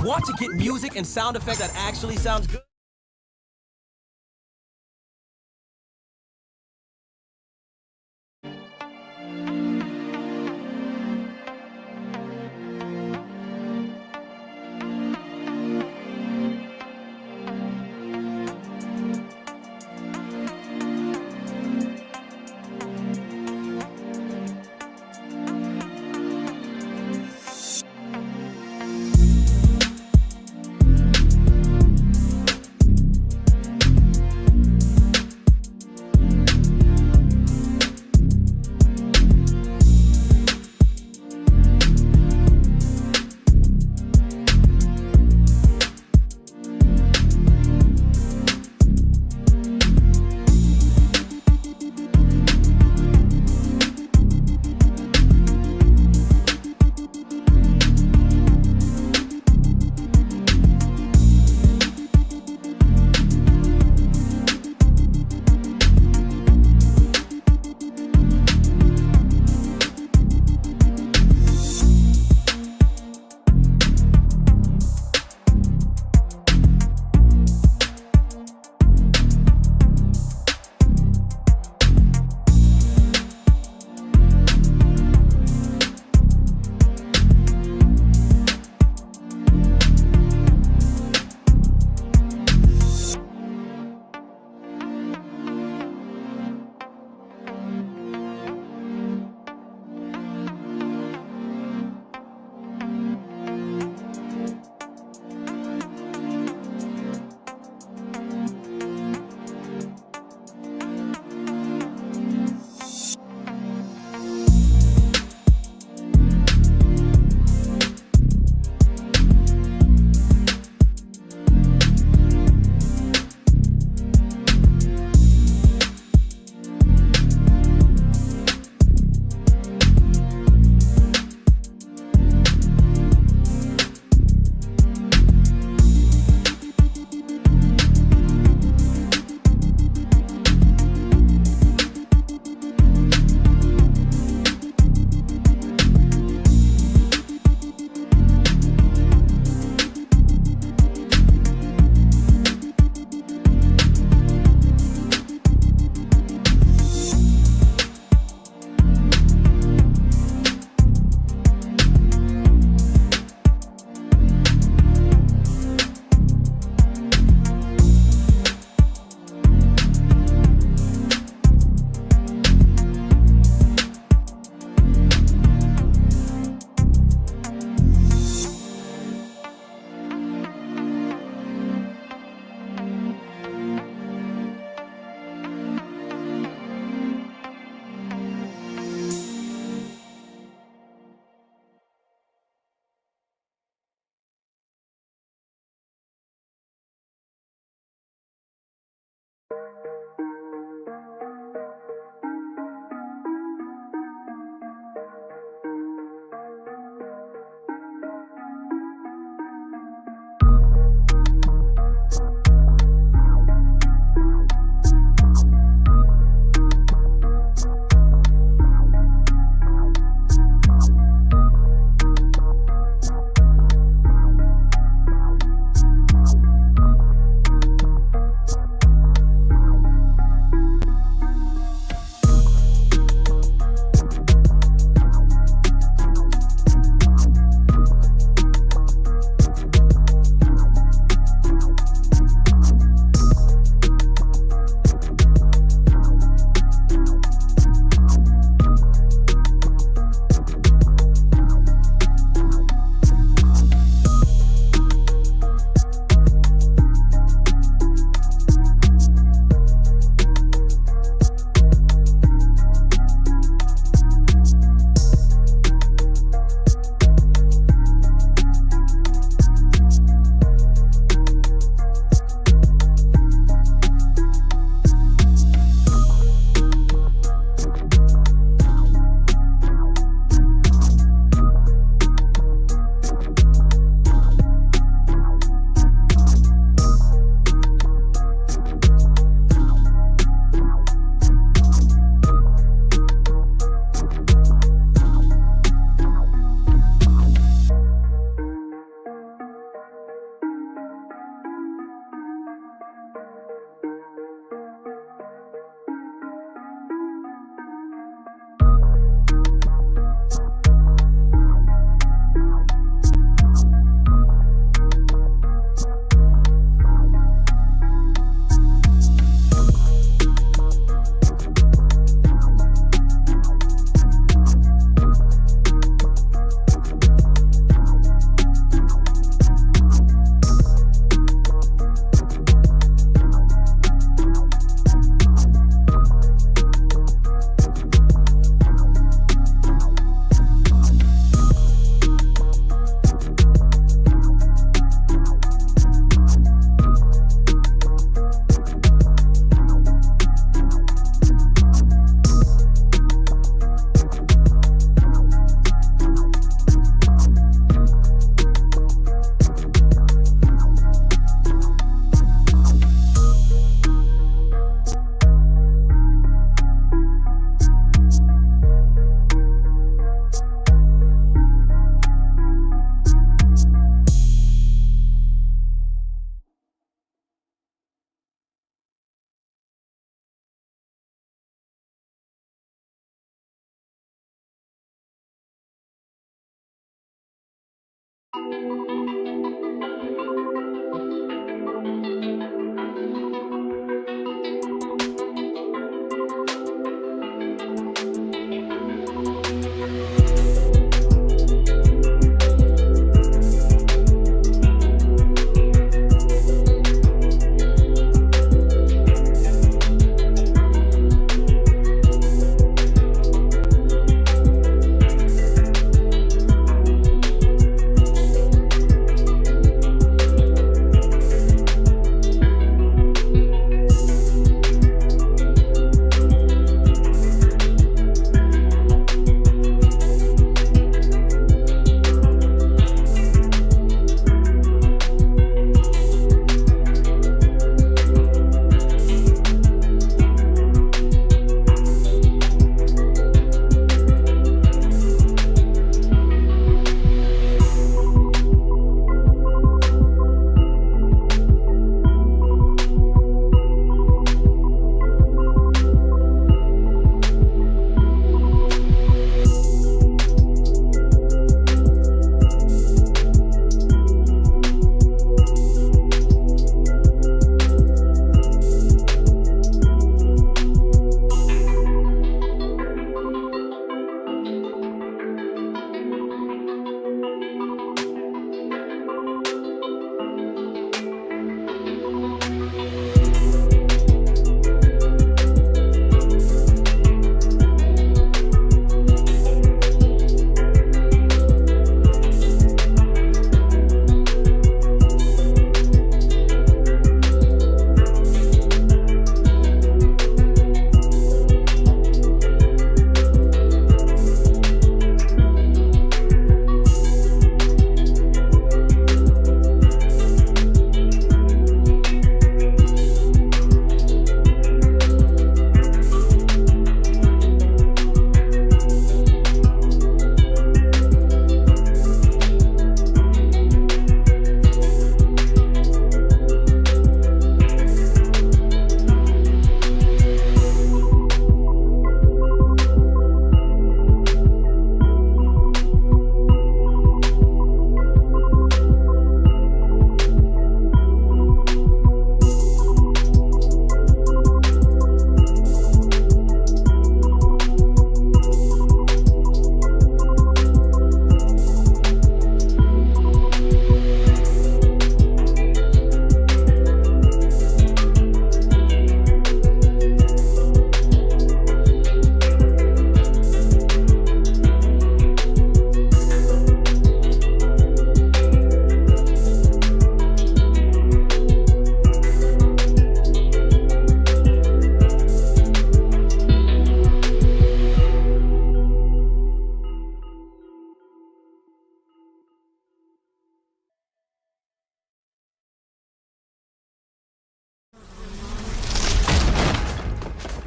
Want to get music and sound effects that actually sounds good?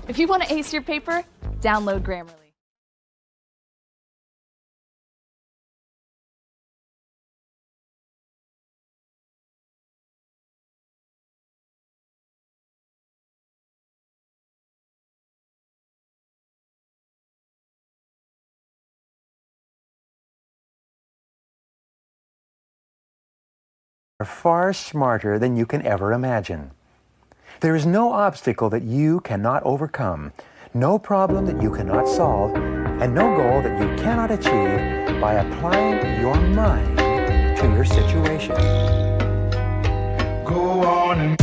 If you want to ace your paper, download Grammarly. Are far smarter than you can ever imagine. There is no obstacle that you cannot overcome, no problem that you cannot solve, and no goal that you cannot achieve by applying your mind to your situation. Go on and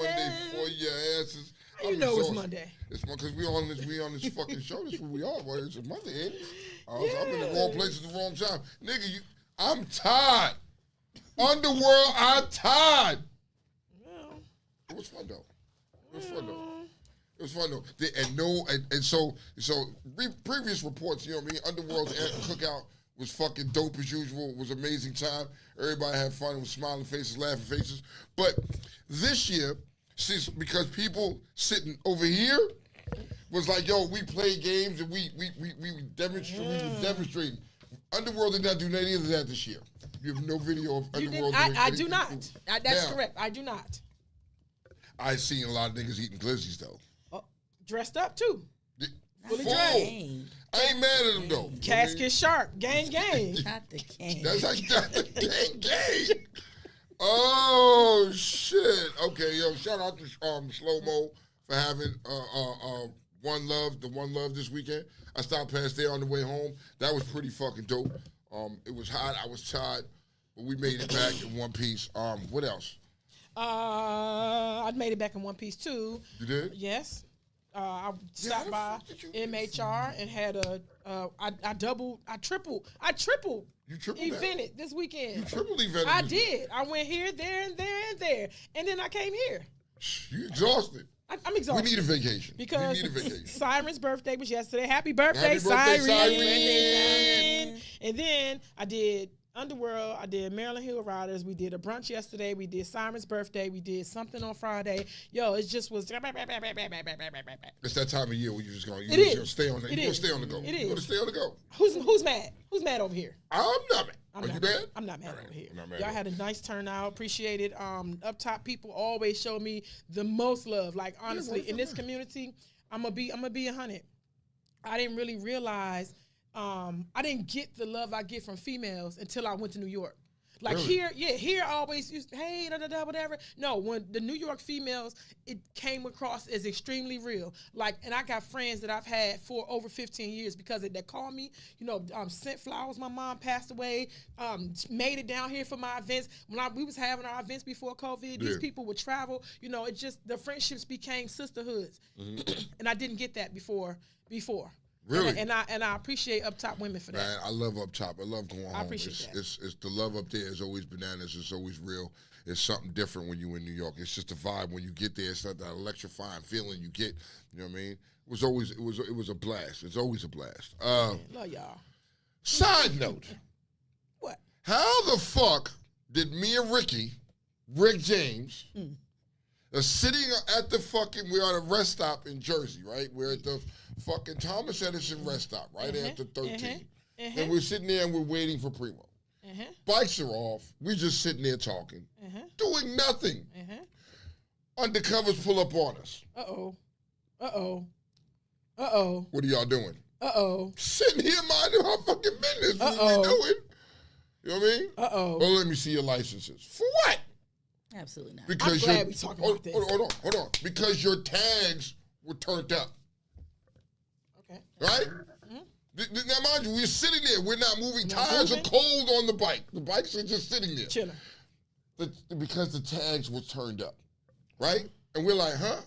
Monday for your asses. You know it's Monday. It's because we on this fucking show. That's what we are. Well, it's Monday, ain't it? I'm in the wrong place at the wrong time. Nigga, I'm tired. Underworld, I'm tired. Well, It was fun though. It was fun though. And so previous reports, you know what I mean? Underworld's cookout was fucking dope as usual. It was an amazing time. Everybody had fun. It was smiling faces, laughing faces. But this year, because people sitting over here was like, yo, we play games and we were demonstrating. Underworld did not do any of that this year. You have no video of Underworld doing I do not. That's now, correct. I do not. I seen a lot of niggas eating glizzies though. Dressed up too. Fully Full. dressed. I ain't mad at them though. Casket sharp. Gang. Not the king. That's how you got the gang. Oh shit. Okay, yo, shout out to Slow Mo for having One Love this weekend. I stopped past there on the way home. That was pretty fucking dope. It was hot. I was tired, but we made it back in one piece. What else? I made it back in one piece too. You did? Yes. I stopped by MHR and had I tripled You tripled evented this weekend. You tripled evented. I did. I went here, there, and there, and there. And then I came here. You exhausted. I'm exhausted. We need a vacation. Because we need a vacation. Siren's birthday was yesterday. Happy birthday, Happy birthday, Siren. And then I did Underworld. I did Maryland Hill Riders. We did a brunch yesterday. We did Siren's birthday. We did something on Friday. Yo, it just was. It's that time of year where you just gonna stay on the It You gonna is. stay on the go. It You is. gonna stay on the go. Who's mad? Who's mad over here? I'm not mad. Are you mad? I'm not mad over here. I'm not mad Y'all at had a nice turnout. Appreciate it. Up top people always show me the most love. Like honestly, in this community, I'm gonna be 100. I didn't really realize. I didn't get the love I get from females until I went to New York. Like Really? here I always used, hey, whatever. No, when the New York females, it came across as extremely real. Like, and I got friends that I've had for over 15 years because that called me, sent flowers. My mom passed away, made it down here for my events. When we was having our events before COVID, these people would travel. It just, the friendships became sisterhoods. And I didn't get that before. Really? And I appreciate up top women for that. Man, I love up top. I love going home. I appreciate that. It's the love up there is always bananas. It's always real. It's something different when you're in New York. It's just a vibe when you get there. It's not that electrifying feeling you get. You know what I mean? It was a blast. It's always a blast. Love y'all. Side note. What? How the fuck did me and Rick James, sitting at the we're at a rest stop in Jersey, right? We're at the fucking Thomas Edison rest stop right after 13. And we're sitting there and we're waiting for Primo. Bikes are off. We're just sitting there talking, doing nothing. Undercovers pull up on us. Uh-oh. What are y'all doing? Uh-oh. Sitting here minding our fucking business. What we doing? You know what I mean? Uh-oh. Oh, let me see your licenses. For what? Absolutely not. Because I'm glad we talking about this. Hold on. Because your tags were turned up. Okay. Right? Now, mind you, we're sitting there. We're not moving. Tires are cold on the bike. The bikes are just sitting there. Chilling. Because the tags were turned up. Right? And we're like, huh?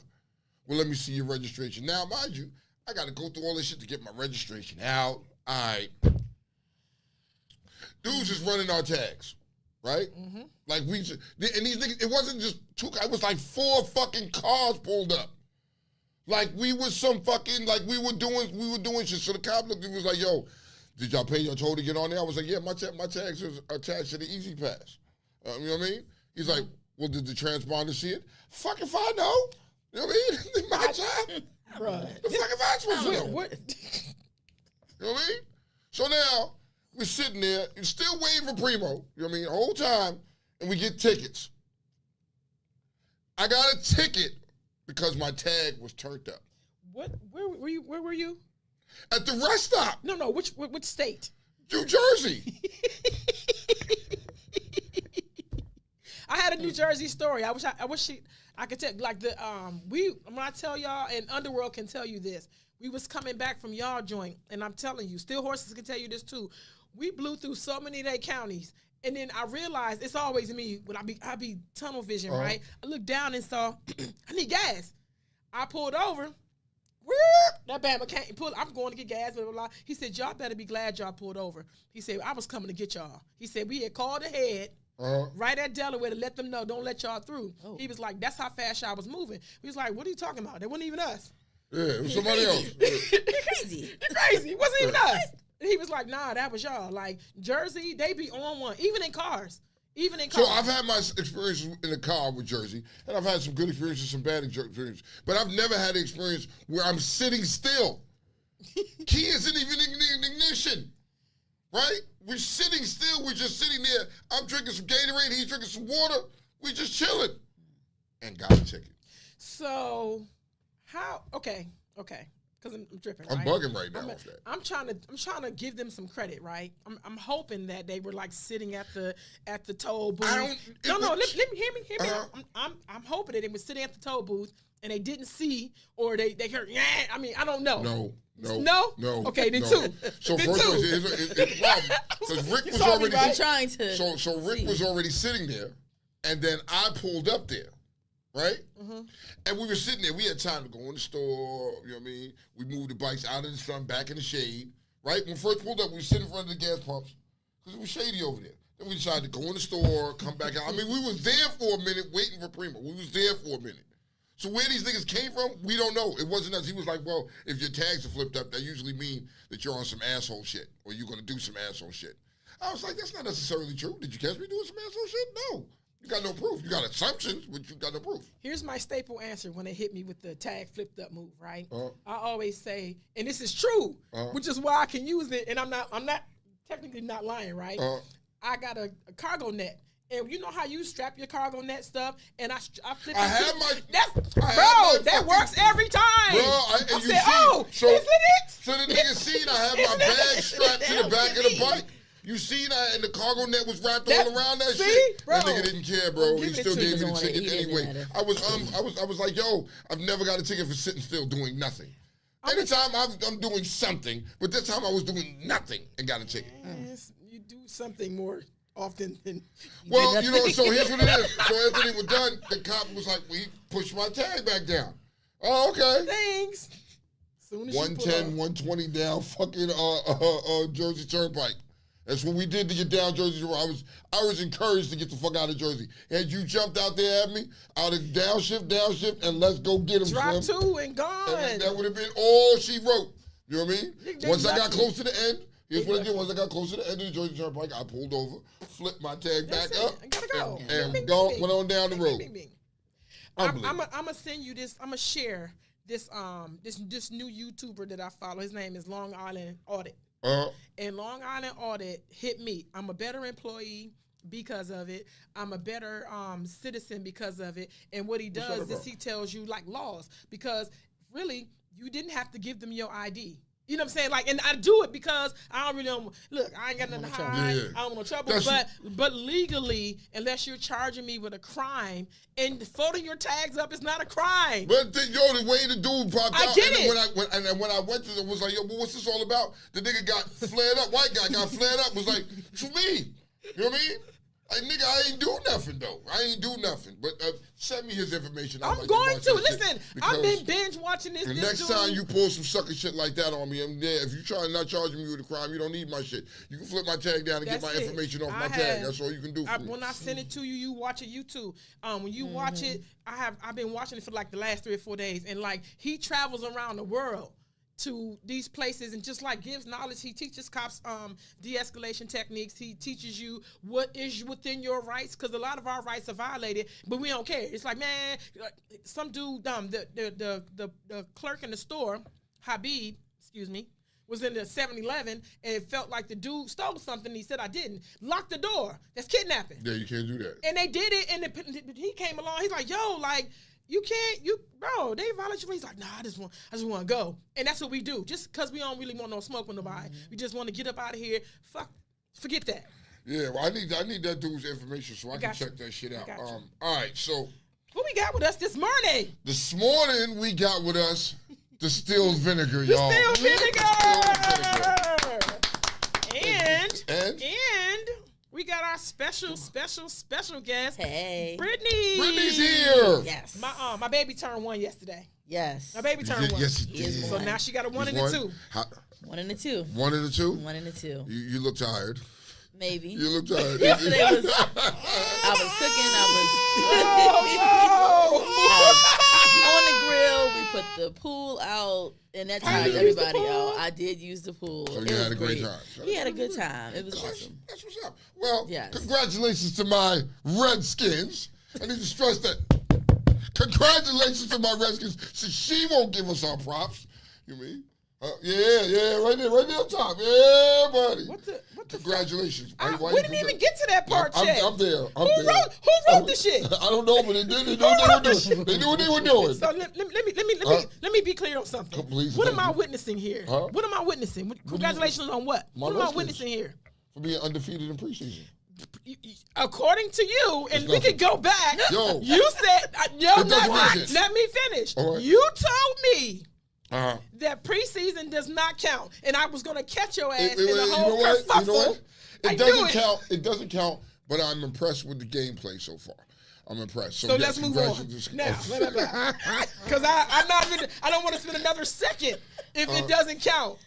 Well, let me see your registration. Now, mind you, I got to go through all this shit to get my registration out. All right. Dudes just running our tags. Right? Like and these niggas, it wasn't just two, it was like 4 fucking cars pulled up. Like we was some fucking, like we were doing shit. So the cop looked and was like, yo, did y'all pay your toll to get on there? I was like, yeah, my tags is attached to the Easy Pass. You know what I mean? He's like, well, did the transponder see it? Fuck if I know. You know what I mean? My job. Bruh. The fuck if I supposed to know? What? You know what I mean? So now, we're sitting there, and still waiting for Primo, you know what I mean, the whole time, and we get tickets. I got a ticket because my tag was turned up. What? Where were you? At the rest stop. No. Which state? New Jersey. I had a New Jersey story. I wish I could tell. Like when I tell y'all, and Underworld can tell you this. We was coming back from y'all joint, and I'm telling you, Still Horses can tell you this too. We blew through so many of their counties, And then I realized it's always me when I be tunnel vision, right? I looked down and saw I need gas. I pulled over. That Bama can't pull. I'm going to get gas. Blah, blah, blah. He said, y'all better be glad y'all pulled over. He said, I was coming to get y'all. He said, we had called ahead right at Delaware to let them know, don't let y'all through. Oh. He was like, that's how fast y'all was moving. We was like, what are you talking about? They wasn't even us. Yeah, it was somebody else. You're crazy. You're crazy. It wasn't even us. And he was like, nah, that was y'all. Like, Jersey, they be on one, even in cars. So I've had my experiences in the car with Jersey, and I've had some good experiences, some bad experiences, but I've never had an experience where I'm sitting still. Key isn't even in ignition, right? We're sitting still. We're just sitting there. I'm drinking some Gatorade. He's drinking some water. We're just chilling, and got a ticket. So, how? Okay. Because I'm dripping. I'm right? bugging right now off that. I'm trying to give them some credit, right? I'm hoping that they were like sitting at the toll booth. Let me hear me. I'm hoping that they were sitting at the toll booth and they didn't see or they heard. Yeah, I mean, I don't know. No. Okay, then two. So first of all, it's a problem because Rick was already trying to. So Rick was already sitting there, and then I pulled up there. Right? Mm-hmm. And we were sitting there. We had time to go in the store. You know what I mean? We moved the bikes out of the sun, back in the shade. Right? When we first pulled up, we were sitting in front of the gas pumps because it was shady over there. Then we decided to go in the store, come back out. I mean, we was there for a minute waiting for Primo. We was there for a minute. So where these niggas came from, we don't know. It wasn't us. He was like, well, if your tags are flipped up, that usually mean that you're on some asshole shit or you're going to do some asshole shit. I was like, that's not necessarily true. Did you catch me doing some asshole shit? No. You got no proof. You got assumptions, but you got no proof. Here's my staple answer when they hit me with the tag flipped up move, right? I always say, and this is true, which is why I can use it, and I'm not technically not lying, right? I got a cargo net. And you know how you strap your cargo net stuff, and I flip it. That works every time. Bro, isn't it? So the nigga seen I have my bag strapped to the back of the bike. You seen that, and the cargo net was wrapped all around that shit. Bro, that nigga didn't care, bro. He still gave me the ticket anyway. I was like, yo, I've never got a ticket for sitting still doing nothing. Anytime I'm doing something, but this time I was doing nothing and got a ticket. Yes, you do something more often than. Well, you know, so here's what it is. So after they were done, the cop was like, well, he pushed my tag back down. Oh, okay. Thanks. 110, 120 down fucking Jersey Turnpike. That's what we did to get down Jersey. I was encouraged to get the fuck out of Jersey. Had you jumped out there at me, I'd have downshift, and let's go get him. Drop two and gone. And that would have been all she wrote. You know what I mean? Once I got close to the end, here's what I did. Once I got close to the end of the Jersey Turnpike, I pulled over, flipped my tag back up, I gotta go. and went on down the road. I'm gonna send you this. I'm gonna share this this new YouTuber that I follow. His name is Long Island Audit. And Long Island Audit hit me. I'm a better employee because of it. I'm a better citizen because of it. And what he does is he tells you like laws, because really you didn't have to give them your ID. You know what I'm saying? Like, and I do it because I don't really look. I ain't got nothing to hide. I don't want no trouble. But legally, unless you're charging me with a crime, and folding your tags up is not a crime. But the way the dude popped out, and when I went to them, was like, yo, but what's this all about? The nigga got flared up. White guy got flared up. Was like, what you mean? You know what I mean? Like, nigga, I ain't do nothing, though. I ain't do nothing. But send me his information. I'm going to. Listen, I've been binge watching this. The next time you pull some sucker shit like that on me, I'm there. If you try not charging me with a crime, you don't need my shit. You can flip my tag down and get my information off my tag. That's all you can do for me. When I send it to you, you watch it, YouTube. When you watch it, I've been watching it for like the last 3 or 4 days. And like, he travels around the world to these places and just like gives knowledge. He teaches cops de-escalation techniques. He teaches you what is within your rights, because a lot of our rights are violated, but we don't care. It's like, man, some dude, the clerk in the store, Habib, was in the 7-Eleven and it felt like the dude stole something. He said, I didn't. Lock the door. That's kidnapping. Yeah, you can't do that. And they did it, and he came along. He's like, yo, like, you can't, bro, they violate you. He's like, nah, I just want to go. And that's what we do. Just because we don't really want no smoke with nobody. We just want to get up out of here. Forget that. Yeah, well, I need that dude's information so I can check that shit out. All right, so. Who we got with us this morning? This morning, we got with us distilled vinegar, y'all. Distilled vinegar! And we got our special guest. Hey. Brittany. Brittany's here. Yes. My baby turned 1 yesterday. Yes. My baby turned 1. Yes, he He is did. So one. now she got a 1 and He's a 2. 1 and a 2. 1 and a 2? 1 and a 2. You look tired. Maybe. You look tired. Yesterday was. I was cooking. On the grill. We put the pool out, and that tired everybody out. I did use the pool. So It you was had a great great. time. We had a good time. It was awesome. That's what's up. Well, Yes. congratulations to my Redskins. I need to stress that. Congratulations to my Redskins. Since she won't give us our props. You mean? Yeah, right there on top. Yeah, buddy. What the Congratulations. we didn't even get to that part yet. I'm there. Who wrote the shit? I don't know, but they knew what they were doing. So let me be clear on something. Please, What thank am I you. witnessing here? Huh? What am I witnessing? Congratulations on what? My What am I Redskins. witnessing here? For being undefeated in preseason. According to you, and we nothing. could go back. Yo. You said, It doesn't make sense. let me finish. All right. You told me Uh-huh. that preseason does not count, and I was going to catch your ass You in the whole know what? kerfuffle. I It knew doesn't it. count. It doesn't count. But I'm impressed with the gameplay so far. I'm impressed. So yes, let's move on congratulations. now. Because I don't want to spend another second if it doesn't count.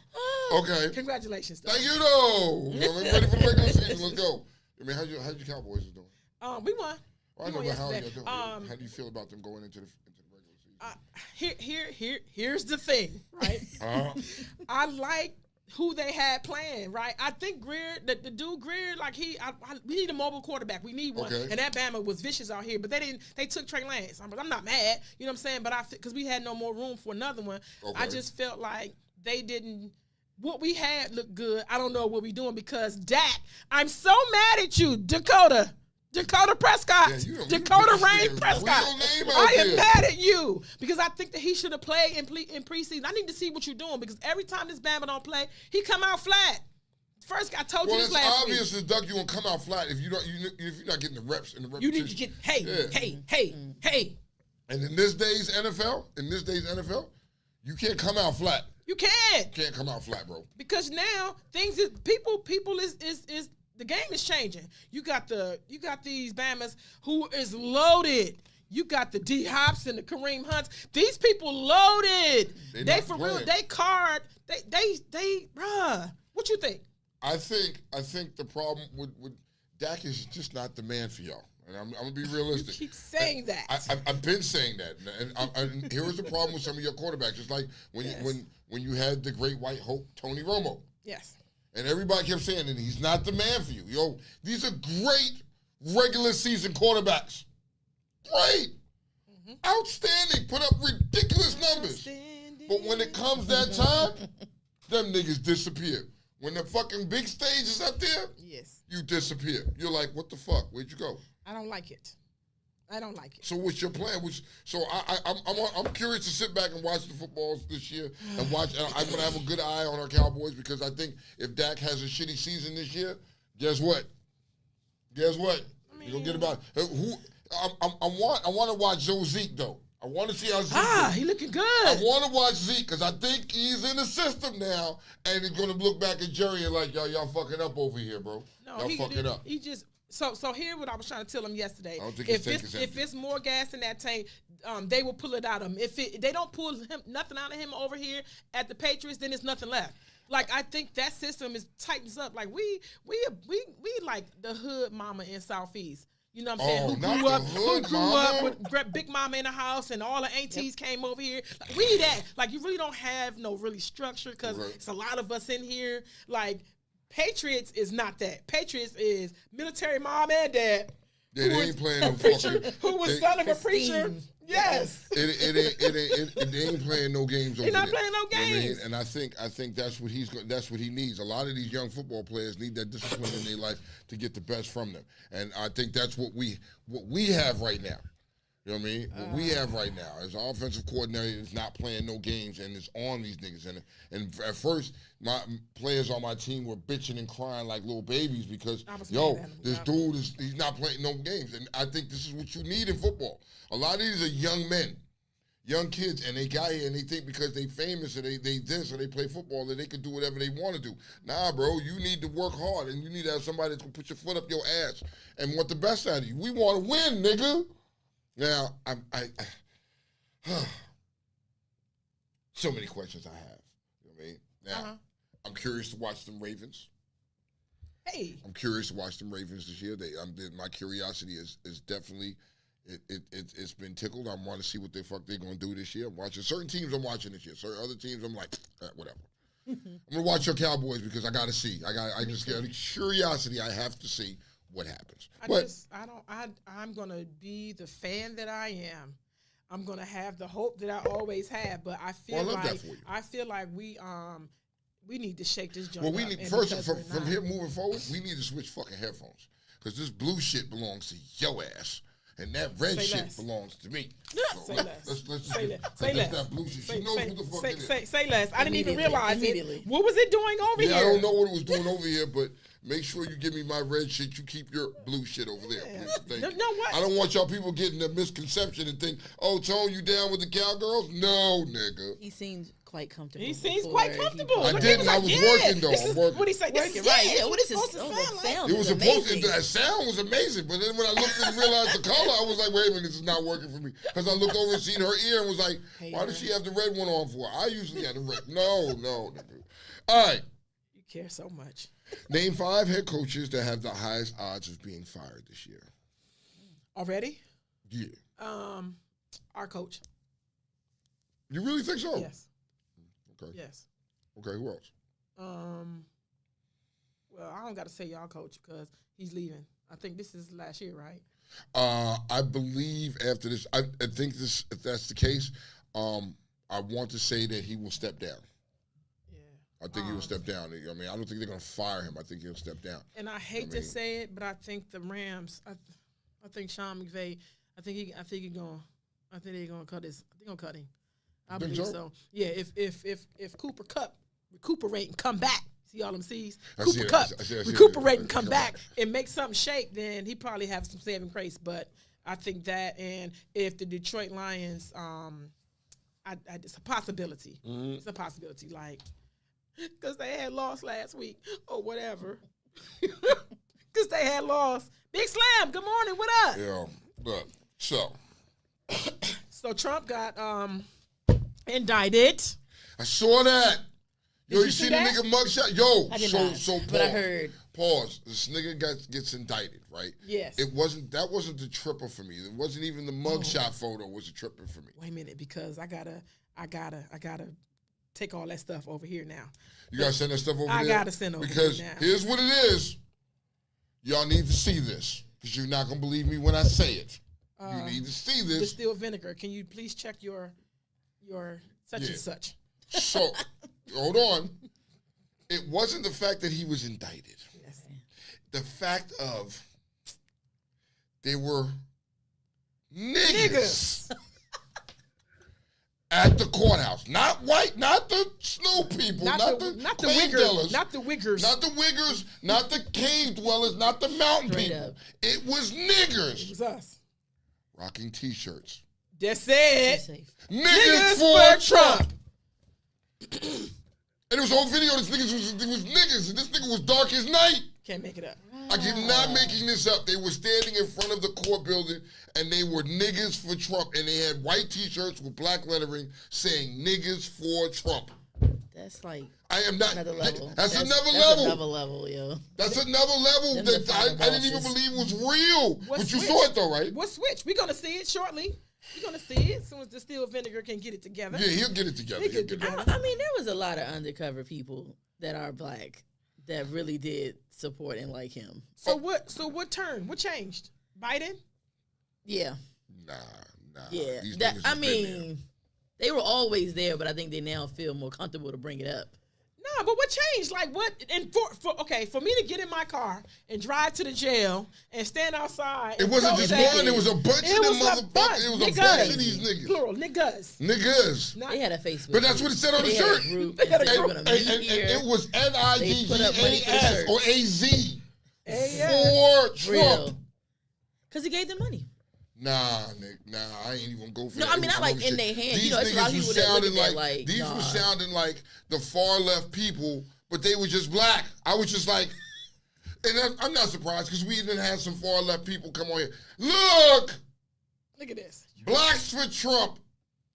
Okay. Congratulations, though. Thank you, though. I'm ready for the regular season. Let's go. I mean, how's your Cowboys doing? We won. I We know, won but how are you yesterday. doing? How do you feel about them going into the regular season? Here's the thing, right? Uh-huh. I like who they had playing, right? I think Greer, the dude Greer, like we need a mobile quarterback. We need one. Okay. And that Bama was vicious out here, but they took Trey Lance. I'm not mad, you know what I'm saying? But because we had no more room for another one, Okay. I just felt like they didn't. What we had looked good. I don't know what we're doing because Dak, I'm so mad at you, Dakota Prescott, Yeah, you Dakota just Rain said Prescott. real name out I am there. mad at you because I think that he should have played in preseason. I need to see what you're doing because every time this Bama don't play, he come out flat. First, I told Well, you it's this last obvious week. as duck you won't come out flat if you're not getting the reps and the You repetition. need to get Yeah. hey. And in this day's NFL, you can't come out flat. You can't. Can't come out flat, bro. Because now things is people is the game is changing. You got these Bamas who is loaded. You got the D Hops and the Kareem Hunts. These people loaded. They They not for playing. real. They card. They bruh. What you think? I think the problem with Dak is just not the man for y'all. And I'm gonna be realistic. You keep saying that. I've been saying that, and here was the problem with some of your quarterbacks. It's like when you had the great white hope Tony Romo, Yes. and everybody kept saying that he's not the man for you. Yo, these are great regular season quarterbacks. Great, outstanding, put up ridiculous numbers. But when it comes that time, them niggas disappear. When the fucking big stage is up there, Yes. you disappear. You're like, what the fuck? Where'd you go? I don't like it. So what's your plan? I'm curious to sit back and watch the footballs this year and watch. I'm gonna have a good eye on our Cowboys because I think if Dak has a shitty season this year, guess what? You're gonna get about who? I want to watch Zeke though. I want to see how Zeke. He looking good. I want to watch Zeke because I think he's in the system now, and he's gonna look back at Jerry and like, y'all fucking up over here, bro. No, y'all fucking up. He just so here what I was trying to tell him yesterday. I don't think his tank is If empty. it's more gas in that tank, they will pull it out of him. If they don't pull nothing out of him over here at the Patriots, then there's nothing left. Like I think that system is tightens up. Like we like the hood mama in Southeast. You know what I'm saying? Oh, Who not grew the up? Who hood grew mama. up with Big Mama in the house and all the aunties came over here? Like, we need that. Like you really don't have no really structure because Okay. it's a lot of us in here. Like Patriots is not that. Patriots is military mom and dad. Yeah, who they was ain't playing no a preacher, fucking. who was they- son of a preacher. Yes. They ain't playing no games over there. not playing no You know what I mean? games. And I think that's what that's what he needs. A lot of these young football players need that discipline in their life to get the best from them. And I think that's what we have right now. You know what I mean? What we have right now is our offensive coordinator is not playing no games and it's on these niggas. And at first, my players on my team were bitching and crying like little babies because, I was yo, mad at him. this dude he's not playing no games. And I think this is what you need in football. A lot of these are young men. young kids, and they got here and they think because they famous or they this or they play football that they can do whatever they want to do. Nah, bro, you need to work hard and you need to have somebody that's gonna put your foot up your ass and want the best out of you. We want to win, nigga. Now, so many questions I have. You know what I mean? Now, I'm curious to watch them Ravens. Hey. I'm curious to watch them Ravens this year. My curiosity is definitely it's been tickled. I want to see what the fuck they're gonna do this year. I'm watching certain teams. I'm watching this year. Certain other teams, I'm like, whatever. I'm gonna watch your Cowboys because I gotta see. I just got curiosity. I have to see what happens. I'm gonna be the fan that I am. I'm gonna have the hope that I always have, but I feel like we need to shake this joint. Well, we need first from here moving forward. We need to switch fucking headphones because this blue shit belongs to your ass, and that red shit belongs to me. Say less. Say less. That blue shit. She knows who the fuck it is. Say less. I didn't even realize it. What was it doing over here? I don't know what it was doing over here, but make sure you give me my red shit. You keep your blue shit over there. Please. Thank you. What? I don't want y'all people getting a misconception and think, oh, Tone, you down with the cowgirls? No, nigga. He seems quite comfortable. He seems quite comfortable. I didn't. I was working, though. I'm working. What he say? Working, right. Yeah, what is his sound? It was supposed to, that sound was amazing, but then when I looked and realized the color, I was like, wait a minute, this is not working for me. Because I looked over and seen her ear and was like, why does she have the red one on for? I usually have the red. No, nigga. All right. You care so much. Name 5 head coaches that have the highest odds of being fired this year. Already? Yeah. Our coach. You really think so? Yes. Okay. Yes. Okay, who else? Well, I don't got to say y'all coach because he's leaving. I think this is last year, right? I believe after this, I think this, if that's the case, I want to say that he will step down. I think he will step down. I mean, I don't think they're going to fire him. I think he'll step down. And I hate to say it, but I think the Rams. I think Sean McVay. I think they're going to cut his. They're going to cut him. I believe so. Yeah. If Cooper Cup recuperate and come back, see all them C's. Cooper Cup recuperate and come back and make something shake, then he probably have some saving grace. But I think that, and if the Detroit Lions, it's a possibility. Mm-hmm. It's a possibility, like. Because they had lost last week or whatever. Because they had lost. Big Slam, good morning, what up? Yeah, look, so. So Trump got indicted. I saw that. Yo, you see the that? nigga mugshot? Yo, I did so not, pause. but I heard. Pause. This nigga gets indicted, right? Yes. That wasn't the tripper for me. It wasn't even the mugshot photo was a tripper for me. Wait a minute, because I gotta take all that stuff over here now. You gotta send that stuff over there? I gotta send over because here now. Here's what it is. Y'all need to see this. Because you're not gonna believe me when I say it. You need to see this. Distilled vinegar. Can you please check your such and such? So, hold on. It wasn't the fact that he was indicted. Yes. The fact of they were niggas. At the courthouse. Not white, not the snow people, not the cave dwellers. Not the Wiggers. Not the Wiggers, not the cave dwellers, not the mountain people. It was niggers. It was us. Rocking T-shirts. That's it. Niggas for Trump. And it was a whole video. This niggas was niggas, and this nigga was dark as night. Can't make it up. I am not making this up. They were standing in front of the court building, and they were niggas for Trump, and they had white T-shirts with black lettering saying "niggas for Trump." That's like I am not. Another level. That's another level. Another level, yo. That's another level that I didn't even believe was real. But you saw it though, right? What switch? We're gonna see it shortly. We're gonna see it as soon as Distilled Vinegar can get it together. Yeah, he'll get it together. I mean, there was a lot of undercover people that are black that really did support and like him. So what? So what turned? What changed? Biden? Yeah. Nah. Yeah. I mean, they were always there, but I think they now feel more comfortable to bring it up. Nah, but what changed? Like what? And for me to get in my car and drive to the jail and stand outside. It wasn't just one. It was a bunch of them motherfuckers. It was a bunch of these niggas. Plural, niggas. They had a Facebook. But that's what it said on the shirt. And it was NIGGAS or AZ for Trump. Because he gave them money. Nah, Nick. Nah, I ain't even go for that. No, I mean, It was not like some in other their shit. hand. These You know, it's a lot of niggas people was that look sounding at that like, like, these nah. was sounding like the far left people, but they were just black. I was just like, and I'm not surprised because we even had some far left people come on here. Look at this. Blacks for Trump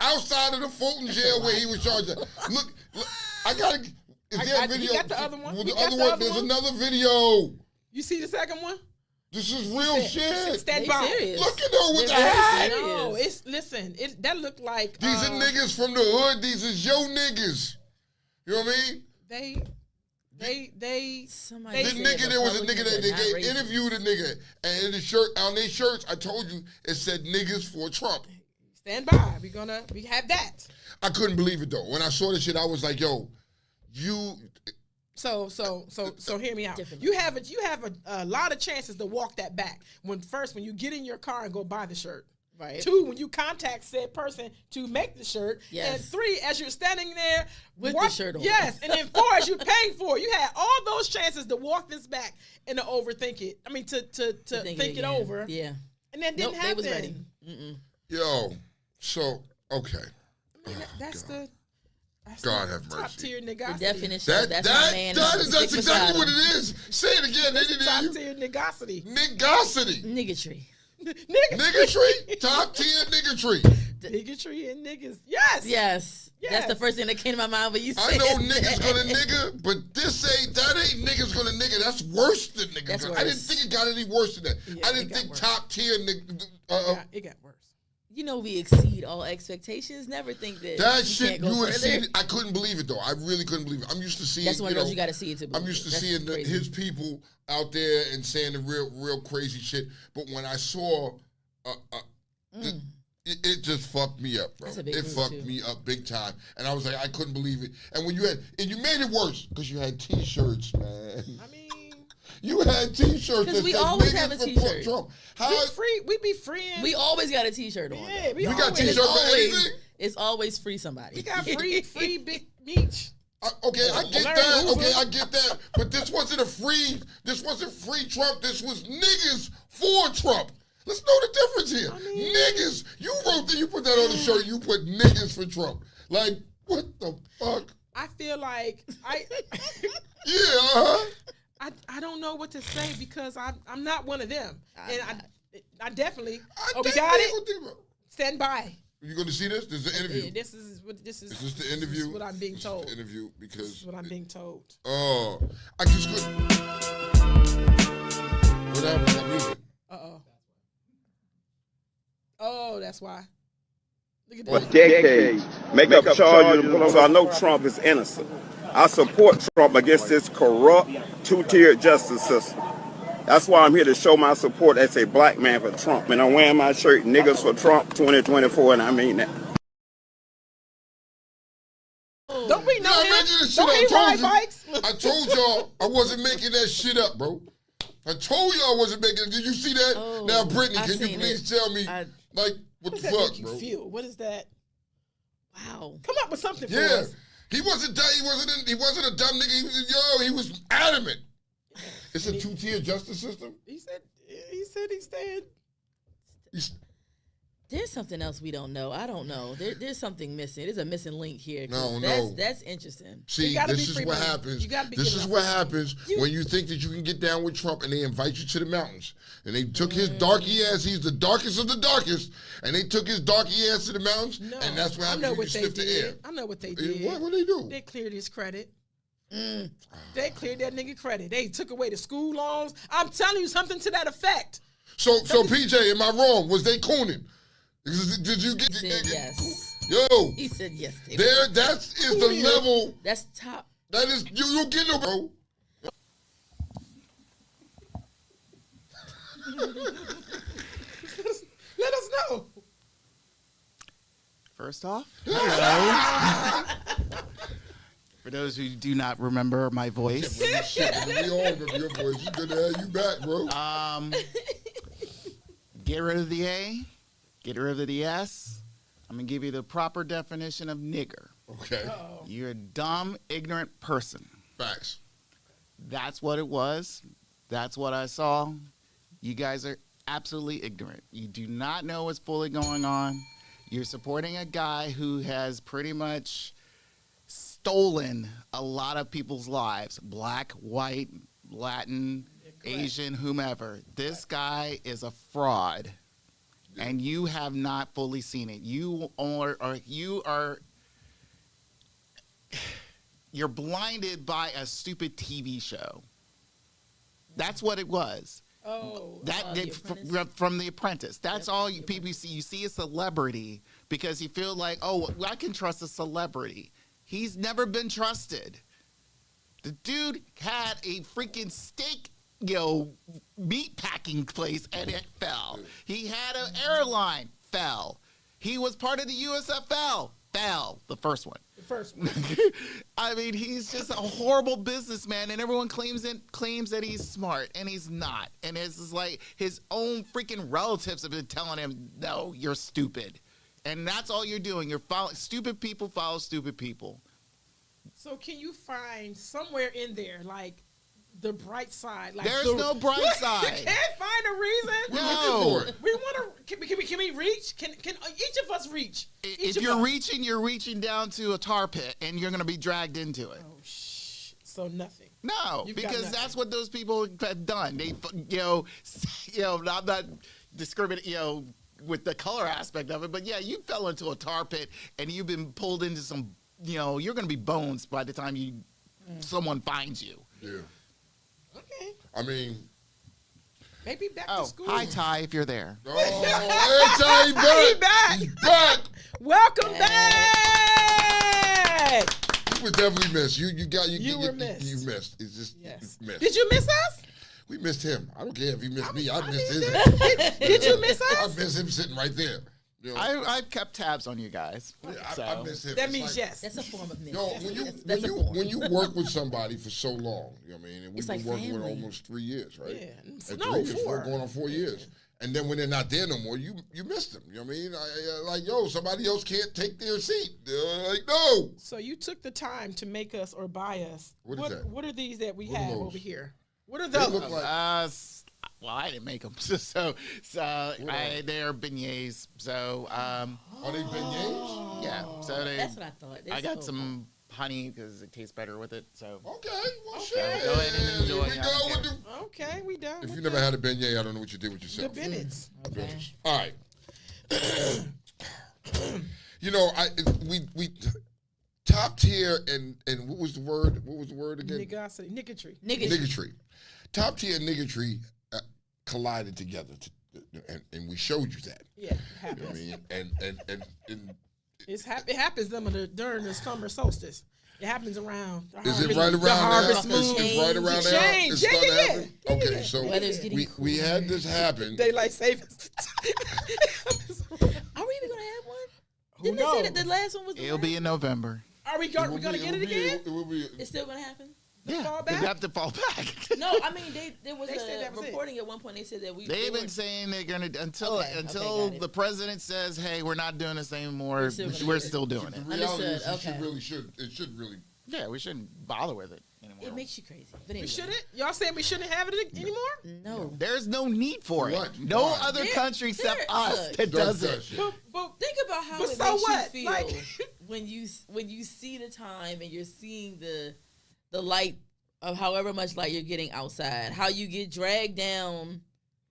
outside of the Fulton jail where he was charged. Look, I gotta. Is there a video? You got the other one? Well, You the got other the one. other There's one? another video. You see the second one? This is real shit. Stand They by. serious. Look at them with the They're hat. very No, serious. listen. That looked like These are niggas from the hood. These is yo niggas. You know what I mean? They. Somebody The said nigga, there was a nigga that Republicans are not they racist. interviewed a nigga, and in the shirt on their shirts, I told you it said niggas for Trump. Stand by. We have that. I couldn't believe it though. When I saw this shit, I was like, yo, you. So hear me out. You have a lot of chances to walk that back. When you get in your car and go buy the shirt. Right. 2, when you contact said person to make the shirt. Yes. And 3, as you're standing there With the shirt on. Yes. And then 4, as you're paying for it. You had all those chances to walk this back and to overthink it. I mean, to think it over. Yeah. And that didn't happen. They was ready. Mm-mm. Yo, so okay. I mean, that's God. that's God the have top mercy. tier The negosity. definition of that's my man. That's exactly what it is. Say it again. They didn't Top hear you. tier negosity. Nigosity. Niggatry. Niggatry. Top tier niggatry. Bigotry and niggas. Yes. Yes. Yes. That's the first thing that came to my mind when you said I know that. niggas gonna nigga, but that ain't niggas gonna nigga. That's worse than niggas. That's I didn't worse. think it got any worse than that. Yeah, I it didn't got think worse. top tier nigga. It got worse. You know we exceed all expectations. Never think that That you shit can't go you further. exceeded. I couldn't believe it though. I really couldn't believe it. I'm used to seeing. That's one of you those know, you got to see it to believe. I'm used to That's seeing crazy. his people out there and saying the real crazy shit. But when I saw, it just fucked me up, bro. That's a big It move, fucked too. me up big time, and I was like, I couldn't believe it. And when you made it worse because you had T-shirts, man. I mean, You had T-shirts that we said always niggas have a for T-shirt. Trump. How? we be freeing. We always got a T-shirt on. Yeah, We got always- T-shirts for anything? It's always free somebody. We got free big meat. Okay, I get Larry that. Hoover. Okay, I get that. But this wasn't free Trump. This was niggas for Trump. Let's know the difference here. Niggas. You wrote that. You put that on the shirt. You put niggas for Trump. Like, what the fuck? I feel like Yeah. I don't know what to say because I'm not one of them, and I definitely. I We think got they it. gonna think about- Stand by. You going to see this? This is the interview. Yeah, this is Is this the interview? This is what I'm being This is told. the interview This because is what I'm being told. oh, I just couldn't. What happened to that music? Oh, that's why. Look at For this. decades, make up charges because I know Trump is innocent. I support Trump against this corrupt, two-tier justice system. That's why I'm here to show my support as a black man for Trump. And I'm wearing my shirt, Niggas for Trump 2024, and I mean that. Don't we know I him? read you the shit Don't I he told ride you. bikes? I told y'all I wasn't making that shit up, bro. I told y'all I wasn't making it. Did you see that? Oh, Now, Brittany, I can you seen please it. tell me, like, what What does the that fuck, make you bro? feel? What is that? Wow. Come up with something for Yeah, us. he wasn't dumb. He wasn't a dumb nigga. He was adamant. It's a two-tier justice system. He said he stayed. There's something else we don't know. I don't know. There's something missing. There's a missing link here. 'Cause No. That's interesting. See, gotta this be is free what money. happens. You gotta be This giving is out what free happens when you think that you can get down with Trump and they invite you to the mountains. And they took his darky ass, he's the darkest of the darkest, and they took his darky ass to the mountains, No, and that's what I happens know when you what they sniff the air. did. I know what they did. What they do? They cleared his credit. They cleared that nigga credit. They took away the school loans. I'm telling you something to that effect. So PJ, am I wrong? Was they cooning? Did you get He said yes. Yo, He said yes. David. there that is the level. That's top. That is you get no bro. Let us know. First off, hello. For those who do not remember my voice, Shit, we all remember your voice. You good to have you back, bro. get rid of the A, get rid of the S. I'm going to give you the proper definition of nigger. Okay. You're a dumb, ignorant person. Facts. That's what it was. That's what I saw. You guys are absolutely ignorant. You do not know what's fully going on. You're supporting a guy who has pretty much stolen a lot of people's lives. Black, white, Latin, Asian, whomever. This guy is a fraud. And you have not fully seen it. You're blinded by a stupid TV show. That's what it was. Oh, From The Apprentice. That's all people see. You see a celebrity because you feel like, oh, I can trust a celebrity. He's never been trusted. The dude had a freaking steak, meat packing place, and it fell. He had an airline, fell. He was part of the USFL, fell. The first one. I mean, he's just a horrible businessman, and everyone claims that he's smart, and he's not. And it's just like his own freaking relatives have been telling him, no, you're stupid. And that's all you're doing. You're following stupid people follow stupid people. So can you find somewhere in there, like, the bright side? Like There's no bright side. You can't find a reason? No. We want to, can we reach? Can each of us reach? If you're reaching, you're reaching down to a tar pit, and you're going to be dragged into it. Oh, so nothing. No, because that's what those people have done. They, I'm not discriminating, with the color aspect of it, but yeah, you fell into a tar pit, and you've been pulled into some, you're going to be bones by the time someone finds you. Yeah. Okay. I mean, maybe back to school. Hi, Ty, if you're there. Oh, hey, Ty, he's back. Welcome back. You were definitely missed. You were missed. You missed. It's just you missed. Did you miss us? We missed him. I don't care if he missed me. I missed his. Did you miss us? I missed him sitting right there. I've kept tabs on you guys. I miss him. That means yes. That's a form of miss. When you work with somebody for so long, and we've been working with almost 3 years, right? Yeah. And 3 years, 4 going on 4 years. And then when they're not there no more, you miss them. You know what I mean? Somebody else can't take their seat. No. So you took the time to make us or buy us. What is that? What are these that we What have are those? over here? What are They those? look like Well, I didn't make them, they're beignets. So, are they beignets? yeah. So That's what I thought. I got some honey because it tastes better with it. So Okay, well, shit. go ahead and enjoy. We go with the. Okay, we done. If with you never had a beignet, I don't know what you did with the yourself. Bennett's. Okay. All right. We top tier and what was the word? What was the word again? Niggotry. Niggatry. Top tier and niggatry collided together, and we showed you that. Yeah, it You know what I happens. mean? And It happens during the summer solstice. It happens around the is it harvest, right the around harvest now? moon. It's right around The now. change. It's Yeah, starting to yeah, happen? yeah. Okay, so Weather's getting we had this happen. Daylight savings. Are we even gonna have one? Didn't they say that the last one was? It'll be in November. Are we going to get it again? It will be. It's still gonna happen. Fall We back? have to fall back. No, I mean there was They said a that was it. reporting at one point. They said that They've been saying they're gonna until got it. the president says, "Hey, we're not doing this anymore. We're still gonna We're do it." still doing The it." reality is Understood, it should really. Yeah, we shouldn't bother with it anymore. It makes you crazy. But anyway. We shouldn't? Y'all saying we shouldn't have it anymore? No. There's no need for it. What? No Why? other country except there- us look. that does it. shit. But Think about how But it so makes what? you feel Like- when you see the time and you're seeing the light of however much light you're getting outside. How you get dragged down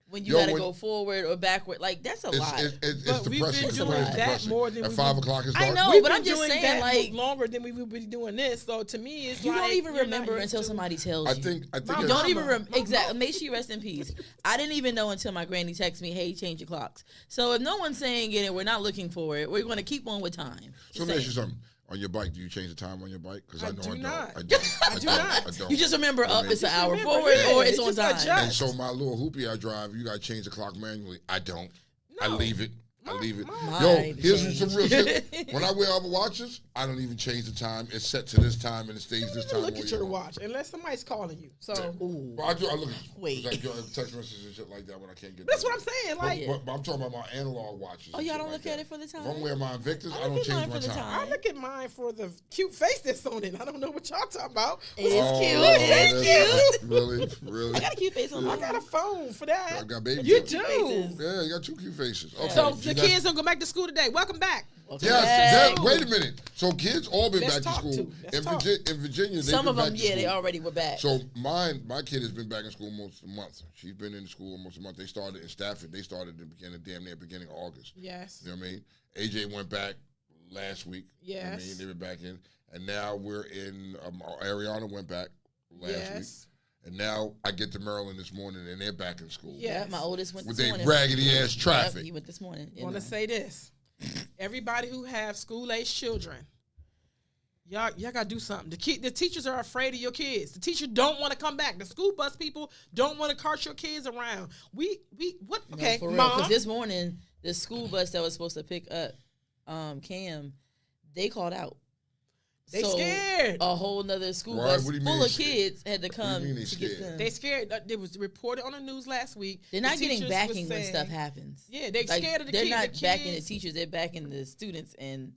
when you gotta go forward or backward. Like that's a lot. It's But we've been depressing. doing It's that depressing. more than At we've 5 been- o'clock it's I dark. know, we've but been I'm just doing saying, that like longer than we would be doing this. So to me, it's you like don't even you're remember not until used to- somebody tells you. I think My it's- You don't even Mama. exactly. Make sure you rest in peace. I didn't even know until my granny texted me, "Hey, change your clocks." So if no one's saying it and we're not looking for it, we're going to keep on with time. So let me ask you something. On your bike, do you change the time on your bike? Because I know do I don't. not. I don't. I do not. I don't. You just remember I up mean, it's an hour remember, forward yeah, or it it's on just time. adjusts. And so my little hoopy I drive, you got to change the clock manually. I don't. I No. leave it. I leave it. Mine Here's some real shit. When I wear other watches, I don't even change the time. It's set to this time and it stays this time. Look at your watch unless somebody's calling you. So Well, I look at Wait. like text messages and shit like that when I can't get. That's what I'm saying. Like, but I'm talking about my analog watches. Oh, y'all don't look at it for the time? If I'm wearing my Invictus, I I don't look at change mine my for the time. time. I look at mine for the cute face that's on it. I don't know what y'all talking about. It is cute. That's It is cute. Really? I got a cute face on I mine. got a phone for that. I got baby You faces. do. faces. Yeah, you got 2 cute faces. Okay. So the kids don't go back to school today. Welcome back. Yes. Wait a minute. So kids all been Let's back to talk school to. Let's in, talk. In Virginia. Some they've of been them, back to they school. already were back. So my kid has been back in school almost a month. She's been in school almost a month. They started in Stafford. They started at the beginning, damn near beginning of August. Yes. You know what I mean? AJ went back last week. Yes. You know what I mean, they were back in, and now we're in. Ariana went back last week, Yes. and now I get to Maryland this morning, and they're back in school. Yeah. My oldest went With this their morning. raggedy ass Yep, traffic. he went this morning. I want to say this. Everybody who have school-age children, y'all got to do something. The teachers are afraid of your kids. The teachers don't want to come back. The school bus people don't want to cart your kids around. What? No, Okay, for real. Mom. Because this morning, the school bus that was supposed to pick up Cam, they called out. They So, scared. A whole nother school Why? bus What do you full mean of scared? kids had to What do you come mean they to get scared? them. They scared. It was reported on the news last week. They're The not getting teachers backing was when saying- stuff happens. Yeah, they Like, scared of the they're kids. not the backing the kids, teachers. They're backing the students, and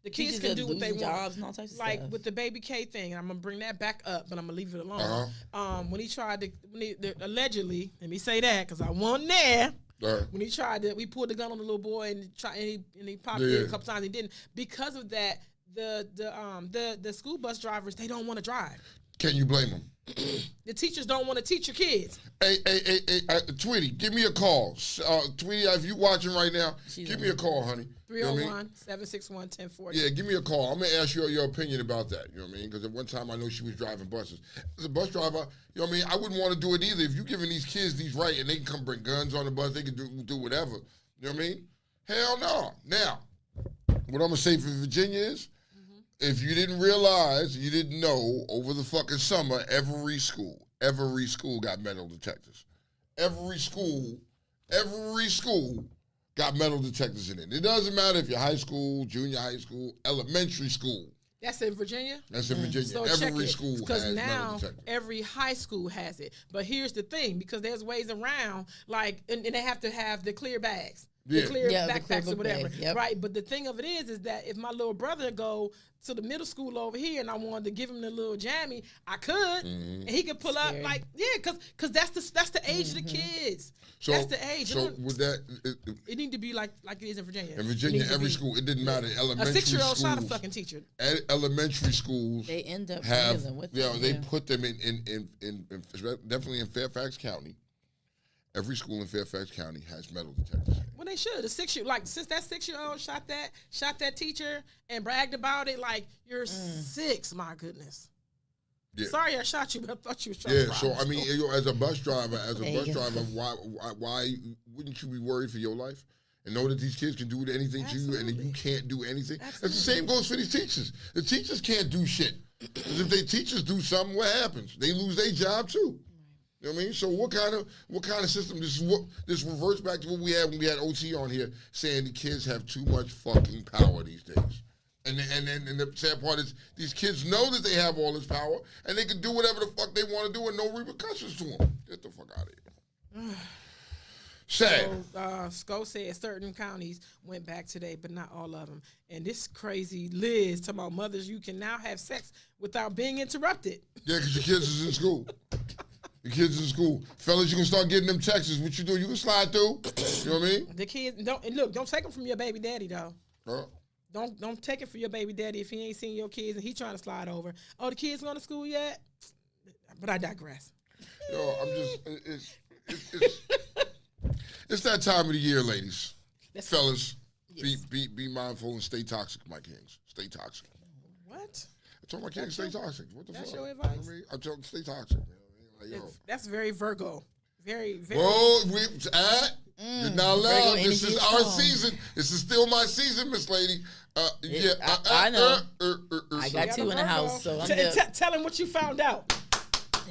the kids teachers can are do what they losing want. jobs and all types of Like stuff. with the baby K thing, and I'm gonna bring that back up, but I'm gonna leave it alone. When he tried to, allegedly, let me say that because I wasn't there. When he tried to, we pulled the gun on the little boy and he popped it a couple times. He didn't. Because of that, the school bus drivers, they don't want to drive. Can you blame them? The teachers don't want to teach your kids. Hey, Tweety, give me a call. Tweety, if you watching right now, give me a call, honey. 301-761-1040. Yeah, give me a call. I'm going to ask you your opinion about that. You know what I mean? Because at one time I know she was driving buses. As a bus driver, you know what I mean? I wouldn't want to do it either. If you're giving these kids these rights and they can come bring guns on the bus, they can do whatever. You know what I mean? Hell no. Now, what I'm going to say for Virginia is, if you didn't realize, you didn't know, over the fucking summer, every school got metal detectors. Every school got metal detectors in it. It doesn't matter if you're high school, junior high school, elementary school. That's in Virginia? That's in Virginia. So Every school has because metal now detectors. every high school has it. But here's the thing, because there's ways around, like, and they have to have the clear bags. Yeah. The clear Yeah, the backpacks clear or book whatever. bag, yep. Right. But the thing of it is that if my little brother go to the middle school over here and I wanted to give him the little jammy, I could. And he could pull up like, because that's the age of the kids. So, that's the age. So with that, It need to be like it is in Virginia. in Virginia, It needs to every be- school, it didn't matter. A Elementary 6-year-old shot a schools, fucking teacher. elementary schools they end up have, dealing with they them. put them in definitely in Fairfax County. Every school in Fairfax County has metal detectors. Well, they should. The 6-year, like, since that 6-year-old shot that teacher and bragged about it, like, you're 6. My goodness. Yeah. Sorry, I shot you, but I thought you was trying Yeah, to. so I mean, as a bus driver, There you go. why wouldn't you be worried for your life and know that these kids can do anything to you and that you can't do anything? That's the same goes for these teachers. The teachers can't do shit. Because if they teachers do something, what happens? They lose their job too. You know what I mean? So what kind of system? This reverts back to what we had when we had OT on here saying the kids have too much fucking power these days. And the sad part is these kids know that they have all this power and they can do whatever the fuck they want to do and no repercussions to them. Get the fuck out of here. Sad. So, Sco said certain counties went back today, but not all of them. And this crazy Liz talking about mothers, you can now have sex without being interrupted. Yeah, because your kids is in school. Your kids in school. Fellas, you can start getting them texts. What you do, you can slide through. You know what I mean? The kids don't take them from your baby daddy though. Don't take it for your baby daddy if he ain't seen your kids and he trying to slide over. Oh, the kids going to school yet? But I digress. Yo, I'm just it's that time of the year, ladies. Fellas, Yes. be mindful and stay toxic, my kings. Stay toxic. What? I told my kings stay toxic. What the That's fuck? your advice? You know what I mean? I told them stay toxic. You know what I mean? Like, yo. That's very Virgo. Very, very. Whoa, you're not allowed. Virgo This energy is is our strong. season. This is still my season, Miss Lady. I know. I got got 2 in the Virgo. house, so I'm T- there. Tell him what you found out.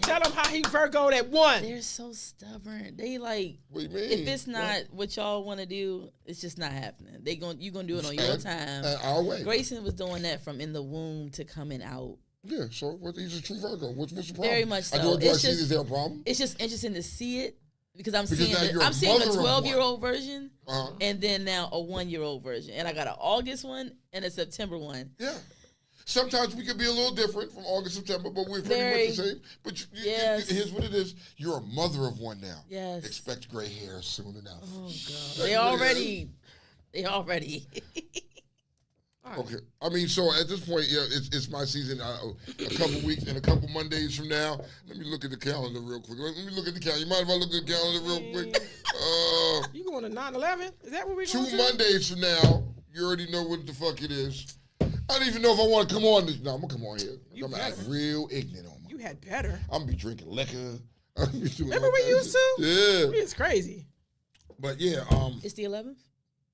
Tell him how he Virgo'd at 1. They're so stubborn. They like, What do you mean? if it's not what y'all want to do, it's just not happening. You gonna do it on your time. Our way. Grayson was doing that from in the womb to coming out. Yeah, so he's a true Virgo. What's the problem? Very much so. Do I see is there a problem? It's just interesting to see it because I'm Because seeing now you're a I'm seeing a mother of 12-year-old version Uh-huh. and then now a 1-year-old version. And I got an August one and a September one. Yeah. Sometimes we can be a little different from August, September, but we're pretty much the same. But here's what it is. You're a mother of one now. Yes. Expect gray hair soon enough. Oh, God. They already. Okay. I mean, so at this point, yeah, it's my season. A couple weeks and a couple Mondays from now. Let me look at the calendar real quick. Let me look at the calendar. You mind if I look at the calendar real quick? You going to 9/11? Is that what we're going to? 2 Mondays from now, you already know what the fuck it is. I don't even know if I want to come on this. No, I'm going to come on here. I'm going to act real ignorant on my. You had better. I'm going to be drinking liquor. Remember we used to? Yeah. It's crazy. But yeah, It's the 11th?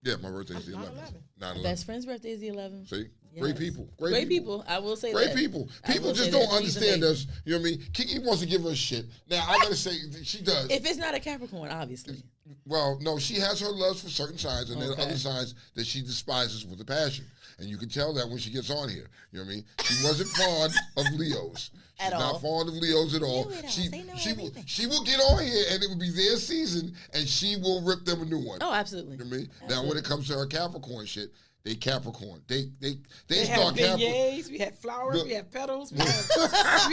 yeah, my birthday's the 11th. 9/11. Best friend's birthday is the 11th. See? Yes. Great people. Great people. I will say Great that. people. I People will just say don't that. She's understand amazing. us. You know what I mean? Kiki wants to give us shit. Now, I got to say, she does. If it's not a Capricorn, obviously. Well, no, she has her loves for certain signs, and there are Okay. other signs that she despises with a passion. And you can tell that when she gets on here. You know what I mean? She wasn't fond of Leos. She's At all. not fond of Leos at all. She will get on here, and it will be their season, and she will rip them a new one. Oh, absolutely. You know what I mean? Now, when it comes to her Capricorn shit, they Capricorn. They They start have Capricorn. beignets, we had flowers, Look. we had petals, we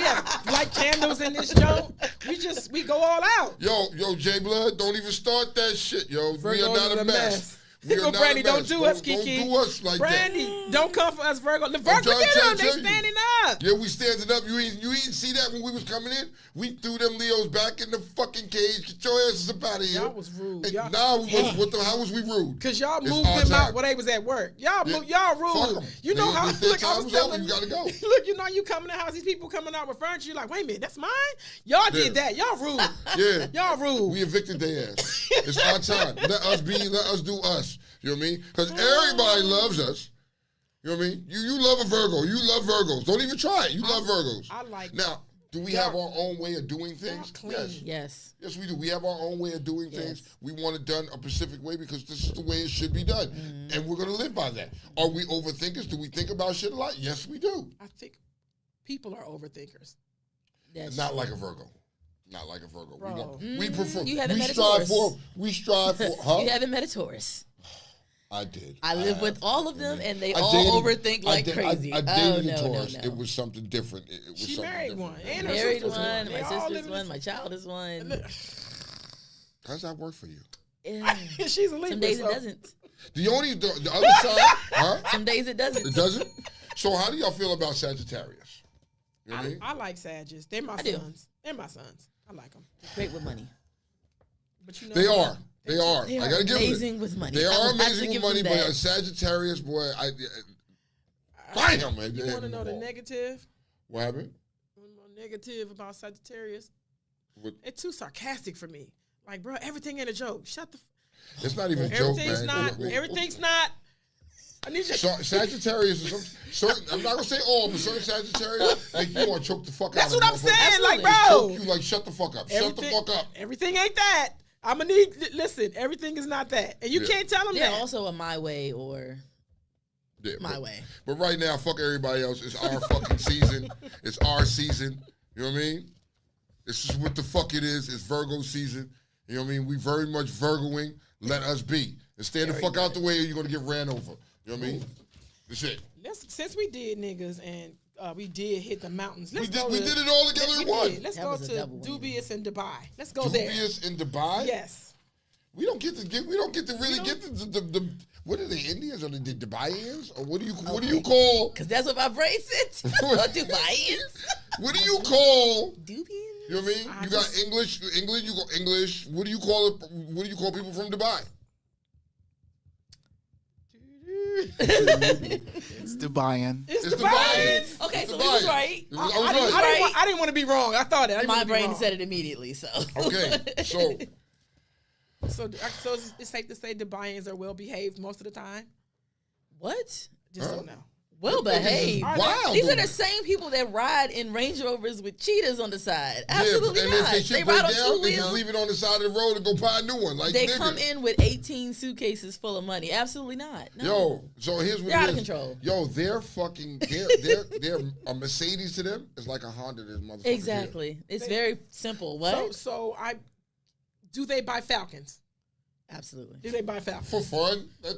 have light candles in this joint. We go all out. Yo, J Blood, don't even start that shit, yo. We Virgo are not is a mess. We Here are go not Brandy, a don't mess. do us, Kiki. Don't do us like Brandy, don't come for us, Virgo. The I'm Virgo, trying get to them, they tell you. standing up. Yeah, we standing up. You ain't see that when we was coming in? We threw them Leos back in the fucking cage. Get your asses up out of here. Y'all was rude. Hey, Y'all- nah, how was we rude? Cause y'all It's moved our them out time. when they was at work. Y'all Yeah. y'all Fuck rude. 'em. You know They- how their look, I time was was over. telling You gotta go. Look, you know you come in the house, these people coming out with furniture, you're like, wait a minute, that's mine? Y'all did that. Y'all rude. Yeah. Y'all rude. We evicted their ass. It's our time. Let us do us. You know what I mean? Because everybody loves us. You know what I mean? You love a Virgo. You love Virgos. Don't even try it. You love Virgos. I like Now, do we have our own way of doing things? clean. Yes. Yes. Yes, we do. We have our own way of doing things. Yes. We want it done a specific way because this is the way it should be done. And we're going to live by that. Are we overthinkers? Do we think about shit a lot? Yes, we do. I think people are overthinkers. That's Not like a Virgo. Not like a Virgo. Bro. We prefer. You haven't we met a strive Taurus. for. We strive for. Huh? You haven't met a Taurus. I did. I live with all of them, and they I all dated- overthink like I crazy. I dated a no, Taurus. no. It was something different. It was She something married different. one. And her Married sister's one, They my all sister's live in one, my child is one. How does that work for you? Yeah. She's a Libra. Some days so- it doesn't. The other side, huh? Some days it doesn't. It doesn't. So how do y'all feel about Sagittarius? You know what I mean? I like Sagittarius. They're my I do. sons. They're my sons. I like them. Great with money. But you know They what? are. They are. They I are gotta give amazing it. with money. They I are will have to amazing with give money, them but that. a Sagittarius boy, damn man. You want to know the negative? What happened? One more negative about Sagittarius. What- It's too sarcastic for me. Like, bro, everything ain't a joke. Shut the. It's not even a joke, Everything's man. not. Everything's not. I need you. Sagittarius is certain. I'm not gonna say all, but certain Sagittarius make you want to choke the fuck That's out what of I'm saying. Absolutely. Like, bro. Choke you like shut the fuck up. Shut the fuck up. Everything ain't that. I'm gonna need. Listen, everything is not that, and you Yeah. can't tell them They're that. also a my way or Yeah, my but, way. But right now, fuck everybody else. It's our fucking season. It's our season. You know what I mean? This is what the fuck it is. It's Virgo season. You know what I mean? We very much Virgoing. Let us be. And stand the fuck out the way or you're going to get ran over. You know what I mean? That's it. Since we did niggas and we did hit the mountains, We let's did, go. we to, did it all together we in one. did. Let's That go was a to double win. Dubious in Dubai. Let's go there. Dubious in Dubai? Yes. We don't get to really get the what are they, Indians or the Dubaians? Or what do you call Because that's what my brain said. Dubaians. what do you call Dubians. you know what I mean? You got English, you go English. What do you call it? What do you call people from Dubai? It's Dubaian. It's It's Dubai. Dubai. Okay, It's so he was Dubai. right. I was right. I didn't want to be wrong. I thought it. I didn't My wanna be brain wrong. said it immediately. So Okay, so So it's safe to say Dubaians are well behaved most of the time. what? Just don't know. well behaved. Wild. These are the same people that ride in Range Rovers with cheetahs on the side. Absolutely and not. if they shit ride break on down, two they just wheels. leave it on the side of the road and go buy a new one. Like They nigga. come in with 18 suitcases full of money. Absolutely not. No. Yo, so here's what They're it out of is. control. Yo, they're a Mercedes to them is like a Honda to this motherfucker. Exactly. It's very simple. What? Do they buy Falcons? Absolutely. Do they buy Falcons? For fun. Go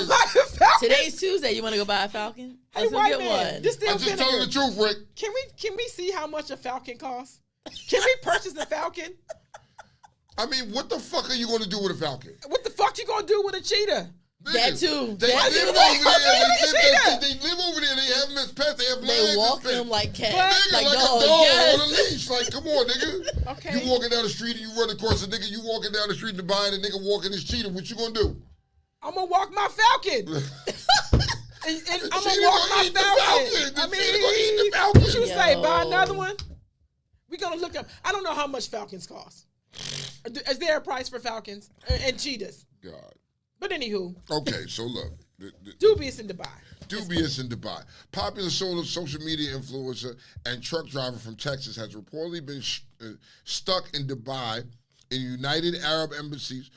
buy a Falcon. Today's Tuesday. You want to go buy a Falcon? Hey, Let's go white get man, one. this damn I'm just telling vinegar. the truth, Rick. Can we see how much a Falcon costs? Can we purchase a Falcon? I mean, what the fuck are you going to do with a Falcon? What the fuck you gonna do with a cheetah? That too. They That live too. over there. They live over there. They have them as pets. They have They lions walk as pets. them like cats, Nigga, like like dogs. a dog Yes. on a leash. Like, come on, nigga. Okay. You walking down the street and you run across a nigga. You walking down the street and buying a nigga walking his cheetah. What you gonna do? I'm gonna walk my Falcon. and I'm gonna cheetah walk gonna my eat the Falcon. Falcon. The I cheetah gonna eat the mean, Falcon. what you say? Buy Yo. another one? We're gonna look up. I don't know how much Falcons cost. Is there a price for Falcons and cheetahs? God. But anywho, Okay, so look. dubious in Dubai. Dubious in Dubai. Popular social media influencer and truck driver from Texas has reportedly been stuck in Dubai in United Arab Embassies,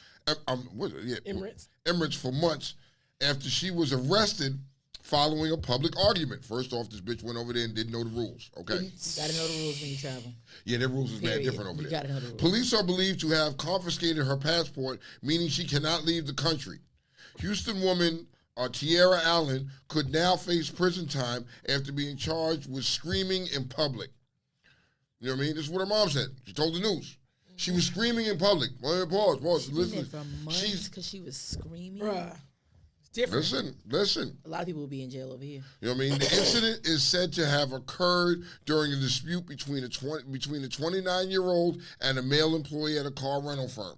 Emirates for months after she was arrested following a public argument. First off, this bitch went over there and didn't know the rules, okay? You gotta know the rules when you travel. Yeah, their rules is mad Period. different over You there. gotta know the rules. Police are believed to have confiscated her passport, meaning she cannot leave the country. Houston woman Tiara Allen could now face prison time after being charged with screaming in public. You know what I mean? This is what her mom said. She told the news. She was screaming in public. Well, pause. She's been Listen. there for months because she was screaming. Bruh. It's different. Listen. A lot of people will be in jail over here. You know what I mean? The incident is said to have occurred during a dispute between a 29-year-old and a male employee at a car rental firm.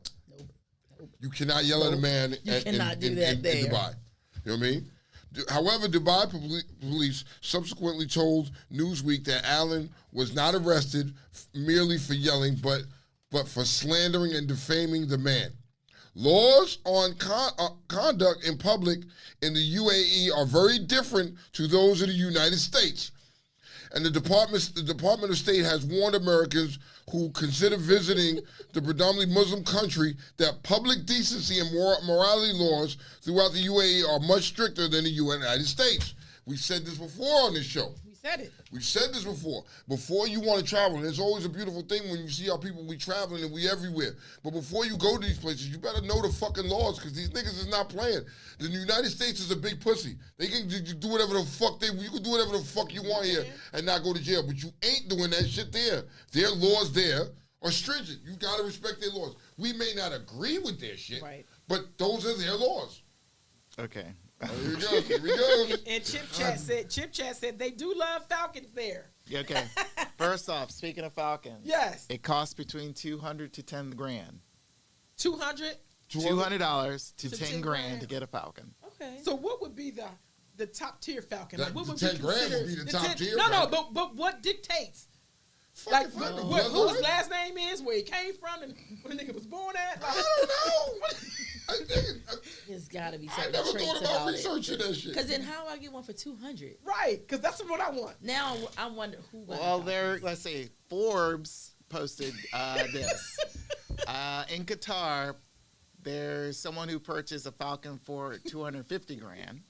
You cannot yell at a man in Dubai. You know what I mean? However, Dubai police subsequently told Newsweek that Allen was not arrested merely for yelling, but for slandering and defaming the man. Laws on conduct in public in the UAE are very different to those of the United States. And the Department of State has warned Americans who consider visiting the predominantly Muslim country that public decency and morality laws throughout the UAE are much stricter than the United States. We said this before on this show. We said it. We've said this before. Before you want to travel, and it's always a beautiful thing when you see our people, we traveling and we everywhere. But before you go to these places, you better know the fucking laws because these niggas is not playing. The United States is a big pussy. They can do whatever the fuck you can do whatever the fuck you want here and not go to jail. But you ain't doing that shit there. Their laws there are stringent. You gotta respect their laws. We may not agree with their shit, Right. but those are their laws. Okay. Here we go. And Chip Chat said they do love Falcons there. Okay. First off, speaking of Falcons, Yes. it costs between $200 to $10 grand. 200. $200 to To 10 10 grand grand. to get a Falcon. Okay. So what would be the top tier Falcon? Like, what The would 10 be grand would considered be the top tier No, Falcon. but what dictates? Fucking Like find the what, bloodline. whose last name is, where he came from, and where the nigga was born at? Like, I don't know. There's got to be I certain never traits thought about it. researching that shit. Because then how do I get one for 200? right, because that's what I want. Now I wonder who. buys Well, Falcons. let's see, Forbes posted this. In Qatar, there's someone who purchased a Falcon for 250 grand.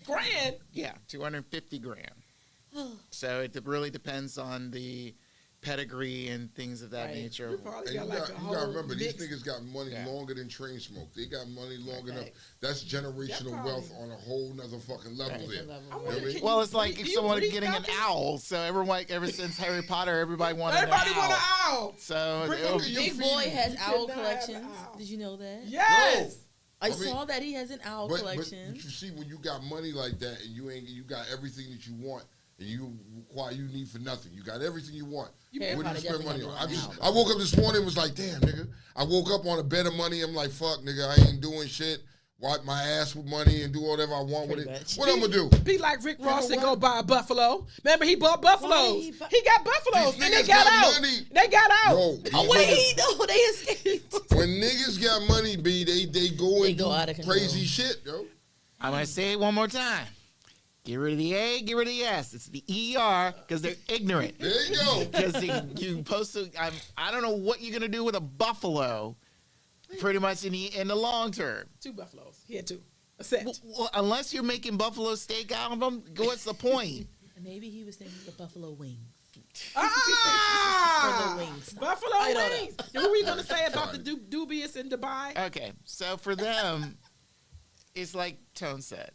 Grand. Yeah, 250 grand. So it really depends on the pedigree and things of that Right. nature. You probably And got like a you whole gotta remember, mix. these niggas got money Yeah. longer than train smoke. They got money long enough. Facts. That's generational That wealth probably- on a whole nother fucking level there. Different level. I You know wonder, what I mean? can Well, you it's like breed- if do you someone breed getting an Falcons? owl. So everyone, ever since Harry Potter, everybody wanted Everybody an want an owl. owl. So Bring it'll- up You Big feed Boy me. has You owl cannot have an collections. owl. Did you know that? Yes. I mean, saw that he has an owl But collection. you see, when you got money like that and you got everything that you want and you need for nothing. You got everything you want. Harry What do Potter you spend money definitely on? has an I woke up this morning and was like, damn, nigga. I woke up on a bed of money. I'm like, fuck, nigga, I ain't doing shit. Wipe my ass with money and do whatever I want with Pretty it. much. What I'm gonna do? Be like Rick Ross know and go what? buy a buffalo. Remember, he bought buffaloes. He He got buffaloes, These and they niggas got got out. money. They got out. No, Oh wait, no, they escaped. when niggas got money, B, they go They and go do out of control. crazy shit, yo. I'm going to say it one more time. Get rid of the A, get rid of the S. It's the ER because they're ignorant. There you go. Because you supposed to. I don't know what you're gonna do with a buffalo. Pretty much in the long term. 2 buffaloes. He had 2. A set. Well, unless you're making buffalo steak out of them, what's the point? Maybe he was thinking of buffalo wings. Ah! For the wings. Buffalo wings. What were you going to say about the dubious in Dubai? Okay, so for them, it's like Tone said.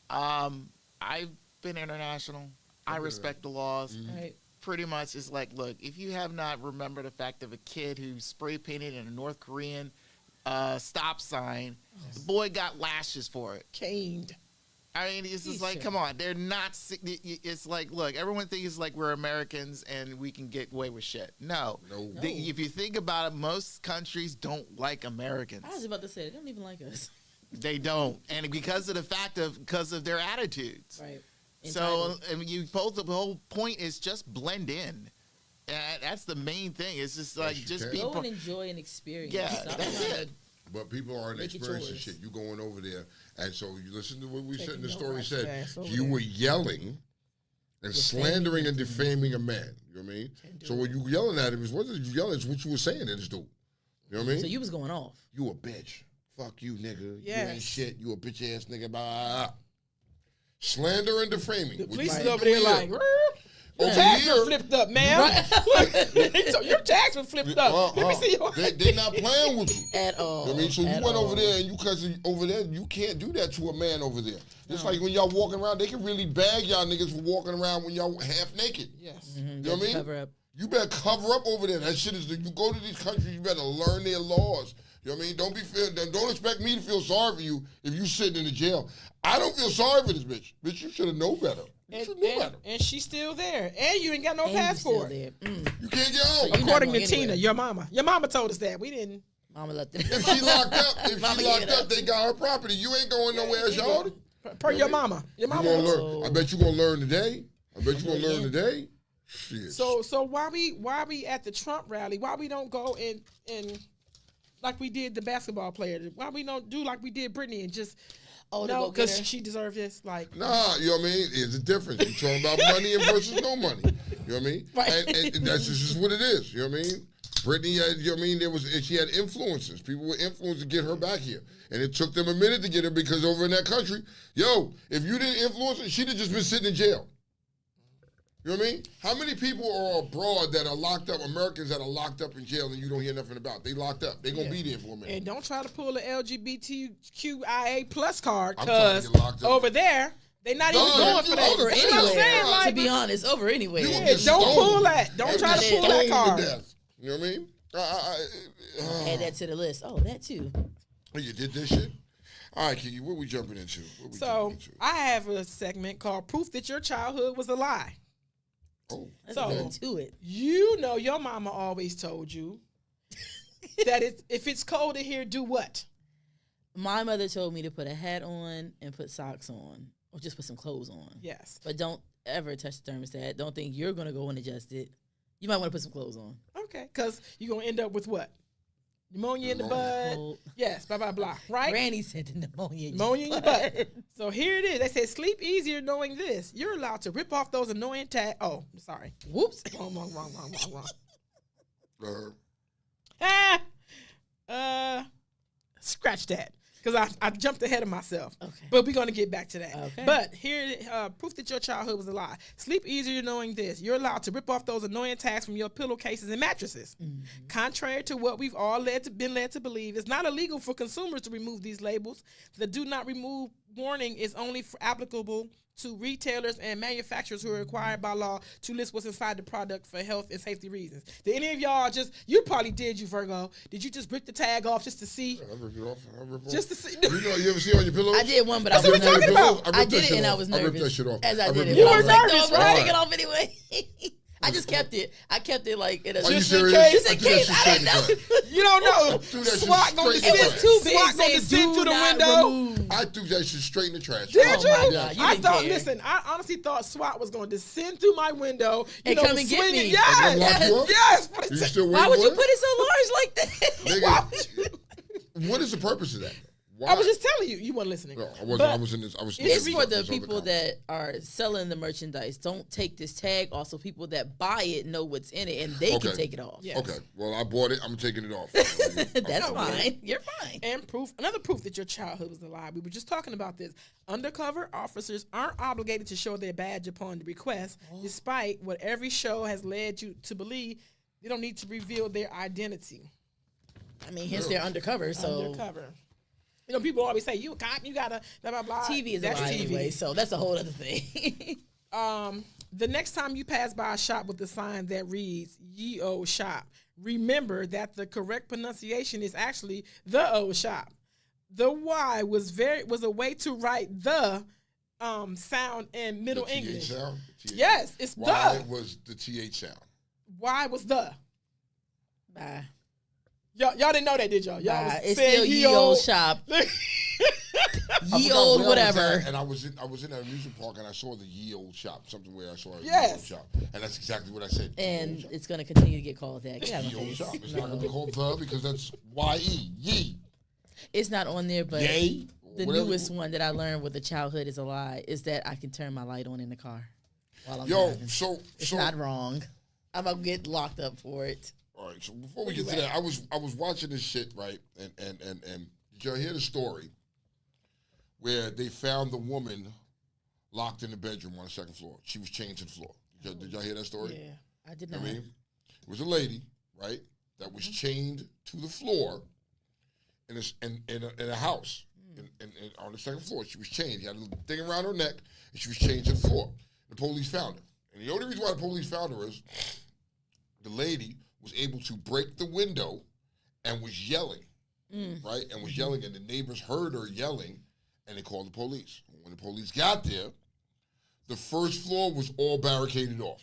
I've been international. I respect the laws. Right. Pretty much, it's like, look, if you have not remembered the fact of a kid who spray painted in a North Korean stop sign, the boy got lashes for it. Caned. I mean, it's just like, come on, they're not. It's like, look, everyone thinks like we're Americans and we can get away with shit. No. If you think about it, most countries don't like Americans. I was about to say they don't even like us. They don't, and because of their attitudes. Right. So, I mean, the whole point is just blend in. That's the main thing. It's just like just go and enjoy an experience. Yeah, that's it. But people aren't experiencing shit. You going over there, and so you listen to what we said in the story. Said you were yelling and slandering and defaming a man. You know what I mean? So when you yelling at him, is what you yelling? It's what you were saying to this dude. You know what I mean? So you was going off. You a bitch. Fuck you, nigga. Yes. You ain't shit. You a bitch ass nigga. Blah. Slander and defaming. The police is over there like. Your over tags here, were flipped up, man. Look, your tags were flipped up. Let me see your. They're not playing with you at all. You know what I mean, so you went over there, and because over there, you can't do that to a man over there. Just like when y'all walking around, they can really bag y'all niggas for walking around when y'all half naked. Yes. You know what I mean? Cover up. You better cover up over there. That shit is. You go to these countries, you better learn their laws. You know what I mean? Don't expect me to feel sorry for you if you sitting in the jail. I don't feel sorry for this bitch. Bitch, you should have known better. And she's still there. And you ain't got no passport. You can't get home. According to Tina, your mama. Your mama told us that. We didn't. Mama left it. If she locked up, they got her property. You ain't going nowhere, y'all. Per your mama. Your mama. I bet you gonna learn today. Shit. So why we at the Trump rally? Why we don't go and like we did the basketball player? Why we don't do like we did Brittany and just no, because she deserved this. Like nah, you know what I mean? It's a difference. You're talking about money versus no money. You know what I mean? Right. And that's just what it is. You know what I mean? Brittany had, you know what I mean? She had influences. People were influenced to get her back here. And it took them a minute to get her because over in that country, if you didn't influence her, she'd have just been sitting in jail. You know what I mean? How many people are abroad that are locked up, Americans that are locked up in jail and you don't hear nothing about? They locked up. They going to be there for a minute. And don't try to pull the LGBTQIA plus card because over there, they're not even going for that. Over anyway. Like, to be honest, over anyway. Don't pull that. Don't try to pull that card. You know what I mean? Add that to the list. Oh, that too. Oh, you did this shit? All right, Kiki, what we jumping into? I have a segment called Proof That Your Childhood Was a Lie. Oh, let's get into it. You know your mama always told you that if it's cold in here, do what? My mother told me to put a hat on and put socks on, or just put some clothes on. Yes. But don't ever touch the thermostat. Don't think you're going to go and adjust it. You might want to put some clothes on. Okay, because you're going to end up with what? Pneumonia in the butt. Yes, blah, blah, blah. Right? Granny said the pneumonia. Pneumonia in your butt. So here it is. They said, sleep easier knowing this. You're allowed to rip off those annoying tags. Oh, sorry. Whoops. Wrong. Scratch that. Because I jumped ahead of myself. Okay. But we're going to get back to that. Okay. But here, proof that your childhood was a lie. Sleep easier knowing this. You're allowed to rip off those annoying tags from your pillowcases and mattresses. Mm-hmm. Contrary to what we've all been led to believe, it's not illegal for consumers to remove these labels. The do not remove warning is only applicable to retailers and manufacturers who are required by law to list what's inside the product for health and safety reasons. Did any of y'all you probably did, you Virgo, did you just rip the tag off just to see? I ripped it off. Just to see. You ever see on your pillows? I did one, but I was nervous. I did it and I was nervous. I ripped that shit off. As I did it. You were nervous, right? Take it off anyway. I just kept it. I kept it like in a just in case. Just in case. I didn't know. You don't know. SWAT going to it was too big. SWAT going to sit through the window. I threw that shit straight in the trash. Did you? God, I thought. Listen, I honestly thought SWAT was going to descend through my window and come and get me. Yes. You still why would you put it so large like that? Nigga, what is the purpose of that? I was just telling you, you weren't listening. No, I wasn't. But I was in this. I was. It's listening for to the this other people comment. that are selling the merchandise. Don't take this tag. Also, people that buy it know what's in it, and they can take it off. Yes. Okay. Well, I bought it. I'm taking it off. That's fine. You're fine. And another proof that your childhood was a lie. We were just talking about this. Undercover officers aren't obligated to show their badge upon the request, despite what every show has led you to believe. They don't need to reveal their identity. I mean, hence they're undercover. So Undercover. You know, people always say, you a cop, you gotta blah, blah, blah. TV is a lie anyway, so that's a whole other thing. The next time you pass by a shop with a sign that reads "Ye Old Shop," remember that the correct pronunciation is actually "the old shop." The Y was a way to write the sound in Middle The English. TH sound? TH. Yes, it's Why the. was the TH sound? Y was the. Bye. Y'all didn't know that, did y'all? Y'all was It's saying still ye old shop. I Ye forgot old where I was whatever. at, and I was in an amusement park, and I saw the Ye Old Shop, something where I saw a Ye Yes. Old Shop, and that's exactly what I said. Ye And Old Shop. it's going to continue to get called that. Get out of Ye my Old face. Shop. It's not going to be called the because that's Y-E, Ye. It's not on there, but Yay. the Whatever. newest one that I learned with the childhood is a lie is that I can turn my light on in the car while I'm Yo, driving. so It's not wrong. I'm going to get locked up for it. All right, so before we get to that, I was watching this shit, right? And did y'all hear the story where they found the woman locked in the bedroom on the second floor? She was chained to the floor. Did y'all hear that story? Yeah, I did I not. mean, it was a lady, right, that was chained to the floor in a house on the second floor. She was chained. She had a little thing around her neck, and she was chained to the floor. The police found her. And the only reason why the police found her is the lady was able to break the window and was yelling, right? And was yelling, and the neighbors heard her yelling, and they called the police. When the police got there, the first floor was all barricaded off.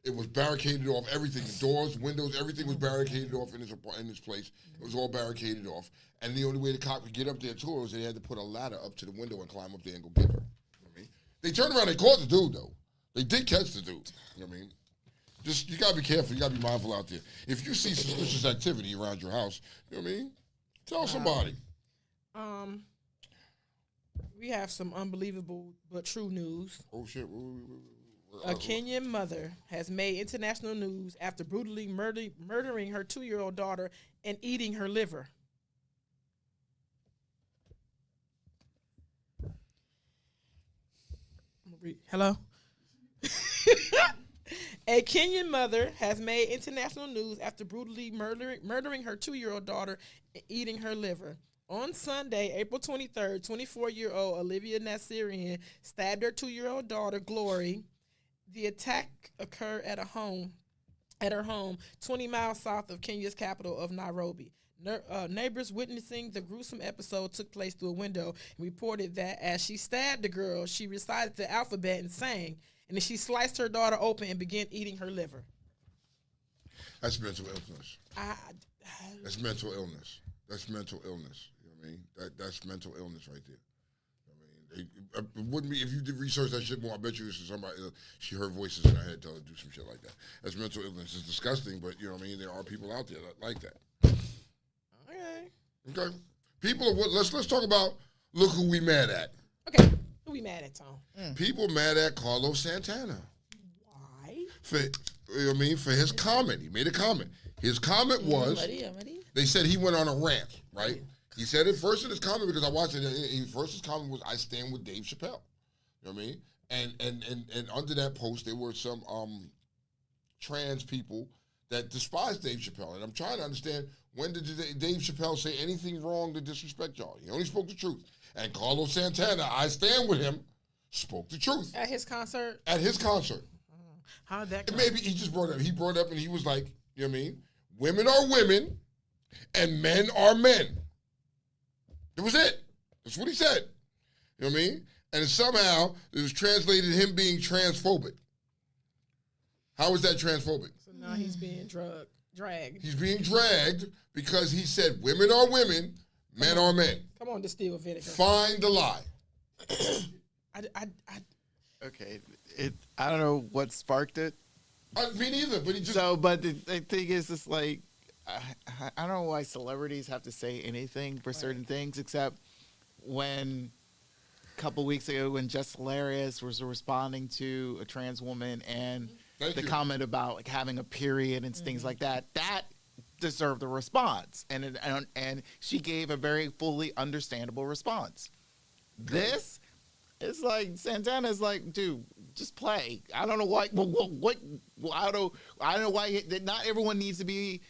It was barricaded off, everything, the doors, windows, everything was barricaded off in this place. It was all barricaded off. And the only way the cop could get up there to her was they had to put a ladder up to the window and climb up there and go get her. You know what I mean? They turned around, they caught the dude, though. They did catch the dude. You know what I mean? Just, you gotta be careful, you gotta be mindful out there. If you see suspicious activity around your house, you know what I mean? Tell somebody. We have some unbelievable but true news. Oh, shit. A Kenyan mother has made international news after brutally murdering her 2-year-old daughter and eating her liver. Hello? A Kenyan mother has made international news after brutally murdering her 2-year-old daughter and eating her liver. On Sunday, April 23rd, 24-year-old Olivia Nassirian stabbed her 2-year-old daughter, Glory. The attack occurred at her home 20 miles south of Kenya's capital of Nairobi. Neighbors witnessing the gruesome episode took place through a window and reported that as she stabbed the girl, she recited the alphabet and sang, and then she sliced her daughter open and began eating her liver. That's mental illness. That's mental illness. That's mental illness. You know what I mean? That's mental illness right there. I mean, it wouldn't be if you did research that shit more. I bet you this is somebody. She heard voices in her head tell her to do some shit like that. That's mental illness. It's disgusting, but you know what I mean. There are people out there that like that. Okay. People are. Let's talk about. Look who we mad at. Okay. Who we mad at, Tom? People mad at Carlos Santana. Why? For you know what I mean, for his comment. He made a comment. His comment was. They said he went on a rant, right? He said it first in his comment because I watched it. His comment was, "I stand with Dave Chappelle." You know what I mean? And under that post, there were some trans people that despise Dave Chappelle. And I'm trying to understand, when did Dave Chappelle say anything wrong to disrespect y'all? He only spoke the truth. And Carlos Santana, I stand with him, spoke the truth. At his concert? At his concert. How did that go? Maybe he just brought it up. He brought it up and he was like, you know what I mean? Women are women and men are men. That was it. That's what he said. You know what I mean? And somehow it was translated him being transphobic. How is that transphobic? So now he's being dragged. He's being dragged because he said women are women, men are men. Come on, distill vinegar. Find the lie. Okay, I don't know what sparked it. Me neither, but he just... So, but the thing is, it's like, I don't know why celebrities have to say anything for certain things, except when a couple weeks ago when Jess Hilarious was responding to a trans woman and comment about like having a period and things like that, that deserved a response, and she gave a very fully understandable response. This is like Santana's like, dude, just play. I don't know why. What? I don't know why. Not everyone needs to be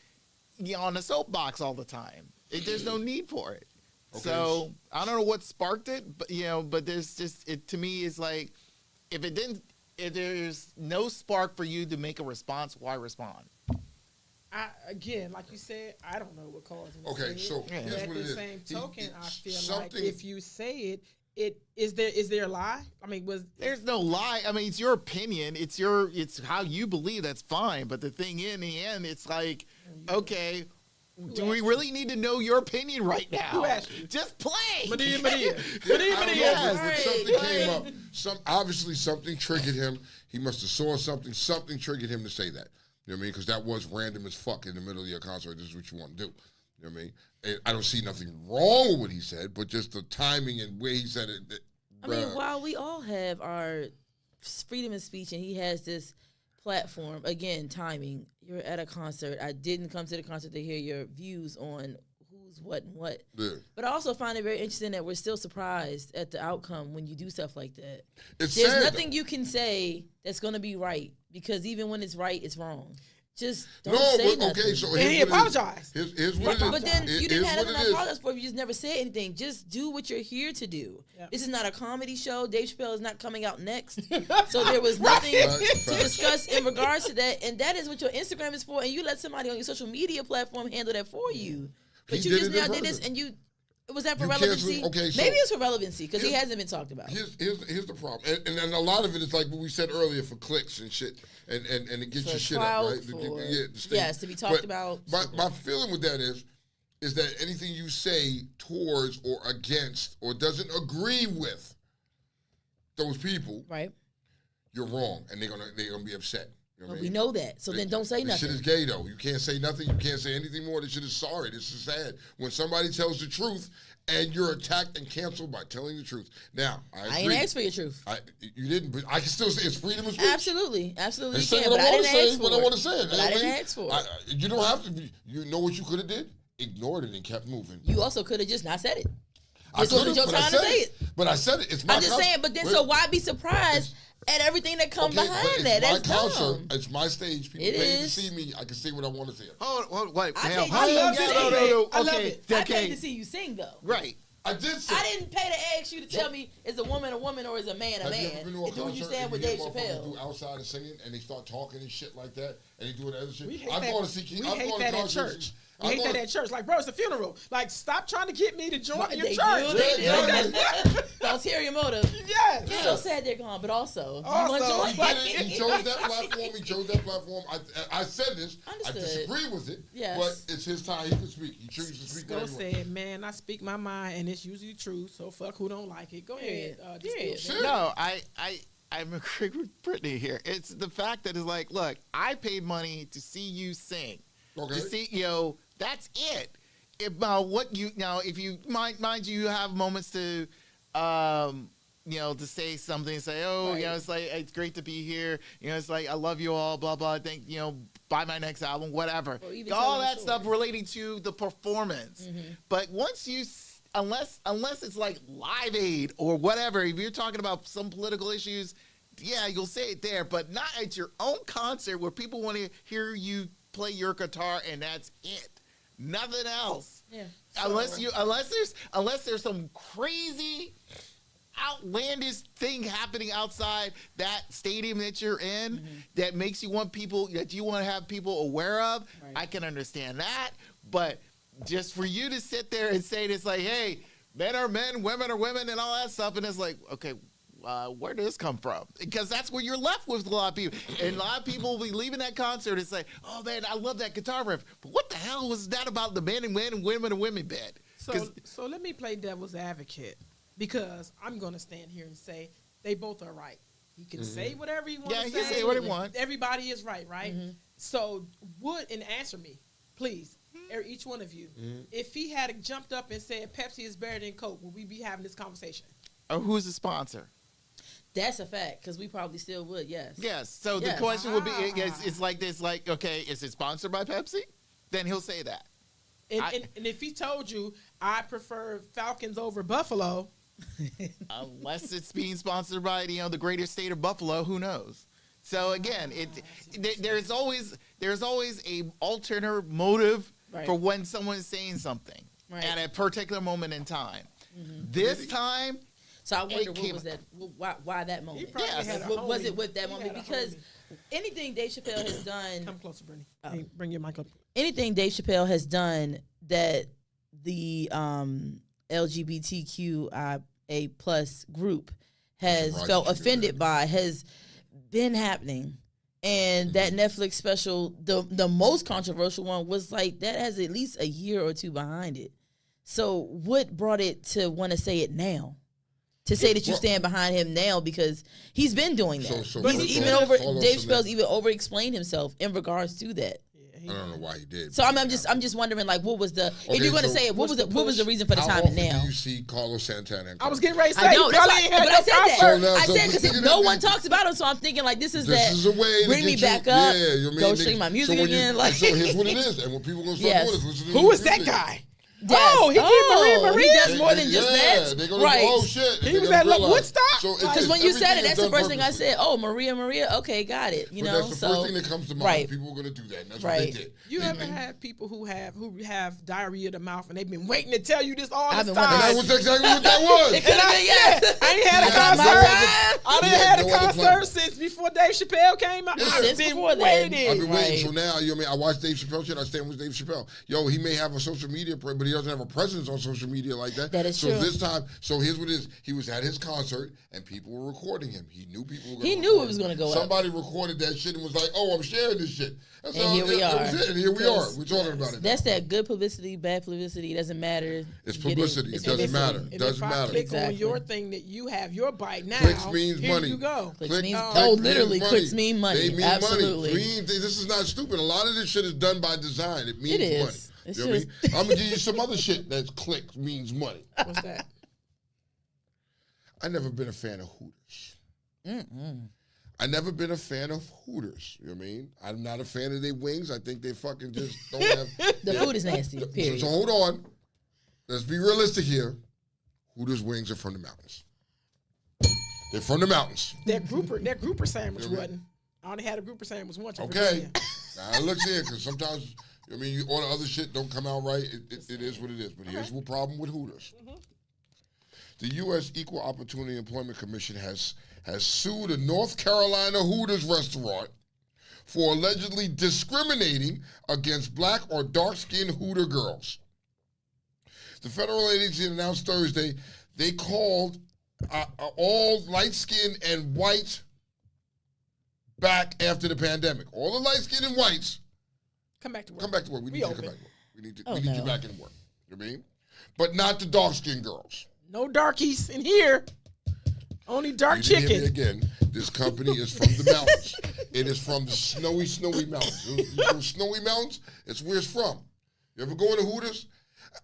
on a soapbox all the time. There's no need for it. Okay. So I don't know what sparked it, but but there's just it to me is like, if there's no spark for you to make a response, why respond? Again, like you said, I don't know what caused him. Okay, so here's at what the it is. same token, I feel like if you say it is there a lie? I mean, there's no lie. I mean, it's your opinion. It's how you believe. That's fine. But the thing in the end, it's like, okay, do we really need to know your opinion right now? Who asked you? Just play. Medea. When something came up, obviously something triggered him. He must have saw something. Something triggered him to say that. You know what I mean? Because that was random as fuck in the middle of your concert. This is what you want to do. You know what I mean? And I don't see nothing wrong with what he said, but just the timing and where he said it. I mean, while we all have our freedom of speech and he has this platform, again, timing. You're at a concert. I didn't come to the concert to hear your views on who's what and what. Yeah. But I also find it very interesting that we're still surprised at the outcome when you do stuff like that. There's nothing you can say that's going to be right, because even when it's right, it's wrong. Just don't say nothing. Okay, so and he apologized. Here's what it is. But then you didn't have nothing to apologize for if you just never said anything. Just do what you're here to do. Yep. This is not a comedy show. Dave Chappelle is not coming out next. So there was nothing to discuss in regards to that. And that is what your Instagram is for. And you let somebody on your social media platform handle that for you. But you just now did this and was that for relevancy? Okay, so maybe it's for relevancy because he hasn't been talked about. Here's the problem. And a lot of it is like what we said earlier, for clicks and shit. And it gets your shit up, right? To be talked about. My feeling with that is that anything you say towards or against or doesn't agree with those people, right, you're wrong, and they're gonna be upset. You know we know that, so then don't say nothing. This shit is gay, though. You can't say nothing. You can't say anything more. This shit is sorry. This is sad. When somebody tells the truth and you're attacked and canceled by telling the truth. Now, I ain't asked for your truth. You didn't, but I can still say it's freedom of speech. Absolutely you can. But I didn't ask for it. What I want to say. But I didn't ask for it. You don't have to. You know what you could have did? Ignored it and kept moving. You also could have just not said it. This wasn't your time to say it. But I said it. It's my I'm just saying, but then so why be surprised at everything that comes behind that? That's dumb. It's my stage. People pay to see me. I can say what I want to say. Hold, wait. I love it. I paid to see you sing, though. Right. I did say. I didn't pay to ask you to tell me is a woman or is a man a man. Have you ever been to a concert you stand with Dave Chappelle? Do outside and singing and they start talking and shit like that and they doing other shit. We hate that at church. We hate that at church. Like, bro, it's a funeral. Like, stop trying to get me to join your church. They do. Ulterior motive. Yes. It's so sad they're gone, but also he chose that platform. I said this. Understood. I disagree with it. Yes. But it's his time. He can speak. He chooses to speak. Go said, man, I speak my mind, and it's usually true. So fuck who don't like it. Go ahead. No, I'm agreeing with Brittany here. It's the fact that it's like, look, I paid money to see you sing. Okay. To see, that's it. If you mind you have moments to, to say something, say, it's like, it's great to be here. It's like, I love you all, blah, blah. Think, buy my next album, whatever. All that stuff relating to the performance. Mm-hmm. But once you, unless it's like Live Aid or whatever, if you're talking about some political issues, yeah, you'll say it there, but not at your own concert where people want to hear you play your guitar and that's it. Nothing else. Yeah. Unless there's some crazy outlandish thing happening outside that stadium that you're in that makes you want to have people aware of. Right. I can understand that, but just for you to sit there and say this like, hey, men are men, women are women, and all that stuff, and it's like, okay, where did this come from? Because that's where you're left with a lot of people. And a lot of people will be leaving that concert and say, oh, man, I love that guitar riff. But what the hell was that about the men and men and women and women bit? So let me play devil's advocate, because I'm going to stand here and say they both are right. He can say whatever he wants to say. Yeah, he can say what he wants. Everybody is right? Mm-hmm. So and answer me, please. each one of you, if he had jumped up and said Pepsi is better than Coke, would we be having this conversation? Or who's the sponsor? That's a fact, because we probably still would, yes. Yes. So Yes. the question would be, it's like this, like, okay, is it sponsored by Pepsi? Then he'll say that. And if he told you, I prefer Falcons over Buffalo. Unless it's being sponsored by, the greater state of Buffalo, who knows? So again, there's always a alternate motive for when someone is saying something at a particular moment in time. This time, so I wonder what was that? Why that moment? What was it with that moment? Because anything Dave Chappelle has done. Come closer, Brittany. Hey, bring your mic up. Anything Dave Chappelle has done that the LGBTQIA+ group has felt offended by has been happening. And that Netflix special, the most controversial one, was like that has at least a year or two behind it. So what brought it to want to say it now? To say that you stand behind him now, because he's been doing that. Dave Chappelle's even over-explained himself in regards to that. I don't know why he did. So I'm just wondering, like, what was the? If you're going to say it, what was the reason for the How timing often now? do you see Carlos Santana? I was getting ready to say. I know, that's why, but I said that. I said because because no one talks about him, so I'm thinking like this is a way bring me back up, go stream my music again. Like, so here's what it is, and when people gonna start doing this, who is that guy? Yes. Oh, he did Maria. He does more than just that. They're gonna, right. Oh, shit. He was at Woodstock? Because when you said it, that's the first thing I said. Oh, Maria. Okay, got it. But that's the first thing that comes to mind. Right. People are going to do that. And that's what they did. You ever had people who have diarrhea of the mouth and they've been waiting to tell you this all this time? That was exactly what that was. It could have been, yes. I ain't had a concert. I didn't had a concert since before Dave Chappelle came out. I've been waiting. I've been waiting. So now, I watch Dave Chappelle shit. I stand with Dave Chappelle. Yo, he may have a social media, but he doesn't have a presence on social media like that. That is true. So this time, here's what it is. He was at his concert and people were recording him. He knew people were going to He knew it was going to go up. Somebody recorded that shit and was like, oh, I'm sharing this shit. And here we are. And here we are. We're talking about it. That's that good publicity, bad publicity. It doesn't matter. It's publicity. It doesn't matter. It doesn't matter. Click on your thing that you have, your bite now. Clicks means here money. You go. Literally, clicks mean money. They mean Absolutely. money. This is not stupid. A lot of this shit is done by design. It means money. It's you know what I mean? I'm gonna give you some other shit that's clicks means money. What's that? I never been a fan of Hooters. I never been a fan of Hooters. You know what I mean? I'm not a fan of their wings. I think they fucking just don't have. The food is nasty. Period. So hold on. Let's be realistic here. Hooters wings are from the mountains. They're from the mountains. That grouper sandwich wasn't. I only had a grouper sandwich once. Okay. Now look here, because sometimes. I mean, you order other shit, don't come out right. It is what it is. But here's the problem with Hooters. The U.S. Equal Opportunity Employment Commission has sued a North Carolina Hooters restaurant for allegedly discriminating against black or dark-skinned Hooter girls. The federal agency announced Thursday they called all light-skinned and white back after the pandemic. All the light-skinned and whites come back to work. Come back to work. We need you to come back to work. We need you back in work. You know what I mean? But not the dark-skinned girls. No darkies in here. Only dark chicken. Hear me again. This company is from the mountains. It is from the snowy mountains. Those snowy mountains, it's where it's from. You ever go into Hooters?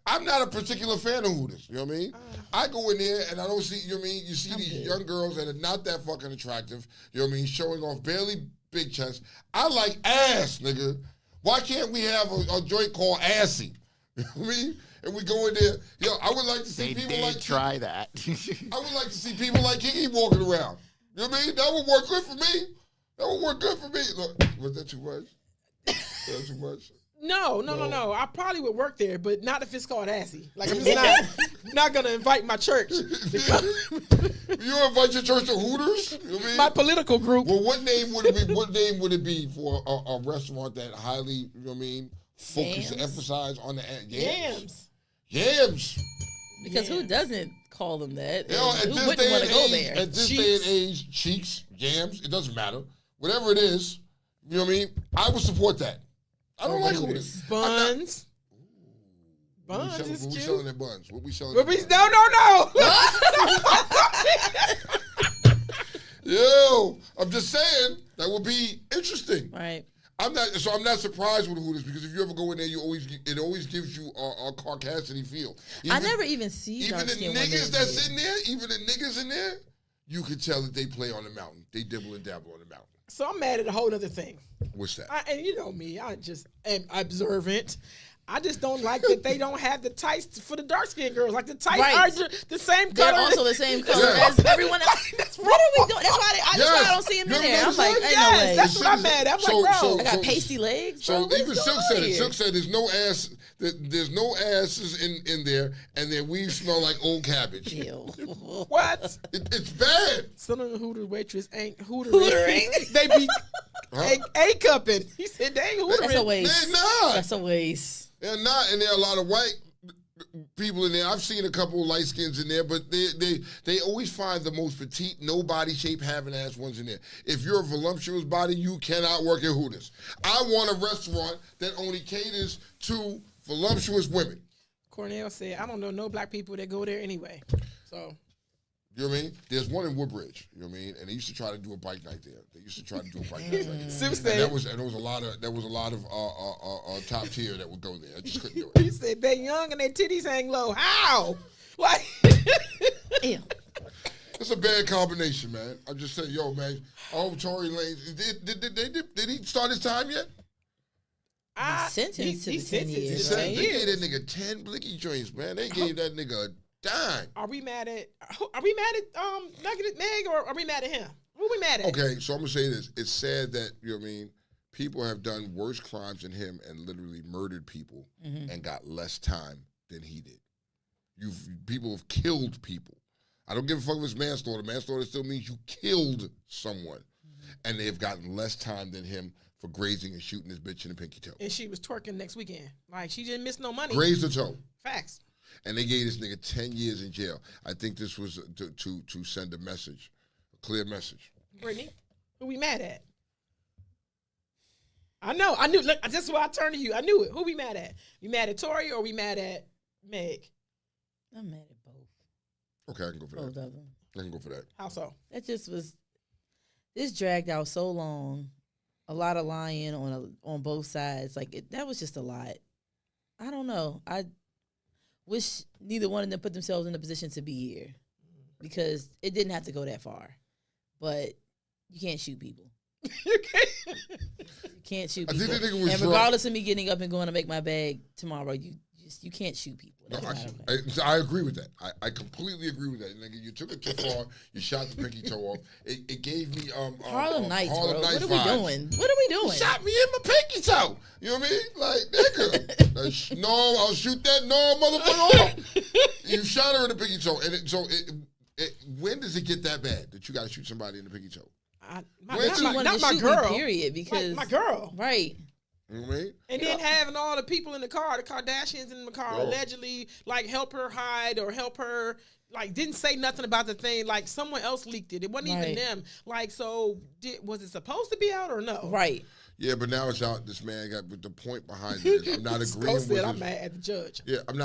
I'm not a particular fan of Hooters. You know what I mean? I go in there and I don't see, you know what I mean? You see these young girls that are not that fucking attractive, you know what I mean? Showing off barely big chests. I like ass, nigga. Why can't we have a joint called Assy? You know what I mean? And we go in there. Yo, I would like to see people like try that. I would like to see people like Kiki walking around. You know what I mean? That would work good for me. That would work good for me. Look, was that too much? Was that too much? No. I probably would work there, but not if it's called Assy. Like I'm just not gonna invite my church. You invite your church to Hooters? You know what I mean? My political group. Well, what name would it be? What name would it be for a restaurant that highly, you know what I mean, focus, emphasize on the Yams. Because who doesn't call them that? You know, Who wouldn't want to go there? At this day and age, cheeks, yams, it doesn't matter. Whatever it is, you know what I mean? I would support that. I don't like Hooters. Buns. Buns is cute. What we selling at Buns? What we selling at Buns? No. Yo, I'm just saying, that would be interesting. Right. I'm not surprised with Hooters because if you ever go in there, it always gives you a Caucasian feel. I never even see even the dark-skinned niggas women that's in there. Even the niggas in there, you can tell that they play on the mountain. They dibble and dabble on the mountain. So I'm mad at a whole other thing. What's that? And you know me, I just am observant. I just don't like that they don't have the tights for the dark-skinned girls. Like the tights are the same color. They're also the same color as everyone else. What are we doing? That's why I don't see them in there. I'm like, ain't no way. That's what I'm mad at. I'm like, bro. I got pasty legs. So bro, even Silk said it. Silk said there's no ass. There's no asses in there, and their weave smell like old cabbage. Ew. What? It's bad. Some of the Hooter waitress ain't hootering. They be A-cupping. He said they ain't hootering. That's a waste. They're not. That's a waste. They're not, and there are a lot of white people in there. I've seen a couple of light skins in there, but they always find the most petite, no body shape, having ass ones in there. If you're a voluptuous body, you cannot work at Hooters. I want a restaurant that only caters to voluptuous women. Cornell said, I don't know no black people that go there anyway. So. You know what I mean? There's one in Woodbridge. You know what I mean? And they used to try to do a bike night there. There was a lot of top tier that would go there. I just couldn't do it. He said they young and their titties hang low. How? Like, Ew. It's a bad combination, man. I'm just saying, yo, man. I hope Tory Lanez did he start his time yet? Sentenced to the 10 years. They gave that nigga 10 blicky joints, man. They gave that nigga a dime. Are we mad at Nugget Meg, or are we mad at him? Who we mad at? Okay, so I'm gonna say this. It's sad that, you know what I mean, people have done worse crimes than him and literally murdered people and got less time than he did. People have killed people. I don't give a fuck if it's manslaughter. Manslaughter still means you killed someone. And they've gotten less time than him for grazing and shooting his bitch in the pinky toe. And she was twerking next weekend. Like, she didn't miss no money. Grazed the toe. Facts. And they gave this nigga 10 years in jail. I think this was to send a message, a clear message. Brittany, who we mad at? I knew. Look, that's why I turned to you. I knew it. Who we mad at? We mad at Tory or we mad at Meg? I'm mad at both. Okay, I can go for both that. Both of them. I can go for that. How so? That just was. This dragged out so long. A lot of lying on both sides. Like that was just a lot. I don't know. I wish neither one of them put themselves in a position to be here, because it didn't have to go that far. But you can't shoot people. You can't shoot people. I think the nigga was and regardless of me getting up and going to make my bag tomorrow, you can't shoot people. No, I agree with that. I completely agree with that. Nigga, you took it too far. You shot the pinky toe off. It gave me Harlem Nights, bro. Nights what are we doing? What are we doing? You shot me in my pinky toe. You know what I mean? Like, nigga. No, I'll shoot that motherfucker off. You shot her in the pinky toe. And when does it get that bad that you got to shoot somebody in the pinky toe? Not my girl. Period. Because my girl. Right. You know what I mean? And then having all the people in the car, the Kardashians in the car, allegedly like help her hide or help her, like didn't say nothing about the thing. Like someone else leaked it. It wasn't even them. Like, so was it supposed to be out or no? Right. Yeah, but now it's out. This man got the point behind it. I'm not agreeing with it. I'm mad at the judge. Yeah, I'm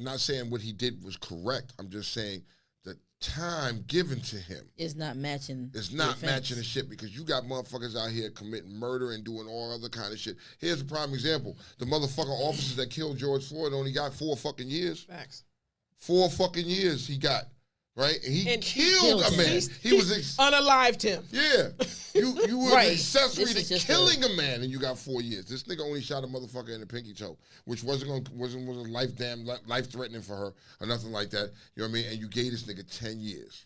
not saying what he did was correct. I'm just saying the time given to him is not matching. It's not matching the shit, because you got motherfuckers out here committing murder and doing all other kind of shit. Here's a prime example: the motherfucking officers that killed George Floyd only got 4 fucking years. Facts. 4 fucking years he got. Right, and he killed a man. He was unalived him. Yeah, you were accessory to killing a man, and you got 4 years. This nigga only shot a motherfucker in the pinky toe, which wasn't life threatening for her or nothing like that. You know what I mean? And you gave this nigga 10 years.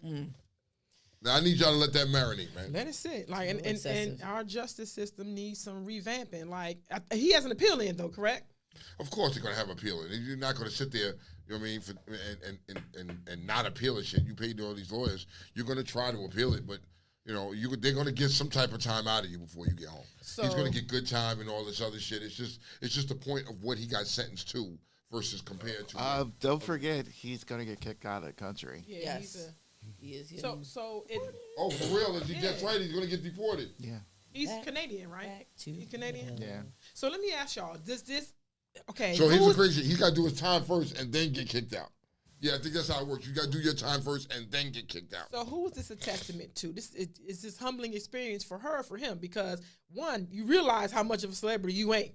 Now I need y'all to let that marinate, man. Let it sit. Like, and our justice system needs some revamping. Like, he has an appeal in though, correct? Of course they're gonna have appeal in. You're not gonna sit there. You know what I mean? And not appeal it shit. You paid all these lawyers. You're going to try to appeal it, but, you know, they're going to get some type of time out of you before you get home. So, he's going to get good time and all this other shit. It's just the point of what he got sentenced to versus compared to. Don't forget, he's going to get kicked out of the country. Yeah, yes. He is. So it. Oh, for real? If he gets right, he's going to get deported. Yeah. He's Canadian, right? He's Canadian? Yeah. So let me ask y'all, does this... Okay. So here's the crazy. He's got to do his time first and then get kicked out. Yeah, I think that's how it works. You got to do your time first and then get kicked out. So who is this a testament to? This is this humbling experience for her, for him, because one, you realize how much of a celebrity you ain't.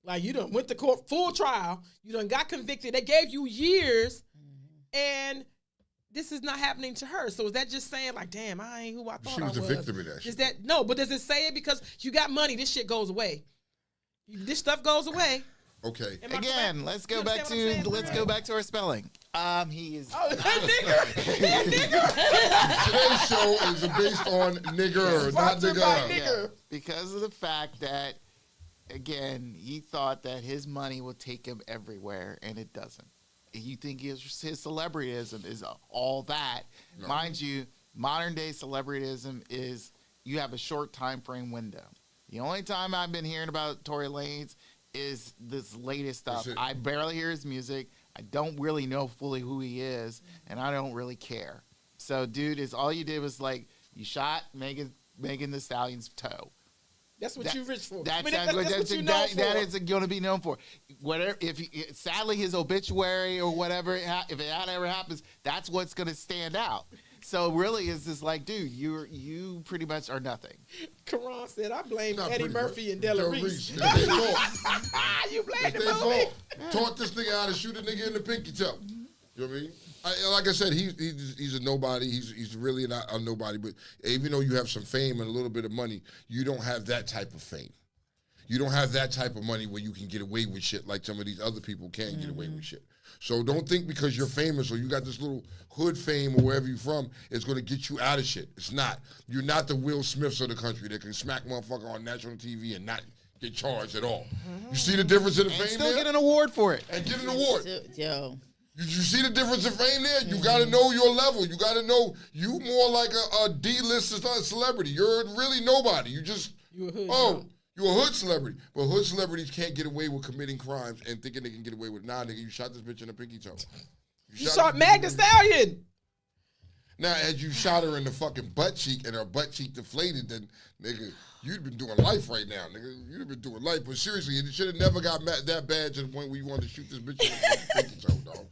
Like, you done went to court, full trial, you done got convicted, they gave you years, and this is not happening to her. So is that just saying, like, damn, I ain't who I thought I was? She was the victim of that shit. Is that, no, but does it say it because you got money, this shit goes away? This stuff goes away. Okay. Again, let's go back to our spelling. He is. Oh, that nigger. Today's show is based on nigger, not nigger. Yeah, because of the fact that, again, he thought that his money will take him everywhere, and it doesn't. You think his celebrityism is all that. No. Mind you, modern day celebrityism is you have a short time frame window. The only time I've been hearing about Tory Lanez is this latest stuff. I barely hear his music. I don't really know fully who he is, and I don't really care. So, dude, is all you did was, like, you shot Megan Thee Stallion's toe. That's what you rich for. That's what you know for. That is going to be known for. Whatever. Sadly, his obituary or whatever, if it ever happens, that's what's going to stand out. So really, it's just like, dude, you pretty much are nothing. Karan said, I blame Eddie Murphy and Della Reese. It's their fault. You blame the movie. Taught this nigga how to shoot a nigga in the pinky toe. You know what I mean? Like I said, he's a nobody. He's really not a nobody. But even though you have some fame and a little bit of money, you don't have that type of fame. You don't have that type of money where you can get away with shit like some of these other people can't get away with shit. So don't think because you're famous or you got this little hood fame or wherever you're from, it's going to get you out of shit. It's not. You're not the Will Smiths of the country that can smack motherfucker on national TV and not get charged at all. You see the difference in the fame there? Still get an award for it. And get an award. Yo. You see the difference in fame there? You got to know your level. You got to know you more like a D-list celebrity. You're really nobody. You just, you're a hood celebrity. But hood celebrities can't get away with committing crimes and thinking they can get away with it. Nah, nigga, you shot this bitch in the pinky toe. You shot Meg Thee Stallion. Now, as you shot her in the fucking butt cheek and her butt cheek deflated, then, nigga, you'd been doing life right now, nigga. You'd have been doing life. But seriously, it should have never got that bad to the point where you wanted to shoot this bitch in the pinky toe, dog.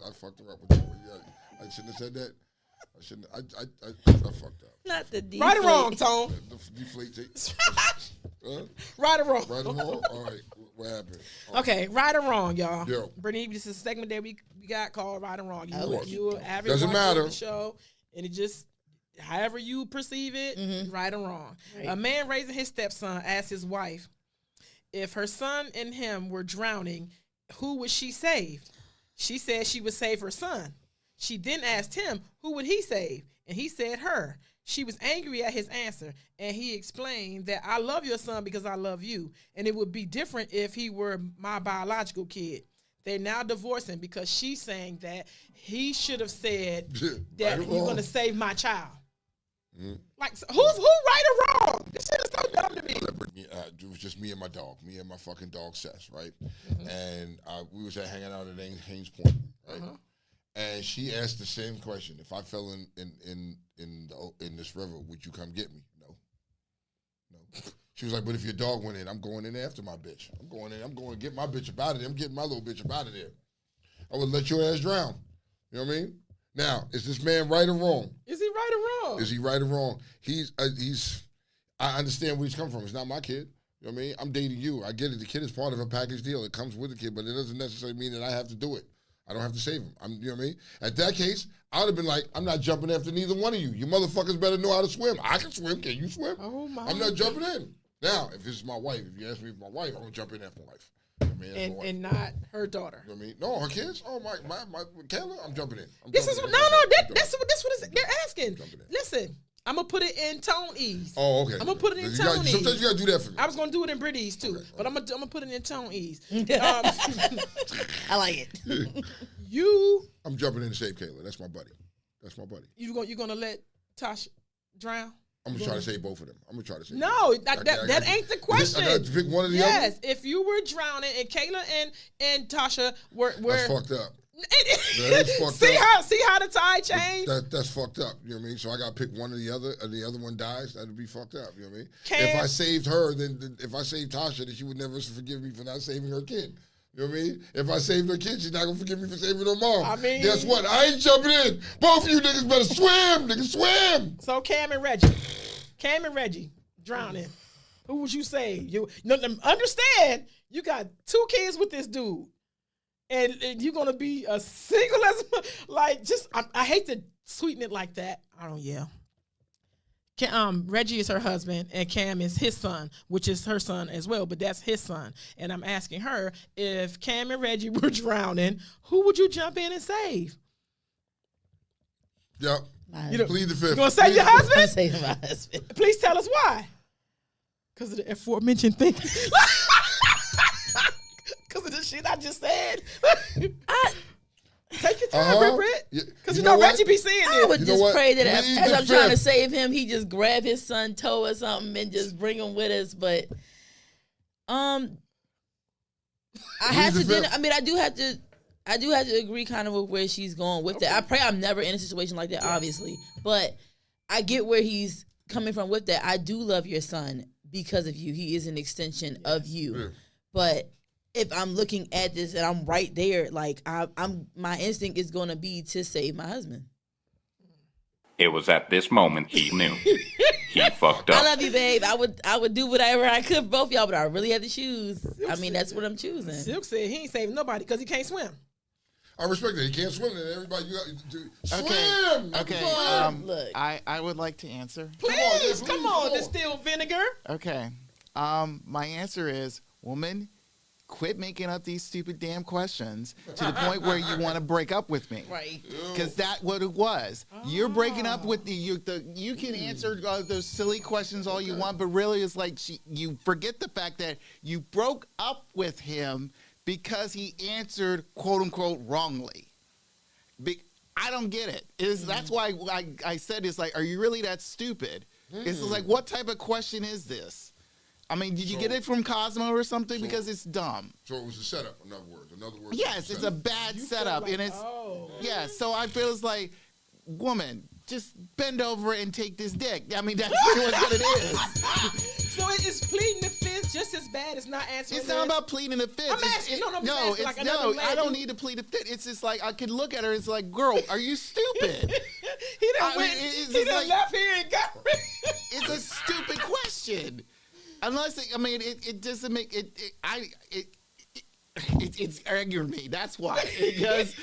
I fucked her up with that one. Yeah, I shouldn't have said that. I shouldn't. I fucked up. Not the deflate. Right or wrong, Tone? The deflate tape. Right or wrong? Right or wrong? All right. What happened? Okay, right or wrong, y'all. Yo. Brittany, this is a segment that we got called Right or Wrong. You have doesn't matter. The show, and it just, however you perceive it, right or wrong. Right. A man raising his stepson asked his wife if her son and him were drowning, who would she save? She said she would save her son. She then asked him, who would he save? And he said her. She was angry at his answer, and he explained that I love your son because I love you, and it would be different if he were my biological kid. They're now divorcing because she's saying that he should have said that you're going to save my child. Like, who's right or wrong? This shit is so dumb to me. It was just me and my dog, me and my fucking dog Seth, right? And we was hanging out at Haynes Point, right? And she asked the same question: if I fell in this river, would you come get me? No. She was like, but if your dog went in, I'm going in after my bitch. I'm going to get my bitch up out of there. I'm getting my little bitch up out of there. I would let your ass drown. You know what I mean? Now, is this man right or wrong? Is he right or wrong? Is he right or wrong? I understand where he's come from. It's not my kid. You know what I mean? I'm dating you. I get it. The kid is part of a package deal. It comes with the kid, but it doesn't necessarily mean that I have to do it. I don't have to save him. You know what I mean? At that case, I would have been like, I'm not jumping after neither one of you. You motherfuckers better know how to swim. I can swim. Can you swim? Oh, my. I'm not jumping in. Now, if it's my wife, if you ask me if my wife, I'm going to jump in after my wife. And not her daughter. You know what I mean? No, her kids. Oh my Kayla, I'm jumping in. That's what they're asking. Listen, I'm gonna put it in tone ease. Oh, okay. I'm gonna put it in tone ease. Sometimes you gotta do that for me. I was gonna do it in British too, okay. But I'm gonna put it in tone ease. I like it. I'm jumping in to save Kayla. That's my buddy. You gonna let Tasha drown? I'm going to try to save both of them. I'm going to try to save No, that ain't the question. I got to pick one of the other? Yes, if you were drowning and Kayla and Tasha were... That's fucked up. That is fucked up. See how the tide changed? That's fucked up. You know what I mean? So I got to pick one or the other, and the other one dies. That'd be fucked up. You know what I mean? If I saved her, then if I saved Tasha, then she would never forgive me for not saving her kid. You know what I mean? If I saved her kid, she's not gonna forgive me for saving her mom. I mean, guess what? I ain't jumping in. Both of you niggas better swim, niggas swim. So Cam and Reggie, drowning. Who would you save? You understand? You got 2 kids with this dude, and you're gonna be a single as like. Just I hate to sweeten it like that. I don't yell. Reggie is her husband, and Cam is his son, which is her son as well, but that's his son. And I'm asking her, if Cam and Reggie were drowning, who would you jump in and save? Yep. Plead the fifth. You gonna save your husband? I'm saving my husband. Please tell us why. Because of the aforementioned thing. Because of the shit I just said. Take your time, Britt. Because you know Reggie be seeing this. I would just pray that as I'm trying to fifth. save him, he just grab his son toe or something and just bring him with us. But I have to. I do have to agree kind of with where she's going with that. I pray I'm never in a situation like that, obviously. But I get where he's coming from with that. I do love your son because of you. He is an extension of you. Yeah. But if I'm looking at this and I'm right there, like I'm my instinct is going to be to save my husband. It was at this moment he knew. He fucked up. I love you, babe. I would do whatever I could for both y'all, but I really had to choose. I mean, that's what I'm choosing. Silk said he ain't saving nobody because he can't swim. I respect that. He can't swim, and everybody, you got to Okay. swim. Okay. Look. I would like to answer. Please, come on, distilled vinegar. Okay. My answer is, woman, quit making up these stupid damn questions to the point where you want to break up with me. Right. Because that's what it was. You're breaking up with you can answer those silly questions all you want, but really it's like you forget the fact that you broke up with him because he answered quote unquote wrongly. I don't get it. That's why I said it's like, are you really that stupid? It's like, what type of question is this? I mean, did you get it from Cosmo or something? Because it's dumb. So it was a setup, in other words. Yes, it's a bad setup. Like, and it's, yeah, so I feel it's like, woman, just bend over and take this dick. I mean, that's pretty much what it is. So is pleading the fifth just as bad as not answering? It's not about pleading the fifth. I'm asking. I don't need to plead the fifth. It's just like, I could look at her, it's like, girl, are you stupid? He done left here and got rid. It's a stupid question. Unless it doesn't make it's angering me. That's why, because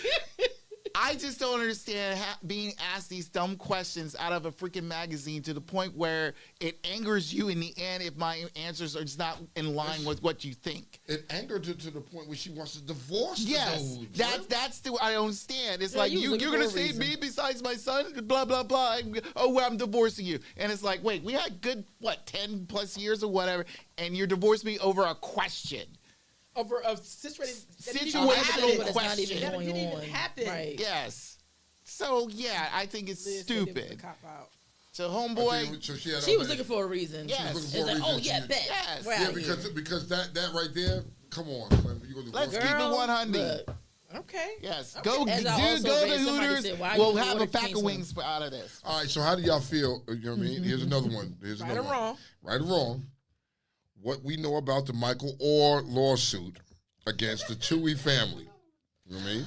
I just don't understand being asked these dumb questions out of a freaking magazine to the point where it angers you in the end if my answers are just not in line with what you think. It angered her to the point where she wants to divorce the dude. That's the I don't understand. It's like you're gonna save me besides my son, blah blah blah. I'm divorcing you, and it's like, wait, we had good 10 plus years or whatever, and you're divorcing me over a question. Over a situational question. That didn't even happen. Right. Yes. So yeah, I think it's stupid. So homeboy, She was looking for a reason. Yes. It's like, oh yeah, bet. Yes. We're Yeah, out here. because that right there, come on. Let's keep it Girl, 100. look. Okay. Yes. Okay. Go, As dude, I also go to read, somebody Hooters. said, why We'll you have a order pack of Kingston? wings out of this. All right, so how do y'all feel? You know what I mean? Here's another one. Right or wrong? Right or wrong. What we know about the Michael Orr lawsuit against the Tui family. You know what I mean?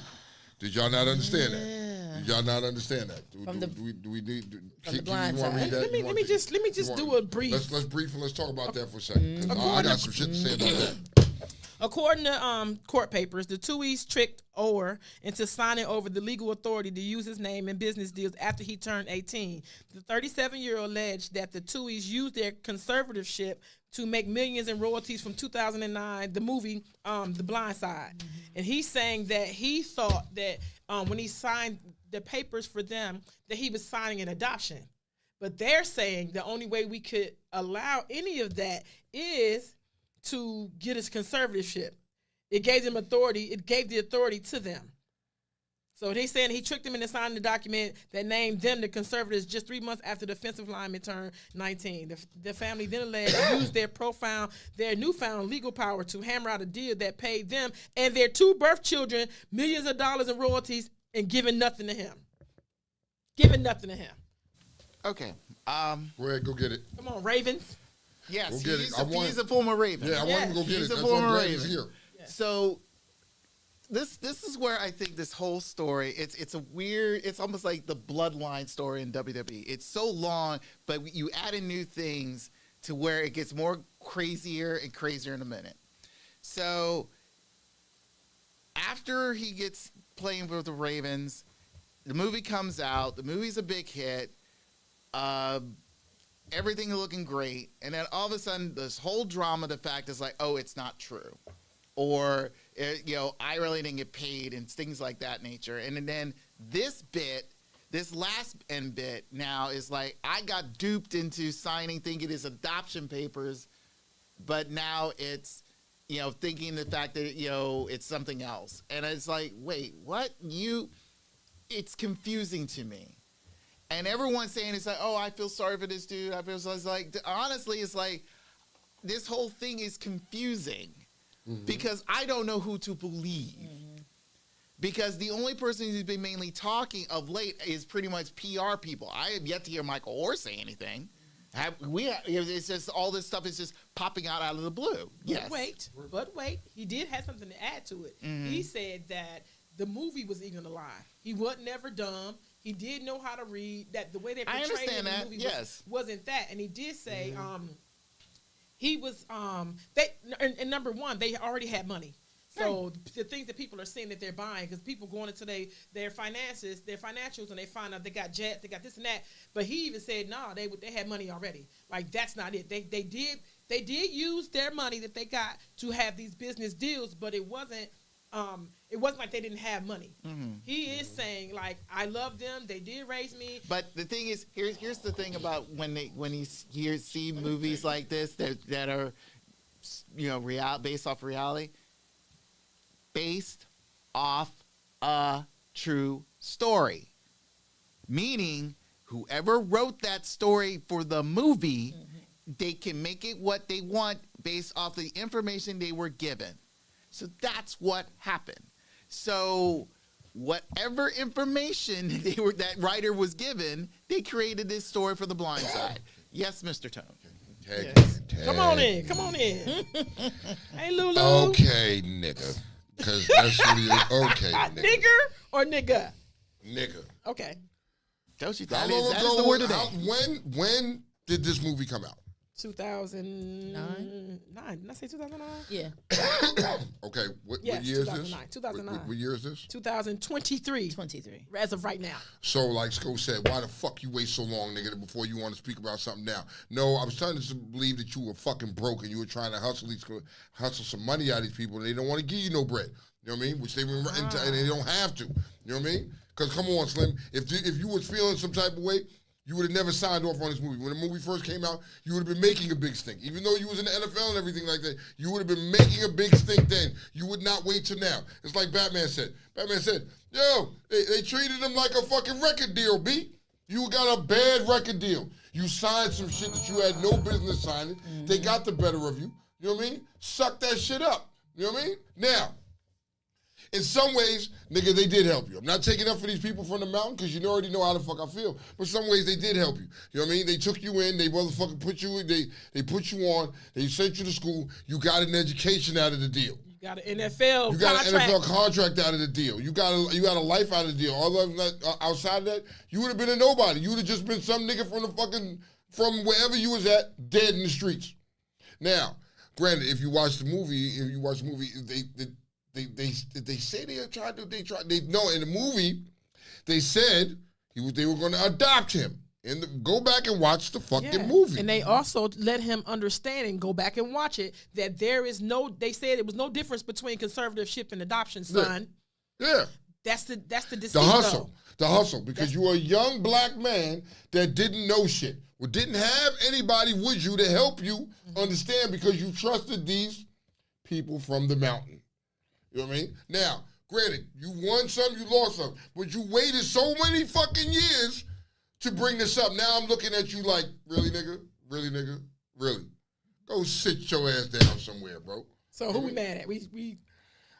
Did y'all not understand that? Did y'all not understand that? Do we need the blind side. Let me just do a brief. Let's brief and let's talk about that for a second. 'Cause I got some shit to say about that. According to court papers, the Tuohys tricked Orr into signing over the legal authority to use his name in business deals after he turned 18. The 37-year-old alleged that the Tuohys used their conservatorship to make millions in royalties from 2009, the movie The Blind Side. And he's saying that he thought that when he signed the papers for them, that he was signing an adoption. But they're saying the only way we could allow any of that is to get his conservatorship. It gave them authority. It gave the authority to them. So they saying he tricked them into signing the document that named them the conservators just 3 months after the offensive lineman turned 19. The family then alleged used their newfound legal power to hammer out a deal that paid them and their 2 birth children millions of dollars in royalties and giving nothing to him. Okay. Go ahead, go get it. Come on, Ravens. Yes, Go get it. he's a former Raven. Yeah, I want him to go get He's it. a That's why I'm former glad he's Raven. here. So this is where I think this whole story, it's a weird, it's almost like the bloodline story in WWE. It's so long, but you add in new things to where it gets more crazier and crazier in a minute. So after he gets playing with the Ravens, the movie comes out. The movie's a big hit. Everything looking great. And then all of a sudden, this whole drama, the fact is like, oh, it's not true. Or, I really didn't get paid and things like that nature. And then this last end bit now is like, I got duped into signing thinking it's adoption papers, but now it's, thinking the fact that, it's something else. And it's like, wait, what? It's confusing to me. And everyone's saying, it's like, oh, I feel sorry for this dude. It's like, honestly, it's like, this whole thing is confusing because I don't know who to believe. Because the only person who's been mainly talking of late is pretty much PR people. I have yet to hear Michael Orr say anything. It's just all this stuff is just popping out of the blue. Yes. But wait, he did have something to add to it. He said that the movie was even a lie. He wasn't never dumb. He did know how to read. That the way they portrayed it in the movie wasn't that. And he did say he was and number one, they already had money. So the things that people are saying that they're buying, because people going into their finances, their financials, and they find out they got jets, they got this and that. But he even said, no, they had money already. Like, that's not it. They did use their money that they got to have these business deals, but it wasn't like they didn't have money. He is saying, like, I love them. They did raise me. But the thing is, here's the thing about when you see movies like this that are, based off reality. Based off a true story. Meaning, whoever wrote that story for the movie, they can make it what they want based off the information they were given. So that's what happened. So whatever information that writer was given, they created this story for The Blind Side. Yes, Mr. Tone. Yes. Come on in. Hey, Lulu. Okay, nigga. Because that's what it is. Okay, nigga. Nigger or nigga? Nigga. Okay. Don't you? That Is the word of the day. When did this movie come out? 2009. Did I say 2009? Yeah. Okay. What Yes, year is this? 2009. 2009. What year is this? 2023. 23. As of right now. So, like Sko said, why the fuck you wait so long, nigga, before you want to speak about something now? No, I was starting to believe that you were fucking broke and you were trying to hustle some money out of these people and they don't want to give you no bread. You know what I mean? Which they were into, and they don't have to. You know what I mean? Because come on, Slim, if you was feeling some type of way, you would have never signed off on this movie. When the movie first came out, you would have been making a big stink. Even though you was in the NFL and everything like that, you would have been making a big stink then. You would not wait till now. It's like Batman said. Batman said, yo, they treated him like a fucking record deal, B. You got a bad record deal. You signed some shit that you had no business signing. They got the better of you. You know what I mean? Suck that shit up. You know what I mean? Now, in some ways, nigga, they did help you. I'm not taking up for these people from the mountain because you already know how the fuck I feel. But some ways they did help you. You know what I mean? They took you in. They motherfucking put you in. They put you on. They sent you to school. You got an education out of the deal. You got an NFL You got an NFL contract out of the deal. You got a life out of the deal. All of that, outside of that, you would have been a nobody. You would have just been some nigga from wherever you was at, dead in the streets. Now, granted, if you watch the movie, they say in the movie, they said they were going to adopt him. Go back and watch the fucking movie. And they also let him understand and go back and watch it that they said it was no difference between conservatorship and adoption, son. Yeah. That's the deceit. The hustle. Because you were a young black man that didn't know shit. Well, didn't have anybody with you to help you understand because you trusted these people from the mountain. You know what I mean? Now, granted, you won some, you lost some, but you waited so many fucking years to bring this up. Now I'm looking at you like, really, nigga? Really, nigga? Really? Go sit your ass down somewhere, bro. So who we mad at? We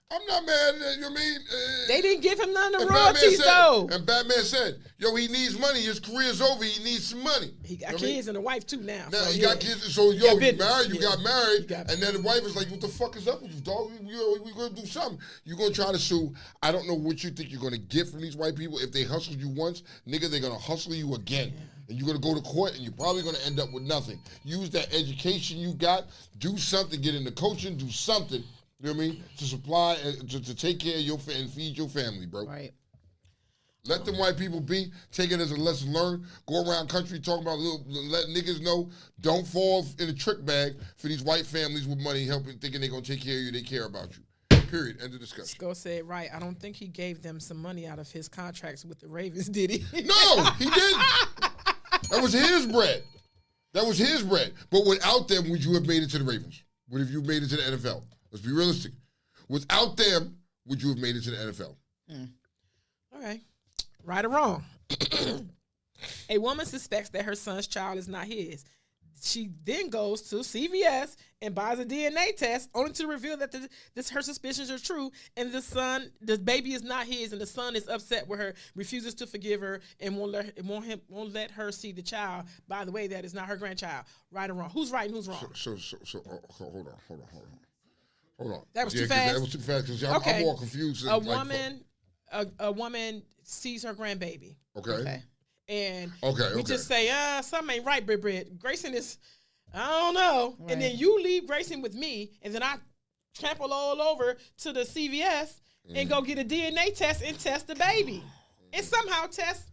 I'm not mad at that, you know what I mean? They didn't give him none of the and Batman royalties, though. And Batman said, yo, he needs money. His career's over. He needs some money. He got kids and a wife, too, now. Now, so, he got kids. So, yo, you married, you got married, got and then the wife is like, what the fuck is up with you, dog? We going to do something. You're going to try to sue. I don't know what you think you're going to get from these white people. If they hustled you once, nigga, they're going to hustle you again. And you're going to go to court, and you're probably going to end up with nothing. Use that education you got. Do something. Get into coaching. Do something. You know what I mean? To supply, to take care of your and feed your family, bro. Right. Let them white people be. Take it as a lesson learned. Go around country talking about let niggas know. Don't fall in a trick bag for these white families with money helping, thinking they're going to take care of you. They care about you. Period. End of discussion. Sko said, right. I don't think he gave them some money out of his contracts with the Ravens, did he? No, he didn't. That was his bread. That was his bread. But without them, would you have made it to the Ravens? Would have you made it to the NFL? Let's be realistic. Without them, would you have made it to the NFL? All right. Right or wrong? A woman suspects that her son's child is not his. She then goes to CVS and buys a DNA test, only to reveal that her suspicions are true, and the baby is not his, and the son is upset with her, refuses to forgive her, and won't let her see the child. By the way, that is not her grandchild. Right or wrong? Who's right and who's wrong? So hold on. That was too fast. That was too fast because I'm more confused. A woman sees her grandbaby. Okay. And we just say, something ain't right, Brit. Grayson is, I don't know. Right. And then you leave Grayson with me, and then I trample all over to the CVS and go get a DNA test and test the baby. And somehow test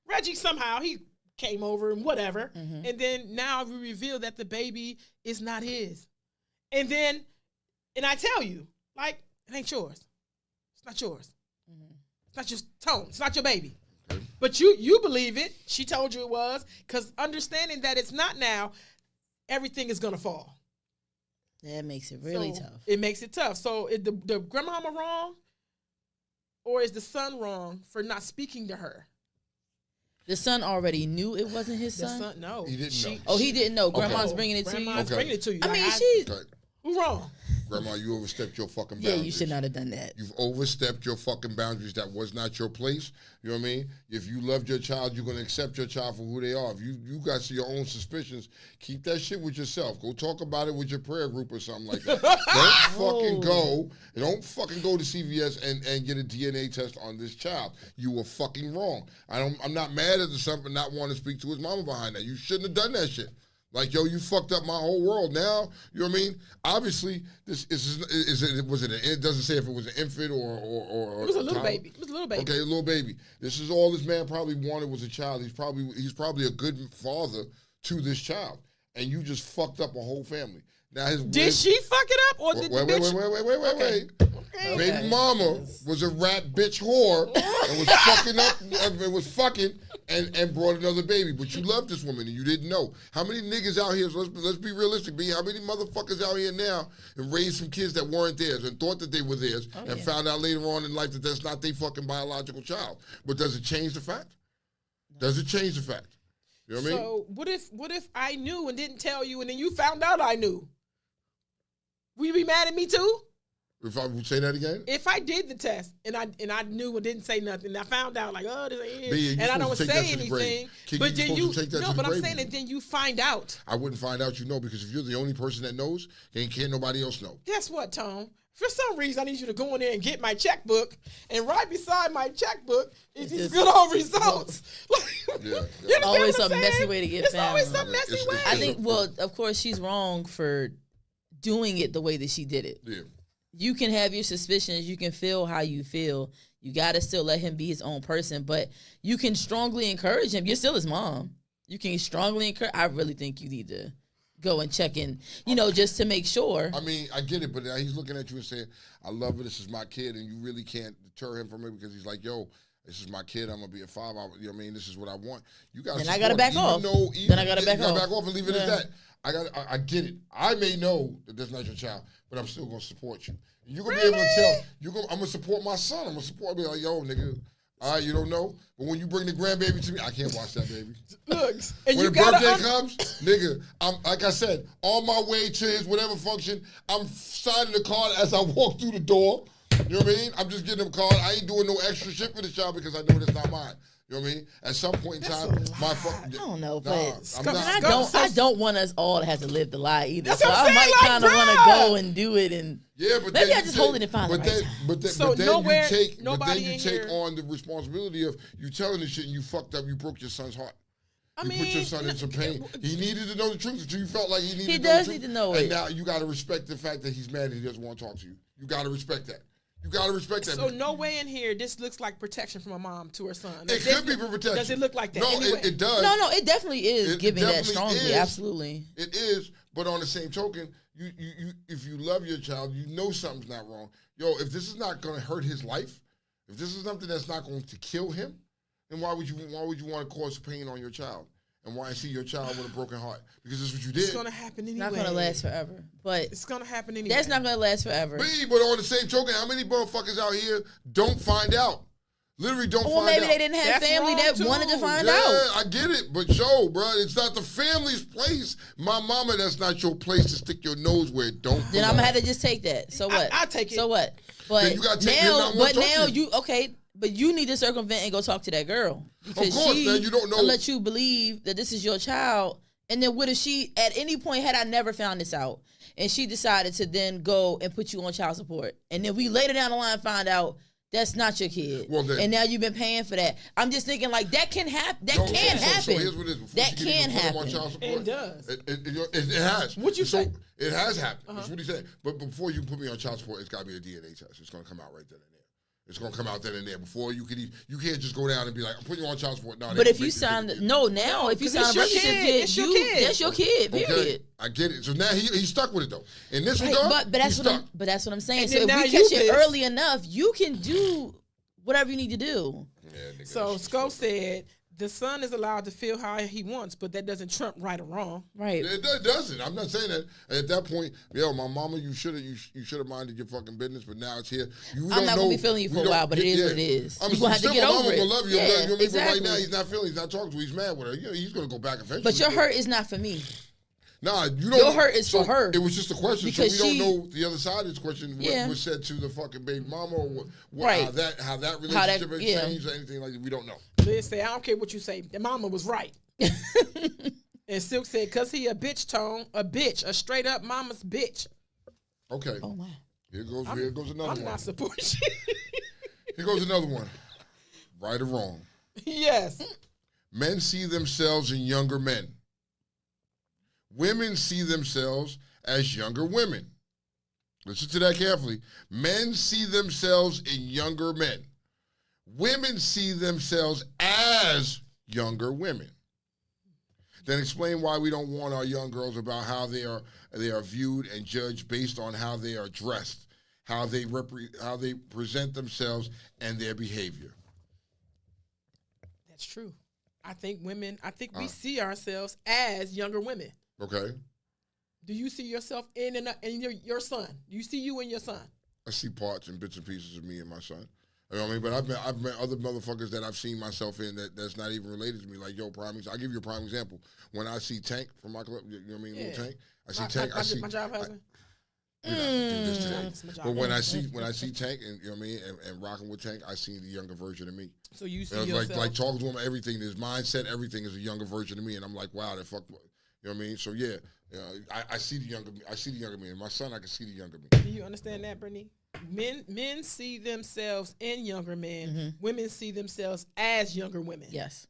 Reggie somehow. He came over and whatever. Mm-hmm. And then now we reveal that the baby is not his. And I tell you, like, it ain't yours. It's not yours. Mm-hmm. It's not your Tone. It's not your baby. Okay. But you believe it. She told you it was. Because understanding that it's not now, everything is going to fall. That makes it really tough. It makes it tough. So is the grandmama wrong? Or is the son wrong for not speaking to her? The son already knew it wasn't his son? The son, no. He didn't know. Oh, he didn't know. Grandma's Okay. bringing it to you? Grandma's bringing it to you. I like, mean, she's... Who's wrong? Grandma, you overstepped your fucking boundaries. Yeah, you should not have done that. You've overstepped your fucking boundaries. That was not your place. You know what I mean? If you loved your child, you're going to accept your child for who they are. If you got your own suspicions, keep that shit with yourself. Go talk about it with your prayer group or something like that. Don't fucking go to CVS and get a DNA test on this child. You were fucking wrong. I'm not mad at the son for not wanting to speak to his mama behind that. You shouldn't have done that shit. Like, yo, you fucked up my whole world. Now, you know what I mean? Obviously, it doesn't say if it was an infant or it was a little baby. It was a little baby. Okay, a little baby. This is all this man probably wanted was a child. He's probably a good father to this child. And you just fucked up a whole family. Now did she fuck it up or did the bitch? Wait. Okay. Baby mama was a rat bitch whore and was fucking up and was fucking and brought another baby. But you loved this woman and you didn't know. How many niggas out here, let's be realistic, B, how many motherfuckers out here now and raised some kids that weren't theirs and thought that they were theirs and found out later on in life that that's not their fucking biological child. But does it change the fact? Does it change the fact? You know what I mean? So what if I knew and didn't tell you and then you found out I knew? Would you be mad at me too? If I would say that again? If I did the test and I knew and didn't say nothing, and I found out like, oh, this ain't it, and I don't say anything, but then I'm saying that then you find out. I wouldn't find out, because if you're the only person that knows, then can't nobody else know. Guess what, Tone? For some reason, I need you to go in there and get my checkbook, and right beside my checkbook is these good old results. Always some messy way to get found. Always some messy way. I think, of course, she's wrong for doing it the way that she did it. Yeah. You can have your suspicions. You can feel how you feel. You got to still let him be his own person, but you can strongly encourage him. You're still his mom. You can strongly encourage. I really think you need to go and check in, just to make sure. I mean, I get it, but he's looking at you and saying, I love her. This is my kid. And you really can't deter him from it because he's like, yo, this is my kid. I'm going to be a father. You know what I mean? This is what I want. You got to Then I got to back off. Then I got to back off and leave it at that. I get it. I may know that that's not your child, but I'm still gonna support you. You're gonna be able to tell. I'm gonna support my son. I'm gonna be like, yo, nigga, All right, you don't know? But when you bring the grandbaby to me, I can't watch that baby. Look, and when you the got birthday comes, nigga, I'm like I said, on my way to his whatever function, I'm signing the card as I walk through the door. You know what I mean? I'm just getting him card. I ain't doing no extra shit for the child because I know that's not mine. You know what I mean? At some point in time, I don't know, but I don't want us all to have to live the lie either. That's so what I'm I saying, might like, kind of want to go and do it, and but maybe I just hold it and find it. But then you take on the responsibility of you telling the shit and you fucked up. You broke your son's heart. You put your son in some pain. He needed to know the truth until you felt like he needed to know the truth. He does need to know it. And now you got to respect the fact that he's mad and he doesn't want to talk to you. You got to respect that. You got to respect that. So no way in here, this looks like protection from a mom to her son. It could be for protection. Does it look like that? No, anyway? it does. No, it definitely is giving that strongly. Is. Absolutely. It is, but on the same token, you if you love your child, you know something's not wrong. Yo, if this is not going to hurt his life, if this is something that's not going to kill him, then why would you want to cause pain on your child? And why see your child with a broken heart? Because that's what you did. It's going to happen anyway. It's not going to last forever. But it's going to happen anyway. That's not going to last forever. But on the same token, how many motherfuckers out here don't find out? Literally don't find out. Or maybe they didn't have family that wanted to find out. Yeah, I get it. But yo, bro, it's not the family's place. My mama, that's not your place to stick your nose where it don't belong. Then I'm going to have to just take that. So what? I take it. So what? But then you gotta take it. But you need to circumvent and go talk to that girl. Because of course, man, you don't know. Let you believe that this is your child. And then what if she, at any point, had I never found this out, and she decided to then go and put you on child support, and then we later down the line find out that's not your kid, and now you've been paying for that. I'm just thinking like that can happen. That can happen. So here's what it is. That can happen. It does. It has. What you say? It has happened. That's what he said. But before you put me on child support, it's got to be a DNA test. It's going to come out right then and there. It's gonna come out then and there. Before you can't just go down and be like, I'm putting you on child support. No, but if you sign if you sign a birth certificate, that's your kid. Period. Okay, I get it. So now he's stuck with it though. In this regard, but that's what I'm saying. So if we catch it early enough, you can do whatever you need to do. Yeah, so Sco said the son is allowed to feel how he wants, but that doesn't trump right or wrong. Right. It doesn't. I'm not saying that. At that point, my mama, you should have minded your fucking business, but now it's here. I'm not gonna be feeling you for a while, but it is what it is. You're gonna have to get over it. Love you. Yeah, But right now, he's not feeling. He's not talking to her. He's mad with her. He's gonna go back eventually. But your hurt is not for me. Nah, you don't. Your hurt is for her. It was just a question, because so we don't know the other side of this question. What was said to the fucking baby mama, or how that relationship has changed, or anything like that. We don't know. Liz say, I don't care what you say. The mama was right. And Silk said, cause he a bitch a straight up mama's bitch. Okay. Oh wow. Here goes another one. I'm not supporting. Here goes another one. Right or wrong? Yes. Men see themselves in younger men. Women see themselves as younger women. Listen to that carefully. Men see themselves in younger men. Women see themselves as younger women. Then explain why we don't warn our young girls about how they are viewed and judged based on how they are dressed, how they present themselves, and their behavior. That's true. I think we see ourselves as younger women. Okay. Do you see yourself in your son? Do you see you and your son? I see parts and bits and pieces of me and my son. You know what I mean? But I've met other motherfuckers that I've seen myself in that's not even related to me. Like, yo, I'll give you a prime example. When I see Tank from my club, you know what I mean? Little Tank. I see Tank. I see my job husband. We're not doing this today. But when I see Tank, and you know what I mean, and rocking with Tank, I see the younger version of me. So you see yourself like talking to him, everything, his mindset, everything is a younger version of me, and I'm like, wow, that fuck. You know what I mean? So yeah, I see the younger me. I see the younger me. And my son, I can see the younger me. Do you understand that, Brittany? Men see themselves in younger men. Mm-hmm. Women see themselves as younger women. Yes.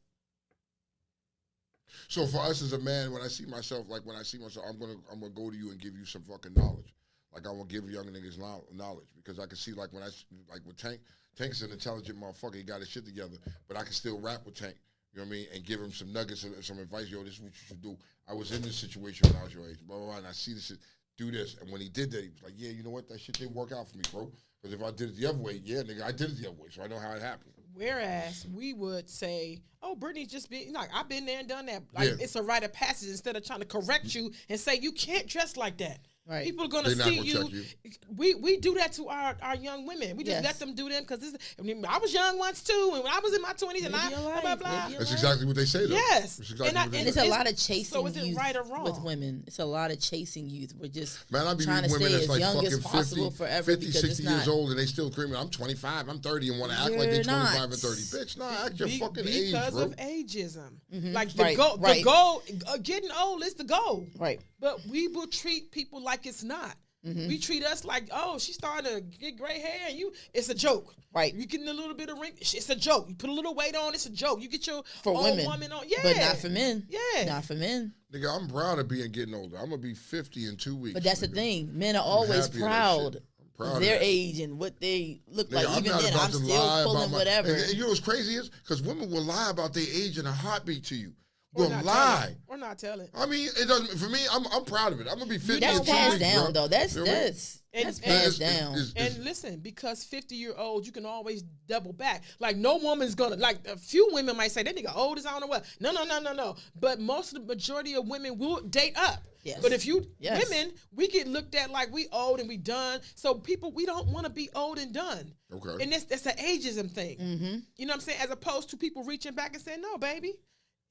So for us as a man, when I see myself, I'm gonna go to you and give you some fucking knowledge. Like I want to give young niggas knowledge because I can see like with Tank. Tank's an intelligent motherfucker. He got his shit together, but I can still rap with Tank. You know what I mean? And give him some nuggets and some advice. Yo, this is what you should do. I was in this situation when I was your age, blah, blah, blah, and I see this shit, do this. And when he did that, he was like, yeah, you know what? That shit didn't work out for me, bro. Because if I did it the other way, yeah, nigga, I did it the other way, so I know how it happened. Whereas we would say, oh, Brittany's just being, like, I've been there and done that. Like, it's a rite of passage instead of trying to correct you and say, you can't dress like that. Right. People are gonna They not see gonna you. check We do that to our young women. We just let them do them because I was young once too, and when I was in my 20s, and blah blah blah. That's exactly what they say, though. Yes, That's exactly what they And it's say. a lot of chasing so is it youth right or wrong? with women. It's a lot of chasing youth. We're just Man, I be trying to meeting women stay that's as like young as fucking possible 50, forever 50 because 60 it's years not. old, and they still screaming, I'm 25, I'm 30, and want to act like they're You're 25 not. and 30. Bitch, nah, act your fucking age, Because bro. of ageism. Mm-hmm. Like the Right, goal, right. the goal, getting old is the goal. Right. But we will treat people like it's not. Mm-hmm. We treat us like, oh, she's starting to get gray hair, and it's a joke. Right. You getting a little bit of wrinkle, it's a joke. You put a little weight on, it's a joke. You get your For old women. woman on, yeah. But not for men. Yeah. Not for men. Nigga, I'm proud of getting older. I'm going to be 50 in 2 weeks. But that's the nigga. thing. Men are always happy of that proud shit. I'm proud of of their that. age and what they look Nigga, like. I'm Even not then, about I'm to still lie pulling about whatever. And you know what's crazy is? Because women will lie about their age in a heartbeat to you. Or Will not lie. tell it. Or not tell it. I mean, it doesn't. For me, I'm proud of it. I'm gonna be 50. That's in 2 passed weeks, down, bro. though. That's You know what I mean? that's And passed down. And listen, because 50-year-olds, you can always double back. Like no woman's gonna a few women might say that nigga old as I don't know what. No. But most of the majority of women will date up. Yes. But if you Yes. women, we get looked at like we old and we done. So people, we don't want to be old and done. Okay. And that's an ageism thing. Mm-hmm. You know what I'm saying? As opposed to people reaching back and saying, no, baby.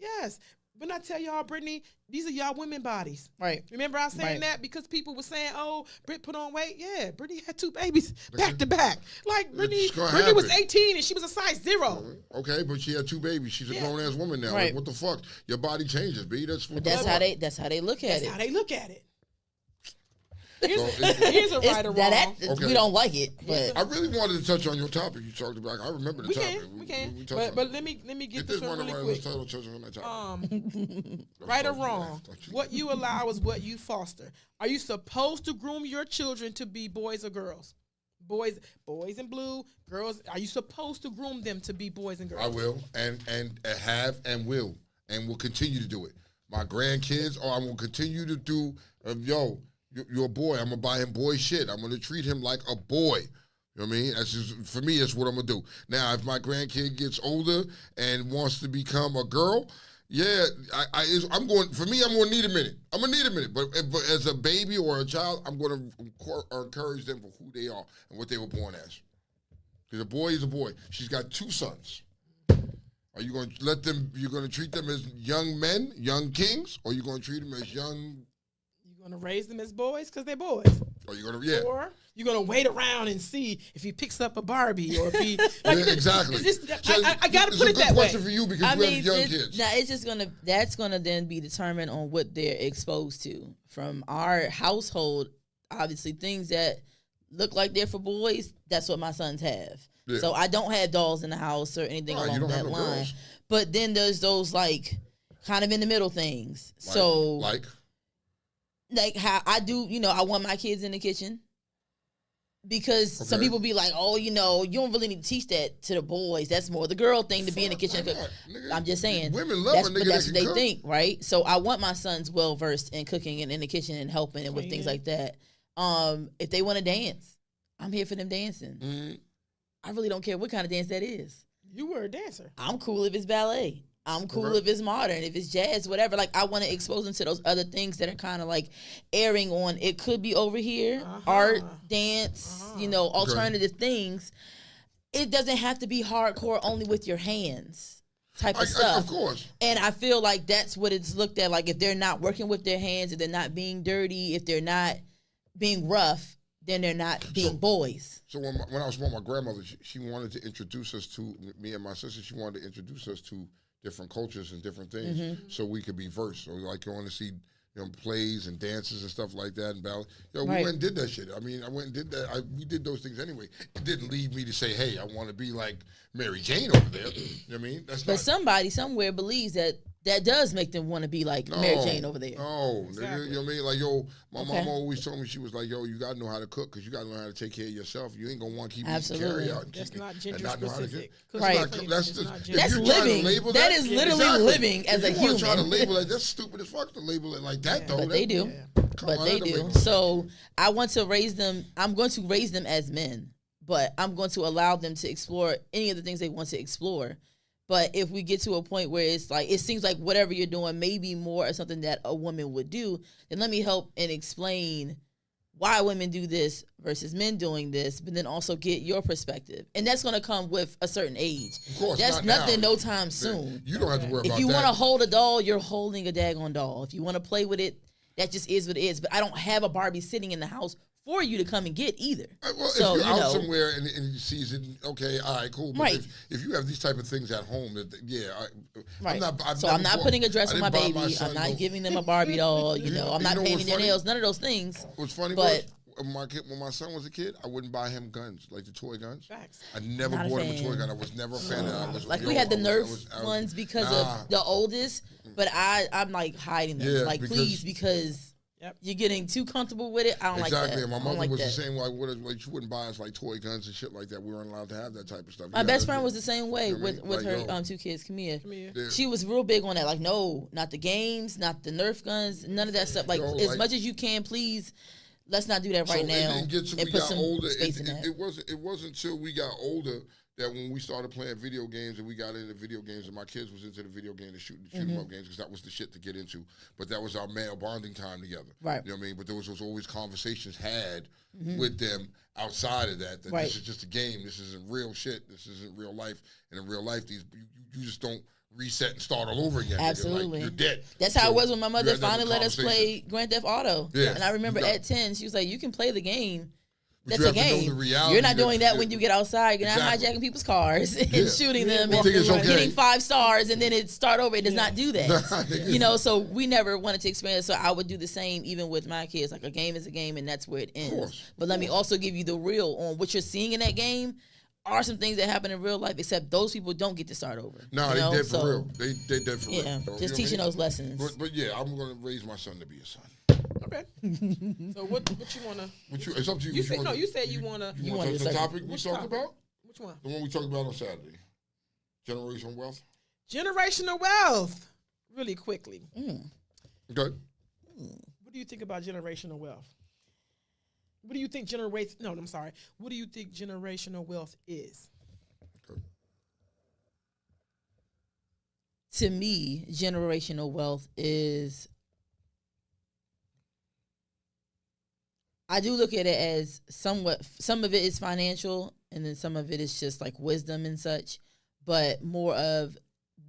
Yes. But I tell y'all, Brittany, these are y'all women bodies. Right. Remember I was saying Right. that because people were saying, oh, Britt put on weight. Yeah, Brittany had 2 babies back to back. Like Brittany was 18 and she was a size 0. Okay, but she had 2 babies. She's a grown ass woman now. Like, Right. what the fuck? Your body changes, B. That's what. That's how they look at That's it. how they look at it. So Here's a right or wrong. Okay. We don't like it, but I really wanted to touch on your topic you talked about. I remember the We topic. can. touched on But it. let me get Get this this one one really right. quick. Let's touch on that topic. Right or wrong, what you allow is what you foster. Are you supposed to groom your children to be boys or girls? Boys in blue, girls. Are you supposed to groom them to be boys and girls? I will, and have, and will continue to do it. My grandkids, or I will continue to do. You're a boy. I'm gonna buy him boy shit. I'm gonna treat him like a boy. You know what I mean? That's just, for me, that's what I'm gonna do. Now, if my grandkid gets older and wants to become a girl, yeah, I'm going. For me, I'm gonna need a minute. I'm gonna need a minute. But as a baby or a child, I'm gonna encourage them for who they are and what they were born as. Because a boy is a boy. She's got 2 sons. Are you going to let them? You're going to treat them as young men, young kings, or are you going to treat them as young? You're gonna raise them as boys because they're boys. Or you going to Or you're gonna wait around and see if he picks up a Barbie or if he. Exactly. I gotta put it that way. It's a good question for you because I you mean, have young kids. now it's just that's gonna then be determined on what they're exposed to from our household. Obviously, things that look like they're for boys, that's what my sons have. Yeah. So I don't have dolls in the house or anything Right, you along don't that have no line. girls. But then there's those like kind of in the middle things. Like how I do, I want my kids in the kitchen. Because some people be like, oh, you don't really need to teach that to the boys. That's more the girl thing to be in the kitchen. I'm just saying. Women love that's, a nigga but that's that what can they cook. think, right? So I want my sons well versed in cooking and in the kitchen and helping and with things like that. If they want to dance, I'm here for them dancing. Mm-hmm. I really don't care what kind of dance that is. You were a dancer. I'm cool if it's ballet. I'm cool if it's modern, if it's jazz, whatever. Like, I want to expose them to those other things that are kind of like airing on. It could be over here, art, dance, alternative things. It doesn't have to be hardcore only with your hands type of stuff. Of course. And I feel like that's what it's looked at. Like, if they're not working with their hands, if they're not being dirty, if they're not being rough, then they're not being boys. So when I was with my grandmother, she wanted to introduce us to, me and my sister, she wanted to introduce us to different cultures and different things so we could be versed. So like going to see plays and dances and stuff like that and ballet. We went and did that shit. I mean, I went and did that. We did those things anyway. It didn't lead me to say, hey, I want to be like Mary Jane over there. You know what I mean? But somebody somewhere believes that does make them want to be like Mary Jane over there. No, nigga, you know what I mean? Like, my mom always told me, she was like, you got to know how to cook because you got to learn how to take care of yourself. You ain't going to want to keep eating carry out. That's not gender specific. Right. That's living. That is literally living as a human. You want to try to label it, that's stupid as fuck to label it like that, though. But they do. But they do. So I want to raise them. I'm going to raise them as men, but I'm going to allow them to explore any of the things they want to explore. But if we get to a point where it's like, it seems like whatever you're doing may be more or something that a woman would do, then let me help and explain why women do this versus men doing this, but then also get your perspective. And that's going to come with a certain age. Of course, that's not nothing now. no time soon. You don't have to worry about that. If you want to hold a doll, you're holding a daggone doll. If you want to play with it, that just is what it is. But I don't have a Barbie sitting in the house for you to come and get either. Well, so, if you're out somewhere and you sees it, okay, all right, cool. But right. if you have these type of things at home, right. I'm not putting a dress on my baby. I'm not giving them a Barbie doll. I'm not painting their nails. None of those things. What's funny was when my son was a kid, I wouldn't buy him guns, like the toy guns. Facts. I never bought him a toy gun. I was never a fan of that. We had the Nerf ones because of the oldest, but I'm like hiding them. Yeah, because you're getting too comfortable with it. I don't like that. Exactly. My mother was the same way. Like, she wouldn't buy us like toy guns and shit like that. We weren't allowed to have that type of stuff. My best friend was the same way with her 2 kids, Camille. Yeah. She was real big on that. Like, no, not the games, not the Nerf guns, none of that stuff. Like, as much as you can, please, let's not do that right now. And get to we put got some older. space in that. It wasn't until we got older that when we started playing video games and we got into video games and my kids was into the video game and shoot 'em up games because that was the shit to get into. But that was our male bonding time together. Right. You know what I mean? But there was always conversations had with them outside of that this is just a game. This isn't real shit. This isn't real life. And in real life, you just don't reset and start all over again. Absolutely. You're dead. That's how it was when my mother finally let us play Grand Theft Auto. Yeah. And I remember at 10, she was like, you can play the game. But that's a game. You're not doing that when you get outside. You're not hijacking people's cars and shooting them and getting 5 stars and then it start over. It does not do that. So we never wanted to expand it. So I would do the same even with my kids. Like a game is a game and that's where it ends. But let me also give you the real on what you're seeing in that game are some things that happen in real life, except those people don't get to start over. No, they did for real. They did for real. Yeah, just teaching those lessons. But yeah, I'm going to raise my son to be a son. Okay. So what you wanna? It's up to you. You said you wanna. You want the topic we talked about? Which one? The one we talked about on Saturday. Generational wealth. Generational wealth. Really quickly. Okay. What do you think about generational wealth? What do you think What do you think generational wealth is? Okay. To me, generational wealth is, I do look at it as some of it is financial and then some of it is just like wisdom and such, but more of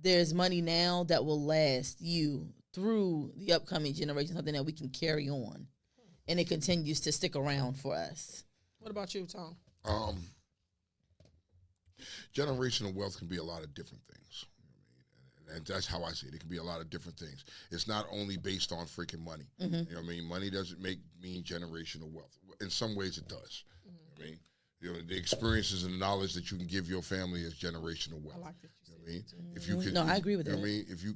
there's money now that will last you through the upcoming generation, something that we can carry on. And it continues to stick around for us. What about you, Tom? Generational wealth can be a lot of different things. And that's how I see it. It can be a lot of different things. It's not only based on freaking money. You know what I mean? Money doesn't mean generational wealth. In some ways it does. You know what I mean? The experiences and the knowledge that you can give your family is generational wealth. I like that you know what I mean? If you can, I agree with that. You know what I mean? If you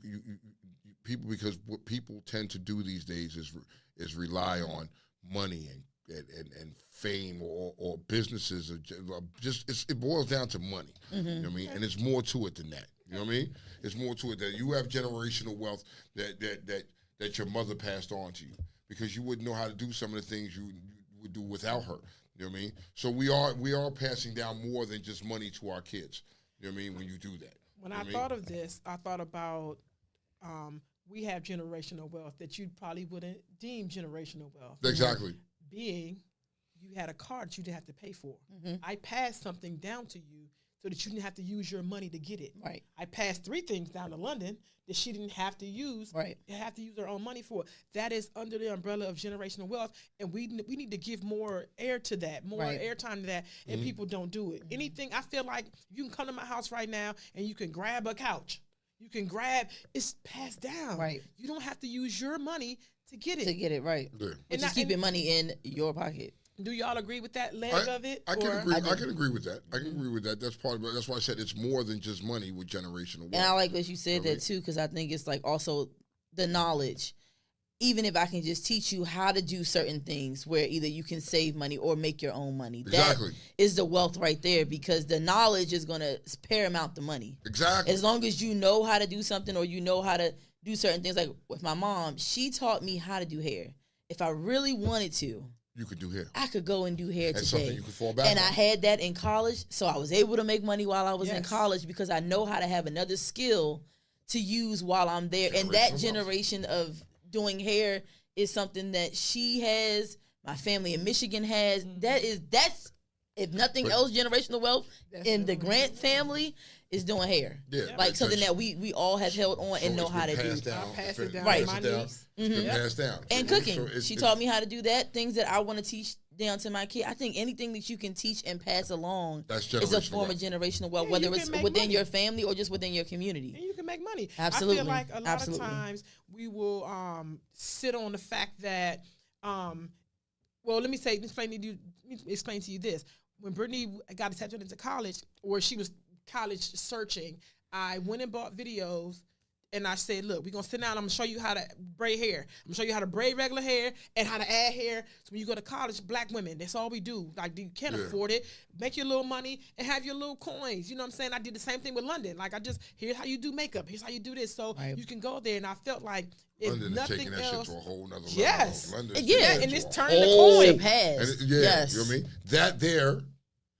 because what people tend to do these days is rely on money and fame or businesses or just it boils down to money. You know what I mean? And it's more to it than that. You know what I mean? It's more to it that you have generational wealth that your mother passed on to you because you wouldn't know how to do some of the things you would do without her. You know what I mean? So we are passing down more than just money to our kids. You know what I mean? When you do that. When I thought of this, I thought about we have generational wealth that you probably wouldn't deem generational wealth. Exactly. Being you had a car that you didn't have to pay for. I passed something down to you so that you didn't have to use your money to get it. Right. I passed 3 things down to London that she didn't have to use. Right. Have to use her own money for. That is under the umbrella of generational wealth, and we need to give more air to that, more airtime to that, and people don't do it. Anything, I feel like you can come to my house right now and you can grab a couch. You can grab, it's passed down. Right. You don't have to use your money to get it. Right. Yeah. And just keeping money in your pocket. Do y'all agree with that leg of it? I can agree. I can agree with that. I can agree with that. That's part of it. That's why I said it's more than just money with generational wealth. And I like what you said that too, because I think it's like also the knowledge. Even if I can just teach you how to do certain things where either you can save money or make your own money. Exactly. That is the wealth right there because the knowledge is going to paramount the money. Exactly. As long as you know how to do something or you know how to do certain things. Like with my mom, she taught me how to do hair. If I really wanted to, you could do hair. I could go and do hair today. Something you could fall back and on. I had that in college, so I was able to make money while I was in college because I know how to have another skill to use while I'm there. And that generation of doing hair is something that she has. my family in Michigan has. That's if nothing else, generational wealth in the Grant family is doing hair. Yeah, like something that we all have held on and know how to do. Pass it down. Right. My niece. It's been passed down. And cooking. She taught me how to do that. Things that I want to teach down to my kid. I think anything that you can teach and pass along is a form of generational wealth, whether it's within your family or just within your community. And you can make money. Absolutely. I feel like a lot of times we will sit on the fact that, well, let me explain to you this. When Brittany got accepted into college, or she was college searching, I went and bought videos. And I said, look, we're going to sit down. I'm going to show you how to braid hair. I'm going to show you how to braid regular hair and how to add hair. So when you go to college, black women, that's all we do. Like, you can't afford it. Make your little money and have your little coins. You know what I'm saying? I did the same thing with London. Like, here's how you do makeup. Here's how you do this. So you can go there. And I felt like if London nothing is taking that else, shit to a whole nother level. Yes. And it's turning the coin. Yes. You know what I mean? That there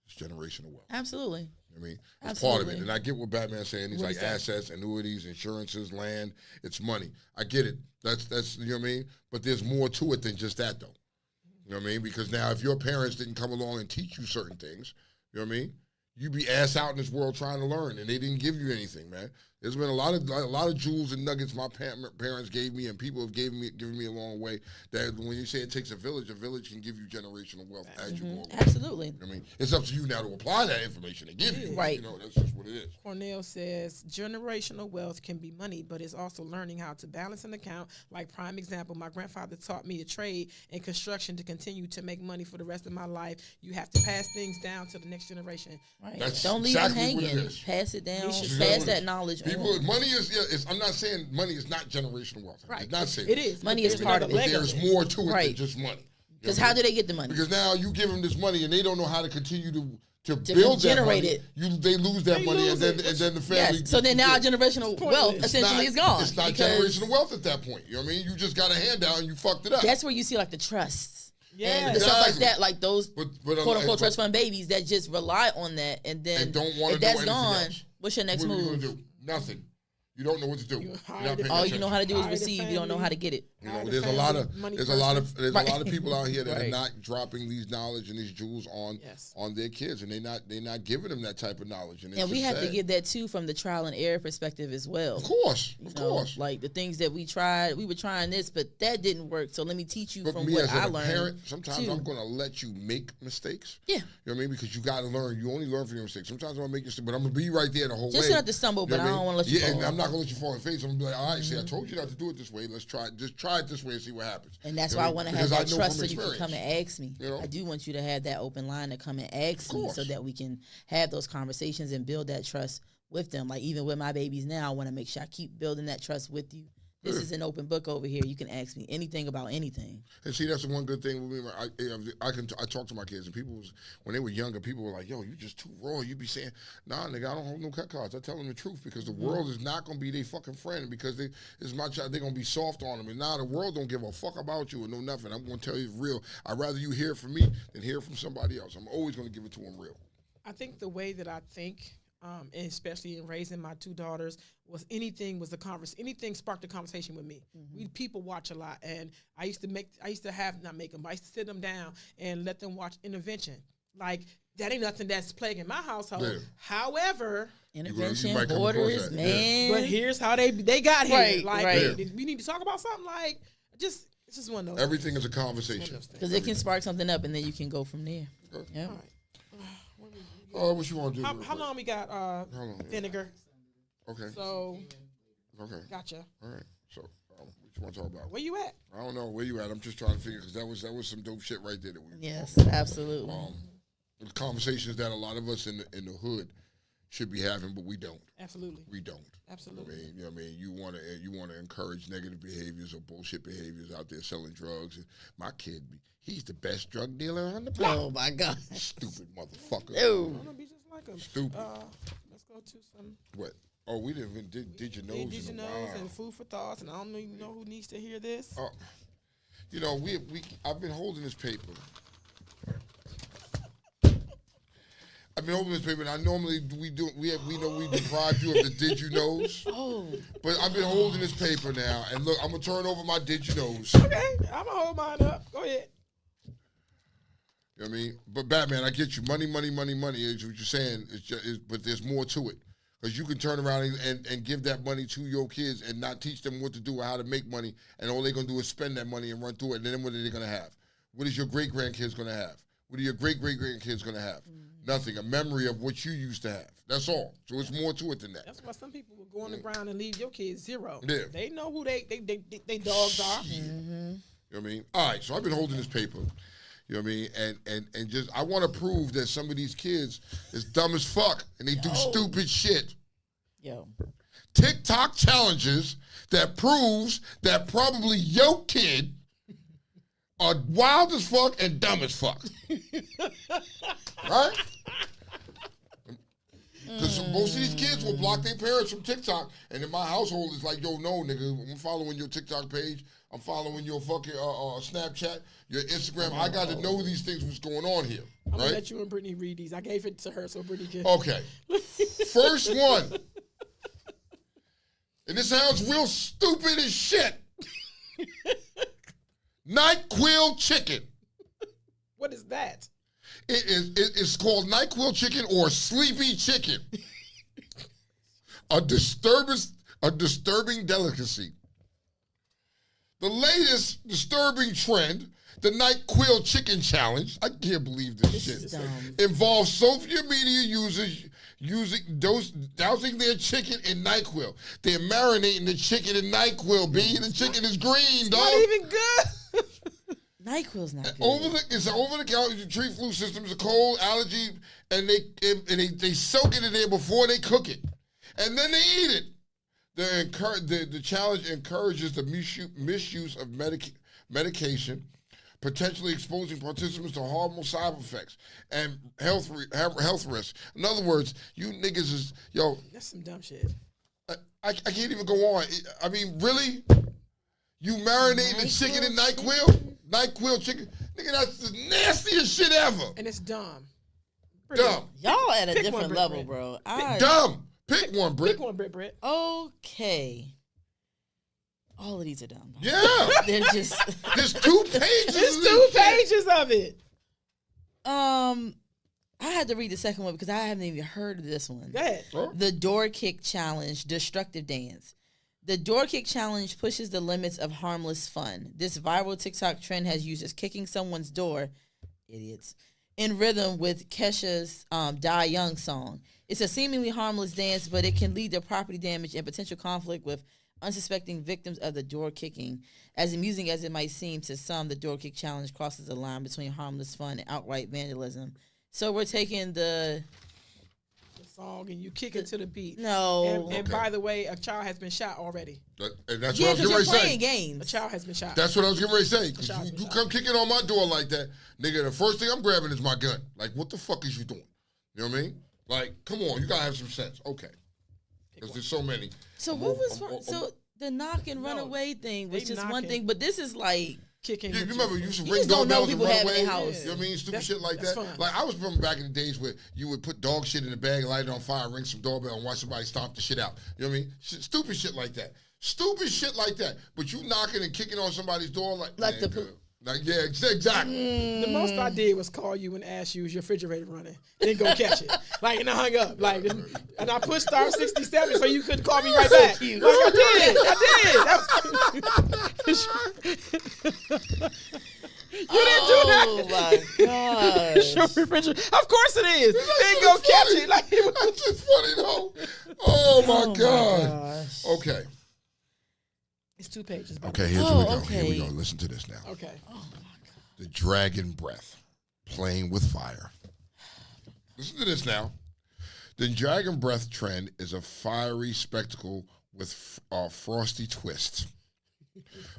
is generational wealth. Absolutely. I mean, it's part of it. And I get what Batman's saying. He's like assets, annuities, insurances, land. It's money. I get it. That's you know what I mean? But there's more to it than just that, though. You know what I mean? Because now if your parents didn't come along and teach you certain things, you know what I mean? You'd be ass out in this world trying to learn, and they didn't give you anything, man. There's been a lot of jewels and nuggets my parents gave me, and people have given me along the way. That when you say it takes a village can give you generational wealth as you go along. Absolutely. I mean, it's up to you now to apply that information they give you. Right. You know, that's just what it is. Cornell says generational wealth can be money, but it's also learning how to balance an account. Like, prime example, my grandfather taught me a trade in construction to continue to make money for the rest of my life. You have to pass things down to the next generation. Right. That's Don't leave exactly them what hanging. it is. Pass it down. Exactly Pass what that it is. knowledge People, on. money is. I'm not saying money is not generational wealth. Right. It's not saying it is. Money is part of it. But there's more to it than just money. Because how do they get the money? Because now you give them this money and they don't know how to continue to build that money. They lose that money and then the family. Yes. So then now generational wealth essentially is gone. It's not generational wealth at that point. You know what I mean? You just got a handout and you fucked it up. That's where you see like the trusts. Yeah, and stuff like that, like those but quote unquote trust fund babies that just rely on that, and then and don't want to if do that's anything gone, else. what's your next What are you move? gonna do? Nothing. You don't know what to do. All you know how to do is receive. You don't know how to get it. You know, there's a lot of people out here that are not dropping these knowledge and these jewels on their kids, and they're not giving them that type of knowledge. And we have to give that too from the trial and error perspective as well. Of course. Like the things that we were trying this, but that didn't work. So let me teach you from me what as I a learned. Parent, sometimes I'm going to let you make mistakes. Yeah. You know what I mean? Because you got to learn. You only learn from your mistakes. Sometimes I'm going to make mistakes, but I'm going to be right there the whole way. Just not to stumble, but I don't want to let you fall. And I'm not going to let you fall in the face. I'm going to be like, all right, see, I told you not to do it this way. Let's try it. Just try it this way and see what happens. And that's why I want to have that trust so you can come and ask me. I do want you to have that open line to come and ask me so that we can have those conversations and build that trust with them. Like even with my babies now, I want to make sure I keep building that trust with you. This is an open book over here. You can ask me anything about anything. And see, that's the one good thing with me. I talk to my kids, and people when they were younger, people were like, "Yo, you just too raw." You be saying, "Nah, nigga, I don't hold no cut cards. I tell them the truth because the world is not gonna be their fucking friend because it's my child. They're gonna be soft on them, and now the world don't give a fuck about you or no nothing. I'm gonna tell you it's real. I'd rather you hear it from me than hear it from somebody else. I'm always gonna give it to them real." I think the way that I think. And especially in raising my two daughters, anything sparked a conversation with me. We people watch a lot, and I used to sit them down and let them watch Intervention. Like that ain't nothing that's plaguing my household. Yeah. However, Intervention, Borders, man. But here's how they got here. Right. We need to talk about something like it's just one of those. Everything is a conversation because it can spark something up, and then you can go from there. Okay. Yeah. All right. What you want to do? How long we got? Vinegar. Okay. So. Okay. Gotcha. All right. So, what you want to talk about? Where you at? I don't know where you at. I'm just trying to figure because that was some dope shit right there. Yes, absolutely. The conversations that a lot of us in the hood should be having, but we don't. Absolutely. We don't. Absolutely. I mean, you want to encourage negative behaviors or bullshit behaviors out there selling drugs. My kid, he's the best drug dealer on the block. Oh my God! Stupid motherfucker. Oh. I'm gonna be just like him. Stupid. Let's go to some. What? Oh, we didn't even did your nose. Did your nose and food for thoughts, and I don't even know who needs to hear this. You know, I've been holding this paper. I've been holding this paper, and I normally we know we deprived you of the did you knows. Oh. But I've been holding this paper now, and look, I'm gonna turn over my did you knows. Okay, I'm gonna hold mine up. Go ahead. You know what I mean? But Batman, I get you. Money is what you're saying. But there's more to it. Because you can turn around and give that money to your kids and not teach them what to do or how to make money, and all they're going to do is spend that money and run through it, and then what are they going to have? What is your great-grandkids going to have? What are your great-great-grandkids going to have? Nothing. A memory of what you used to have. That's all. So it's more to it than that. That's why some people will go on the ground and leave your kids zero. Yeah. They know who they dogs are. You know what I mean? All right, so I've been holding this paper. You know what I mean? And just, I want to prove that some of these kids is dumb as fuck and they do stupid shit. Yo. TikTok challenges that proves that probably your kid are wild as fuck and dumb as fuck. Right? Because most of these kids will block their parents from TikTok. And in my household, it's like, yo, no, nigga, I'm following your TikTok page. I'm following your fucking Snapchat, your Instagram. I got to know these things, what's going on here. I'm going right? to let you and Brittany read these. I gave it to her so Brittany can. Okay. First one. And this sounds real stupid as shit. NyQuil chicken. What is that? It's called NyQuil chicken or sleepy chicken. A disturbing delicacy. The latest disturbing trend, the NyQuil chicken challenge, I can't believe this shit, involves social media users dousing their chicken in NyQuil. They're marinating the chicken in NyQuil, B. The chicken is green, dog. Not even good. NyQuil's not good. It's an over-the-counter to treat flu symptoms, a cold, allergy, and they soak it in there before they cook it. And then they eat it. The challenge encourages the misuse of medication, potentially exposing participants to harmful side effects and health risks. In other words, you niggas is, yo. That's some dumb shit. I can't even go on. I mean, really? You marinating the chicken in NyQuil? NyQuil chicken? Nigga, that's the nastiest shit ever. And it's dumb. Dumb. Y'all at a Pick different one, level, Britt. bro. Dumb. Pick one, Britt. Pick one, Britt. Okay. All of these are dumb. Yeah. They're just. There's 2 pages. There's 2 pages of it. I had to read the second one because I haven't even heard of this one. Go ahead. Huh? The door kick challenge, destructive dance. The door kick challenge pushes the limits of harmless fun. This viral TikTok trend has users kicking someone's door, idiots, in rhythm with Kesha's Die Young song. It's a seemingly harmless dance, but it can lead to property damage and potential conflict with unsuspecting victims of the door kicking. As amusing as it might seem to some, the door kick challenge crosses the line between harmless fun and outright vandalism. So we're taking the song and you kick it to the beat. No. And by the way, a child has been shot already. And that's Yeah, what I was because getting you're ready to say. playing games. A child has been shot. That's what I was getting ready to say. 'Cause child you been come kicking on my door like that, nigga, the first thing I'm grabbing is my gun. Like, what the fuck is you doing? You know what I mean? Like, come on, you gotta have some sense. Okay. Because there's so many. So what was so the knock and run away thing was they just one knocking. thing, but this is like Kicking. You remember you used to You ring just don't know doorbells and people run have it away? in their house. You know what I mean? Stupid That's- shit like that's that. fun. Like, I was from back in the days where you would put dog shit in a bag and light it on fire, ring some doorbell, and watch somebody stomp the shit out. You know what I mean? Stupid shit like that. Stupid shit like that. But you knocking and kicking on somebody's door like man, the girl. Like, yeah, exactly. The most I did was call you and ask you, is your refrigerator running? Then go catch it. Like, and I hung up. Like, and I pushed star 67 so you couldn't call me right back. Like, I did. You didn't do that. oh my gosh. Your refrigerator. Of course it is. Then go catch it. Like, it was That's just funny though. Oh my God. gosh. Okay. It's 2 pages. Okay, here we go. okay. Here we go. Listen to this now. Okay. The dragon breath, playing with fire. Listen to this now. The dragon breath trend is a fiery spectacle with frosty twists.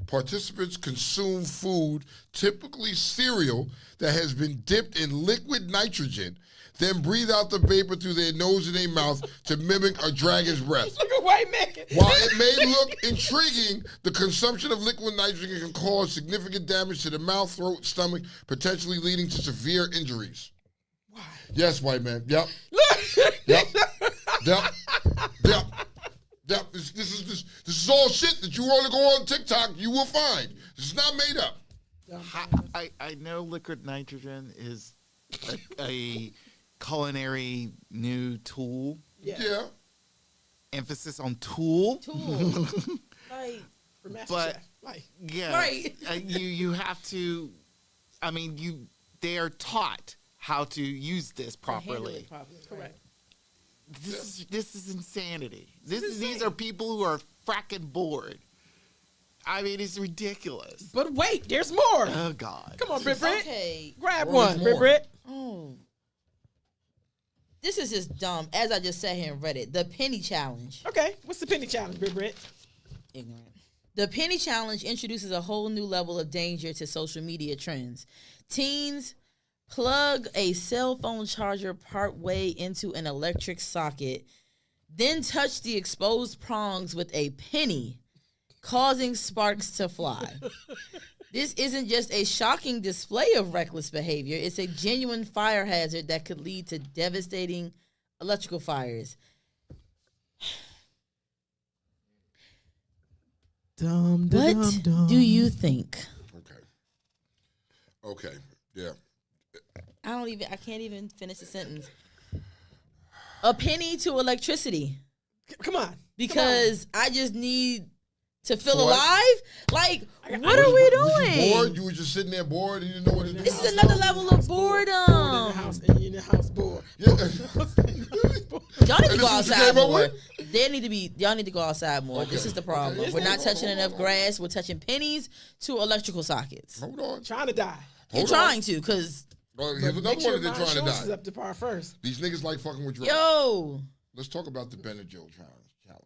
Participants consume food, typically cereal, that has been dipped in liquid nitrogen, then breathe out the vapor through their nose and their mouth to mimic a dragon's breath. Look at white man. While it may look intriguing, the consumption of liquid nitrogen can cause significant damage to the mouth, throat, stomach, potentially leading to severe injuries. Why? Yes, white man. Yep. Look. Yep. Yep. Yep. Yep. This is all shit that you want to go on TikTok, you will find. This is not made up. I know liquid nitrogen is a culinary new tool. Yeah. Emphasis on tool. Like, but like, yeah, right. You have to. I mean, they are taught how to use this properly. Correct. This is insanity. These are people who are fracking bored. I mean, it's ridiculous. But wait, there's more. Oh God! Come on, Brit. Okay. Grab one, Brit. Oh. This is just dumb. As I just sat here and read it, the penny challenge. Okay, what's the penny challenge, Brit? Ignorant. The penny challenge introduces a whole new level of danger to social media trends. Teens plug a cell phone charger partway into an electric socket, then touch the exposed prongs with a penny, causing sparks to fly. This isn't just a shocking display of reckless behavior. It's a genuine fire hazard that could lead to devastating electrical fires. What do you think? Okay. Yeah. I can't even finish the sentence. A penny to electricity. Come on. Because I just need to feel alive? Like, what are we doing? Bored? You were just sitting there bored and you didn't know what to do? This is another level of boredom. In the house bored. Yeah. Y'all need to go outside more. Y'all need to go outside more. Okay. This is the problem. Okay. We're not touching enough grass. We're touching pennies to electrical sockets. Hold on. Trying to die. You're trying to, because... Here's another one that they're trying to die. Is up to par first. These niggas like fucking with drugs. Yo. Let's talk about the Benadryl challenge.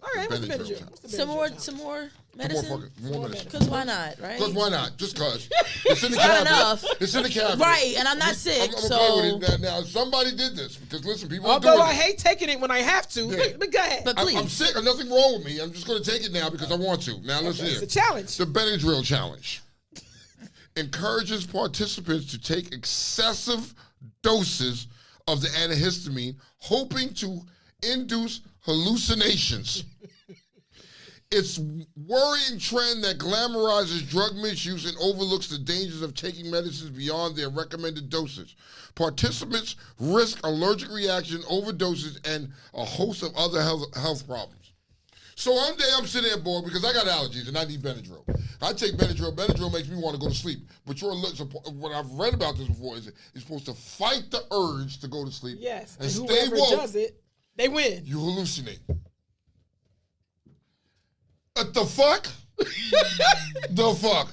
All right, what's the Benadryl? Some more medicine? More medicine. Because why not, right? Because why not? Just because. It's in the Not cabinet. enough. It's in the cabinet. Right, and I'm not sick, I'm so... play with it now. Somebody did this. Because listen, people are Although doing I hate taking it when I have to, Yeah. but go ahead. But please. I'm sick. There's nothing wrong with me. I'm just going to take it now because I want to. Now listen here. It's a challenge. The Benadryl challenge encourages participants to take excessive doses of the antihistamine, hoping to induce hallucinations. It's worrying trend that glamorizes drug misuse and overlooks the dangers of taking medicines beyond their recommended dosage. Participants risk allergic reaction, overdoses, and a host of other health problems. So one day I'm sitting there bored because I got allergies and I need Benadryl. I take Benadryl. Benadryl makes me want to go to sleep. But what I've read about this before is it's supposed to fight the urge to go to sleep. Yes. And stay whoever woke. does it, they win. You hallucinate. What the fuck? The fuck?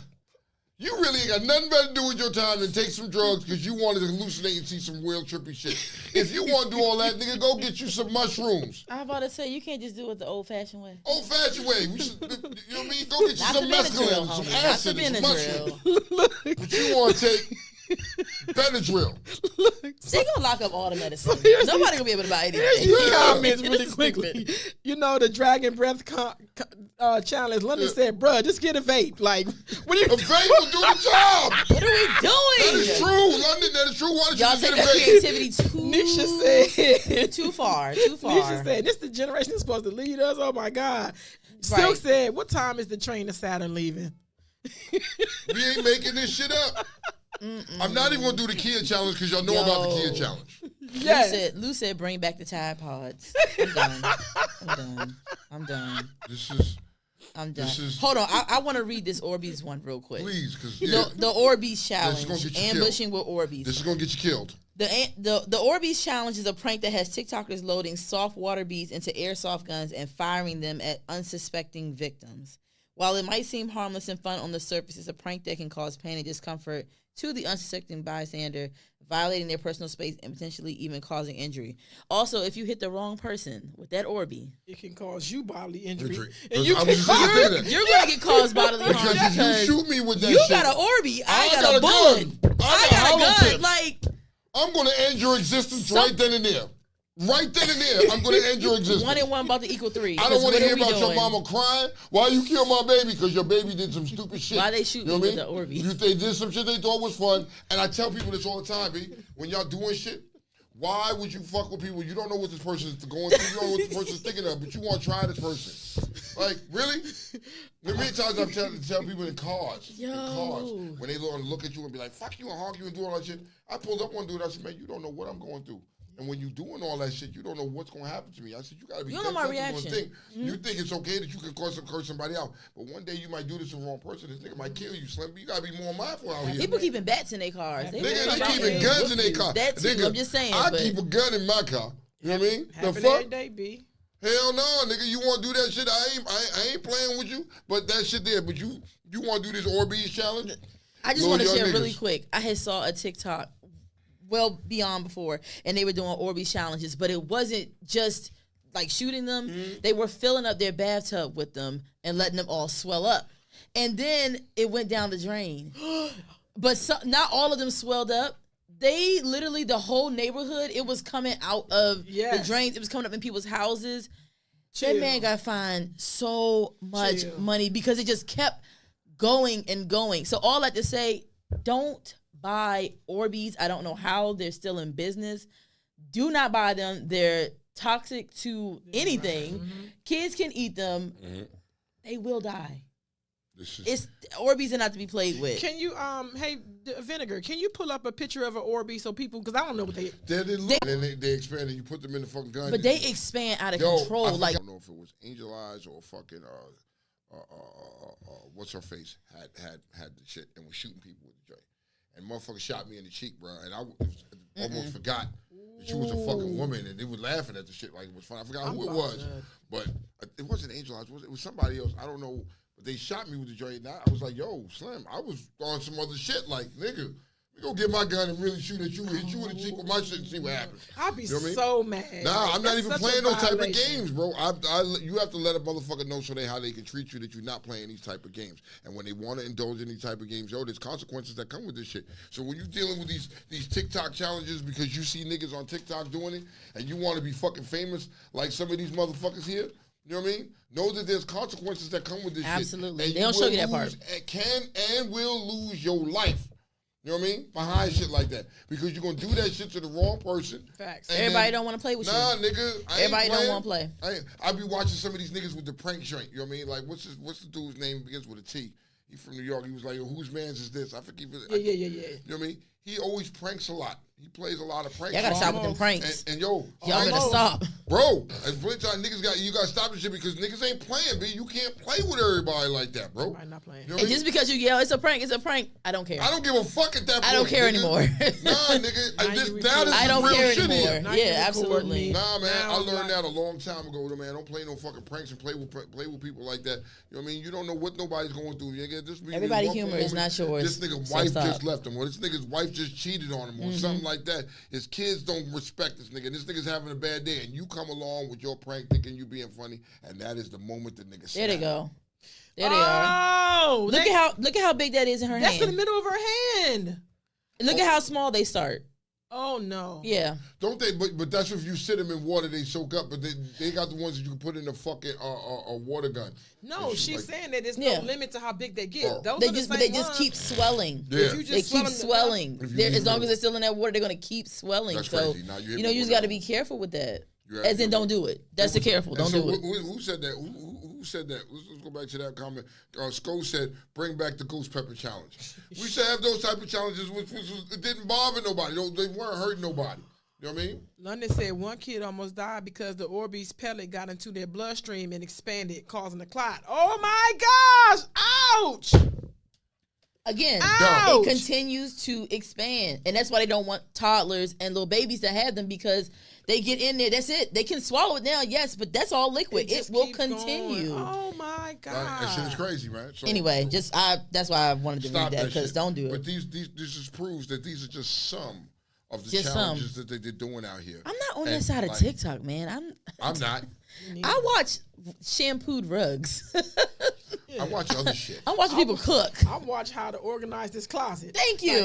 You really ain't got nothing better to do with your time than take some drugs because you wanted to hallucinate and see some real trippy shit. If you want to do all that, nigga, go get you some mushrooms. I'm about to say, you can't just do it the old-fashioned way. Old-fashioned way. We should, you know what I mean? Go get you Not some the mescaline, Benadryl, some homie. acid, Not and the some mushrooms. But you want to take Benadryl. They gonna lock up all the medicine. Here's Nobody gonna be able to buy anything. Here's these comments It really is quickly. stupid. You know the Dragon Breath challenge. London said, bruh, just get a vape. Like, what are you A vape will do the job. What are we doing? That is true. London, that is true. Why don't you Y'all just take get a that vape? creativity too, Nisha said. too far. Too far. Nisha said, this the generation that's supposed to lead us. Oh my God. Silk Right. said, what time is the train to Saturn leaving? We ain't making this shit up. I'm not even going to do the Kia challenge because y'all know about the Kia challenge. Yes. Lou said, bring back the Tide Pods. I'm done. I'm done. Hold on. I want to read this Orbeez one real quick. Please, because The Orbeez This is challenge. gonna get you Ambushing with Orbeez. This is going to get you killed. The Orbeez challenge is a prank that has TikTokers loading soft water beads into airsoft guns and firing them at unsuspecting victims. While it might seem harmless and fun on the surface, it's a prank that can cause pain and discomfort to the unsuspecting bystander, violating their personal space and potentially even causing injury. Also, if you hit the wrong person with that Orby, it can cause you bodily injury. And you're going to get caused bodily harm because if you shoot me with that you shit, got an Orby, I got a bullet. I got a gun. tips. Like, I'm going to end your existence right then and there. Right then and there, I'm going to end your existence. 1 and 1 about to equal 3. I don't want to hear about your mama crying. Why you kill my baby? Because your baby did some stupid shit. Why they shoot you know me what with the Orby? They did some shit they thought was fun. And I tell people this all the time, B. When y'all doing shit, Why would you fuck with people? You don't know what this person is going through. You don't know what this person is thinking of, but you want to try this person. Like, really? There many times I've tried to tell people in cars, when they look at you and be like, fuck you and honk you and do all that shit. I pulled up one dude, I said, man, you don't know what I'm going through. And when you're doing all that shit, you don't know what's going to happen to me. I said, you got to be You don't know my reaction. You think it's okay that you can curse somebody out. But one day you might do this to the wrong person. This nigga might kill you, Slim. You got to be more mindful out here. People keeping bats in their cars. They keeping guns in their car. That too, nigga, I'm just saying. I keep a gun in my car. You know what I mean? Happen every day, B. Hell no, nigga. You want to do that shit? I ain't playing with you. But that shit there. But you want to do this Orbeez challenge? I just want to share really quick. I had saw a TikTok well beyond before, and they were doing Orbeez challenges, but it wasn't just like shooting them. They were filling up their bathtub with them and letting them all swell up. And then it went down the drain. But not all of them swelled up. They literally, the whole neighborhood, it was coming out of the drains. It was coming up in people's houses. That man got fined so much money because it just kept going and going. So all that to say, don't buy Orbeez. I don't know how they're still in business. Do not buy them. They're toxic to anything. Kids can eat them. They will die. Orbeez are not to be played with. Can you, hey, Vinegar, can you pull up a picture of an Orbeez so people, because I don't know what they expand and you put them in the fucking gun. But they expand out of control. I don't know if it was Angel Eyes or fucking, what's her face, had the shit and was shooting people with the joint. And motherfucker shot me in the cheek, bro. And I almost forgot that she was a fucking woman, and they were laughing at the shit like it was fun. I forgot who it was, but it wasn't Angel Eyes. It was somebody else. I don't know. But they shot me with the joint. Now I was like, yo, Slim, I was on some other shit. Like, nigga, we go get my gun and really shoot at you, hit you in the cheek with my shit and see what happens. I'd be so mad. Nah, I'm not even playing those type of games, bro. You have to let a motherfucker know how they can treat you, that you're not playing these type of games. And when they want to indulge in these type of games, there's consequences that come with this shit. So when you're dealing with these TikTok challenges because you see niggas on TikTok doing it and you want to be fucking famous like some of these motherfuckers here, you know what I mean? Know that there's consequences that come with this shit. Absolutely. They don't show you that part. Can and will lose your life. You know what I mean? Behind shit like that. Because you're going to do that shit to the wrong person. Facts. Everybody don't want to play with you. Nah, nigga. Everybody don't want to play. I be watching some of these niggas with the prank joint. You know what I mean? Like, what's the dude's name begins with a T? He from New York. He was like, whose man's is this? I forget. Yeah. You know what I mean? He always pranks a lot. He plays a lot of pranks. Y'all gotta stop with them pranks. And yo, y'all better stop, bro. As plenty time niggas gotta stop this shit because niggas ain't playing, B. You can't play with everybody like that, bro. I'm not playing. You know and just because you yell, it's a prank. I don't care. I don't give a fuck at that point. I don't care anymore. Nah, nigga. I don't care anymore. Yeah, absolutely. Nah, man. I learned that a long time ago, man. Don't play no fucking pranks and play with people like that. You know what I mean? You don't know what nobody's going through. Everybody's humor is not yours. This nigga wife just left him, or this nigga's wife just cheated on him, or something like that. His kids don't respect this nigga. This nigga's having a bad day, and you come along with your prank thinking you being funny, and that is the moment the nigga. There they go. There they are. Look at how big that is in her hand. That's in the middle of her hand. Look at how small they start. Oh no. Yeah. Don't they? But that's if you sit them in water, they soak up. But they got the ones that you can put in a fucking water gun. No, she's saying that there's no limit to how big they get. They just keep swelling. Yeah. They keep swelling. As long as they're still in that water, they're gonna keep swelling. That's so crazy. Now, you just got to be careful with that. As in, don't do it. That's the careful. Don't do it. Who said that? Who said that? Let's go back to that comment. Sko said, "Bring back the ghost pepper challenge." We should have those type of challenges, which it didn't bother nobody. They weren't hurting nobody. You know what I mean? London said one kid almost died because the Orbeez pellet got into their bloodstream and expanded, causing a clot. Oh my gosh! Ouch! Again, ouch! It continues to expand, and that's why they don't want toddlers and little babies to have them because they get in there. That's it. They can swallow it now, yes, but that's all liquid. It will continue. Going. Oh my god! That shit is crazy, man. So, anyway, that's why I wanted to read that because don't do it. But this just proves that these are just some of the challenges that they're doing out here. I'm not on that side of TikTok, man. I'm not. I watch shampooed rugs. I watch other shit. I'm watching people cook. I watch how to organize this closet. Thank you.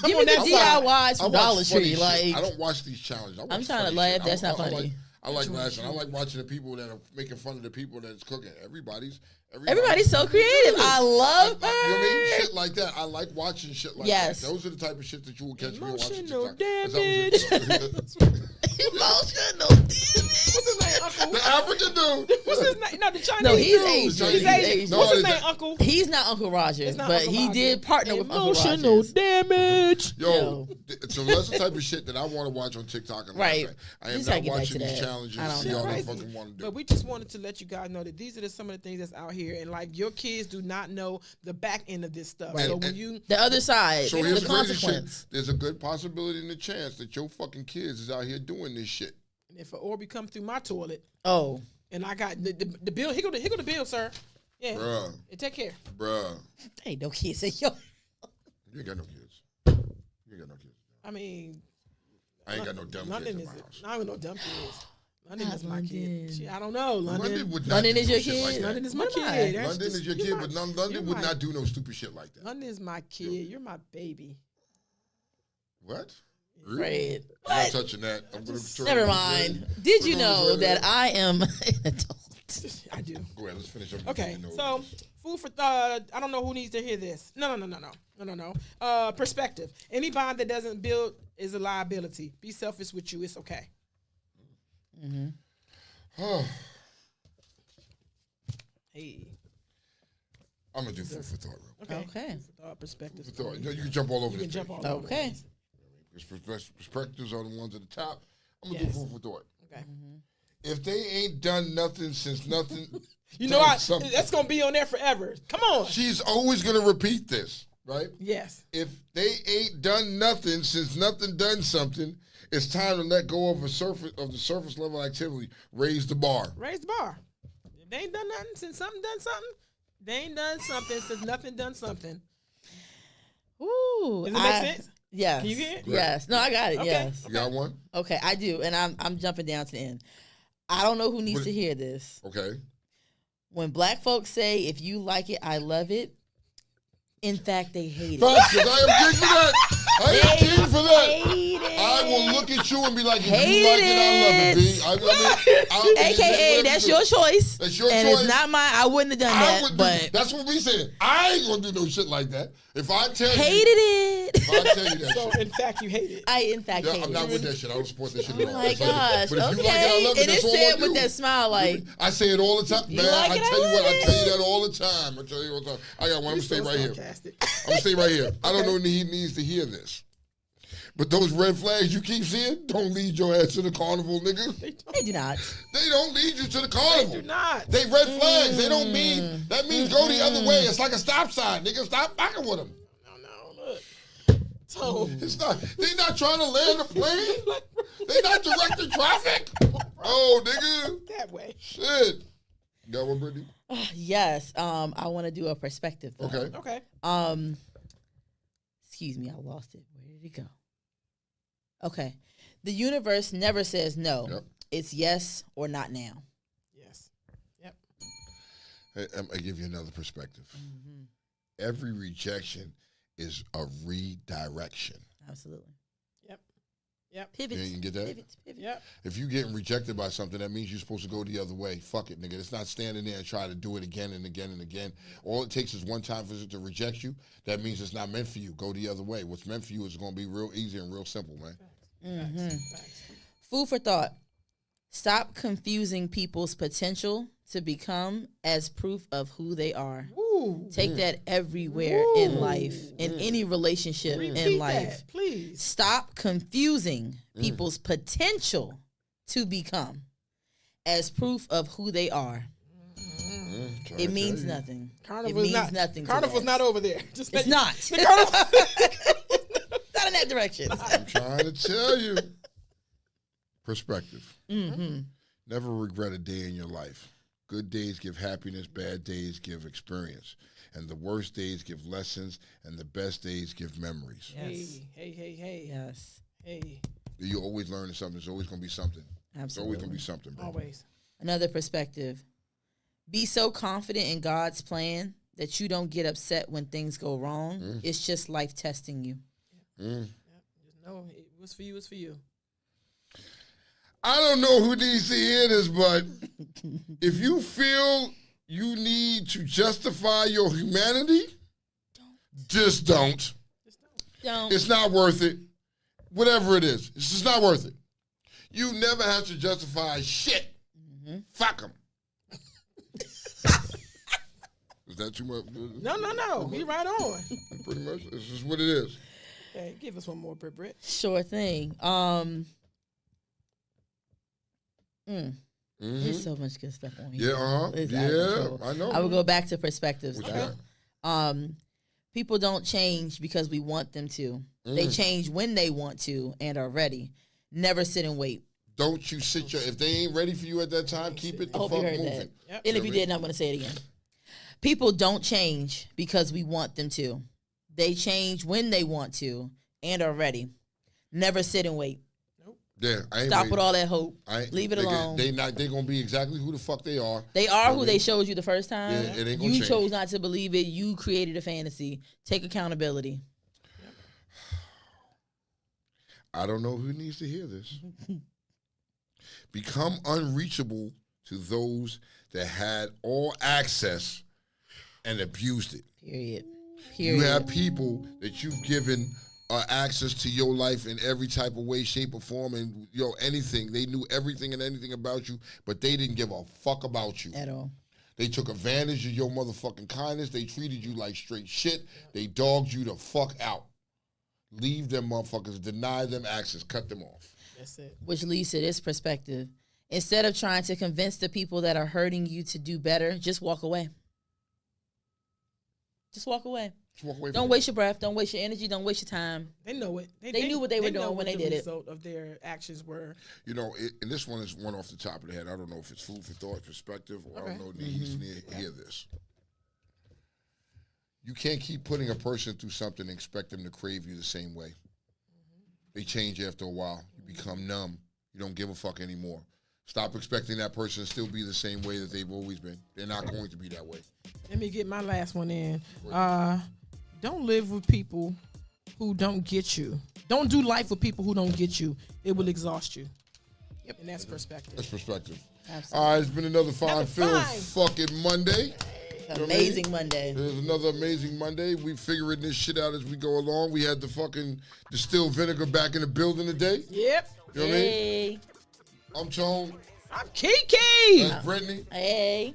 Give me the DIYs from Dollar Tree. I don't watch these challenges. I'm trying to laugh. That's not funny. I like laughing. I like watching the people that are making fun of the people that's cooking. Everybody's so creative. I love her. You know what I mean? Shit like that. I like watching shit like Yes. that. Those are the type of shit that you will catch me watching Emotional TikTok. damage. Emotional damage. What's his name, Uncle? The African dude. What's his name? No, the Chinese No, he's dude. Asian. He's He's Asian. Asian. What's his No, name, Uncle? He's not Uncle Roger, It's not but Uncle he Roger. did partner with Uncle Emotional Roger. damage. Yo, so that's the type of shit that I want to watch on TikTok. And Right. laugh at. I am Just gotta not get back watching to these that. challenges. I don't See know. all they Crazy. fucking want to do. But we just wanted to let you guys know that these are some of the things that's out here, and like your kids do not know the back end of this stuff. Right. So when you The other side, So the here's the crazy shit. consequence. There's a good possibility and a chance that your fucking kids is out here doing this shit. if an Orby come through my toilet Oh, and I got the bill, here go the bill, sir. Yeah, Bruh. and take care. Bruh. hey, no kids. Say yo. You ain't got no kids. You ain't got no kids. I mean, I ain't got no dumb London kids in is my house. not even no dumb kids. London Not is my kid. London. Shit, I don't know. London would not London do is no your shit kid? like that. London is my Why not? kid. That's London just- is your you're kid, my- but you're London would my- not do no stupid shit like that. London is my kid. You're my baby. What? Fred. I'm not touching that. I'm gonna turn Never it- mind. Did you We're know going that to- I am an adult? I do. Go ahead, let's finish up. Okay, You know so this. food for thought. I don't know who needs to hear this. No. Perspective. Any bond that doesn't build is a liability. Be selfish with you. It's okay. Hey. I'm gonna do food for thought. Real quick. Okay. Perspective. Food for thought. You know, you can jump all over You this. can jump thing. all over Okay. this. Perspectives are the ones at the top. I'm gonna Yes. do food for thought. Okay. If they ain't done nothing since nothing, You know, done something, that's gonna be on there forever. Come on. she's always gonna repeat this, right? Yes. If they ain't done nothing since nothing done something, it's time to let go of the surface level activity. Raise the bar. Raise the bar. If they ain't done nothing since something done something, they ain't done something since nothing done something. Ooh. Does it make sense? Yes. Can you hear it? Yes. No, I got it. Okay. Yes. You got one? Okay, I do, and I'm jumping down to the end. I don't know who needs What- to hear this. Okay. When black folks say, "If you like it, I love it," in fact, they hate it. Facts, 'cause I am king for that. I am king for that. Hate it. I will look at you and be like, if Hate you like it, I love it, B. AKA, that's your choice. That's your and choice. it's not mine. I wouldn't have done I that, would do, but that's what we said. I ain't gonna do no shit like that. If I tell you, hated it. if I tell you that So shit. in fact, you hate it. I, in fact, Yeah, hate I'm not it. with that shit. I don't support that shit Oh at all. my It's like- gosh. But if you Okay. like it, I love it. And That's it all said on with you. that smile, like, I say it all the time, You man. like I it, I tell you what, love I tell you it. that all the time. I tell you all the time. I got one. I'm gonna stay So right here. sarcastic. I'm gonna stay right here. I don't know if he needs to hear this. But those red flags you keep seeing don't lead your ass to the carnival, nigga. they do not. They don't lead you to the carnival. Do not. They red flags. They don't mean, that means go the other way. It's like a stop sign. Nigga, stop fucking with them. No, look. So It's not, they not trying to land a plane. They not directing traffic. Oh, nigga. that way. Shit. You got one, Brittany? Yes. I want to do a perspective. Though. Okay. Okay. Excuse me, I lost it. Where did it go? Okay. The universe never says no. Yep. It's yes or not now. Yes. Yep. Hey, I give you another perspective. Every rejection is a redirection. Absolutely. Yep. Pivot. You can get that? Pivot. Yep. If you getting rejected by something, that means you're supposed to go the other way. Fuck it, nigga. It's not standing there and try to do it again and again and again. All it takes is one time for it to reject you. That means it's not meant for you. Go the other way. What's meant for you is going to be real easy and real simple, man. Facts. Food for thought. Stop confusing people's potential to become as proof of who they are. Ooh. Take that everywhere in life, in any relationship in Repeat life. that, please. Stop confusing people's potential to become as proof of who they are. It means nothing. Carnival it is means not, nothing. Carnival's to not over there. Just It's let you- not. The carnival. Not in that direction. I'm trying to tell you. Perspective. Never regret a day in your life. Good days give happiness, bad days give experience. And the worst days give lessons, and the best days give memories. Yes. Hey. Yes. Hey. You always learning something. There's always going to be something. There's always going to Absolutely. be something, bro. Always. Another perspective. Be so confident in God's plan that you don't get upset when things go wrong. It's just life testing you. Mm. Just know it was for you. It's for you. I don't know who needs to hear this, but if you feel you need to justify your humanity, Just don't. Don't. It's not worth it. Whatever it is, it's just not worth it. You never have to justify shit. Fuck them. Is that too much? No. Be right on. Pretty much. It's just what it is. Hey, give us one more, Britt. Sure thing. There's so much good stuff on here. Yeah, It's out of control. I know. I would go back to perspectives. Okay. People don't change because we want them to. They change when they want to and are ready. Never sit and wait. Don't you sit your... If they ain't ready for you at that time, keep it the fuck moving. Yep. And if you didn't, I'm going to say it again. People don't change because we want them to. They change when they want to and are ready. Never sit and wait. Yeah, I ain't Stop waiting. with all that hope. Leave it alone. They gonna be exactly who the fuck they are. They are who they showed you the first time. Yeah, it ain't gonna you change. chose not to believe it. You created a fantasy. Take accountability. I don't know who needs to hear this. Become unreachable to those that had all access and abused it. Period. You have people that you've given access to your life in every type of way, shape, or form, and anything. They knew everything and anything about you, but they didn't give a fuck about you At all. They took advantage of your motherfucking kindness. They treated you like straight shit. They dogged you the fuck out. Leave them motherfuckers. Deny them access. Cut them off. That's it. Which leads to this perspective. Instead of trying to convince the people that are hurting you to do better, just walk away. Just walk away. Don't waste your breath. Don't waste your energy. Don't waste your time. They know it. They knew what they were doing when they did it. The result of their actions were. And this one is one off the top of the head. I don't know if it's food for thought, perspective, or I don't know needs to hear this. You can't keep putting a person through something and expect them to crave you the same way. They change after a while. You become numb. You don't give a fuck anymore. Stop expecting that person to still be the same way that they've always been. They're not going to be that way. Let me get my last one in. Don't live with people who don't get you. Don't do life with people who don't get you. It will exhaust you. Yep, and that's perspective. That's perspective. Absolutely. All right, it's been another fun-filled fucking Monday. Amazing Monday. There's another amazing Monday. We figuring this shit out as we go along. We had the fucking distilled vinegar back in the building today. Yep. You know what I mean? I'm Tone. I'm Kiki. That's Brittany. Hey.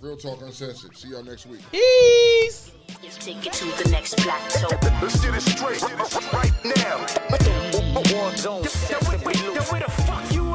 Real Talk Uncensored. See y'all next week. Peace. Take it to the next plateau. Let's get it straight right now. War zone. Where the fuck you